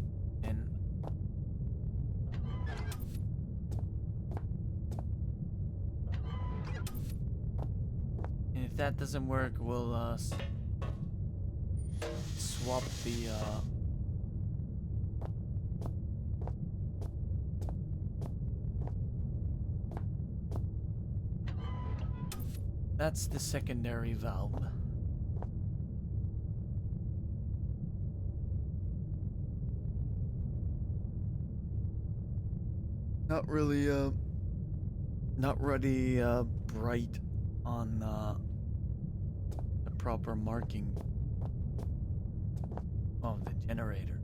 A: and if that doesn't work, we'll swap the that's the secondary valve. Not really bright on the proper marking of the generator.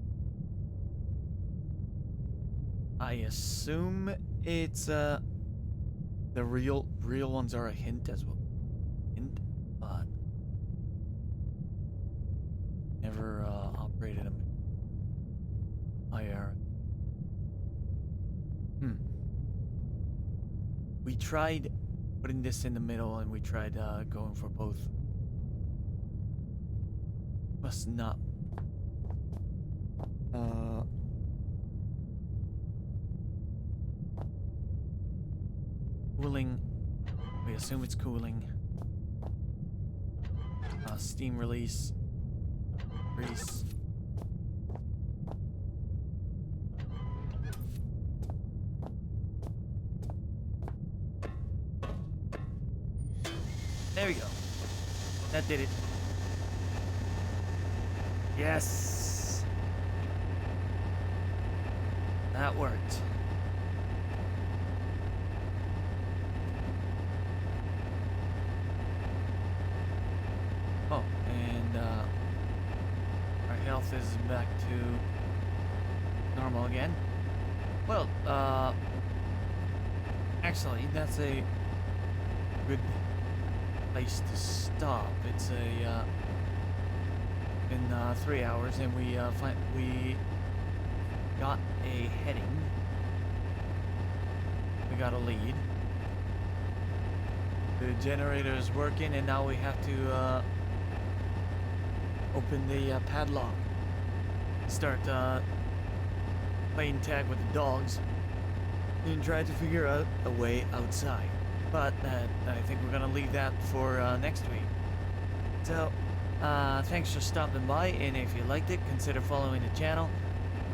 A: I assume it's the real ones are a hint as well. Hint, but never operated them IR. We tried putting this in the middle, and we tried going for both. Must not. Cooling. We assume it's cooling. Steam release. Grease. There we go. That did it. Yes. That worked. Oh, and our health is back to normal again. Well, actually, that's a good place to stop. It's been 3 hours, and we got a heading. We got a lead. The generator is working, and now we have to open the padlock. Start playing tag with the dogs and try to figure out a way outside. But I think we're gonna leave that for next week. So, thanks for stopping by, and if you liked it, consider following the channel,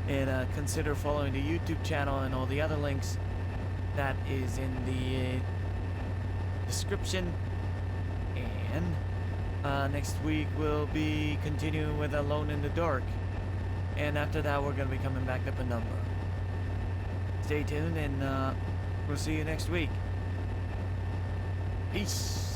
A: and consider following the YouTube channel and all the other links that is in the description. And next week we'll be continuing with Alone in the Dark, and after that we're gonna be coming back to Penumbra. Stay tuned, and we'll see you next week. Peace.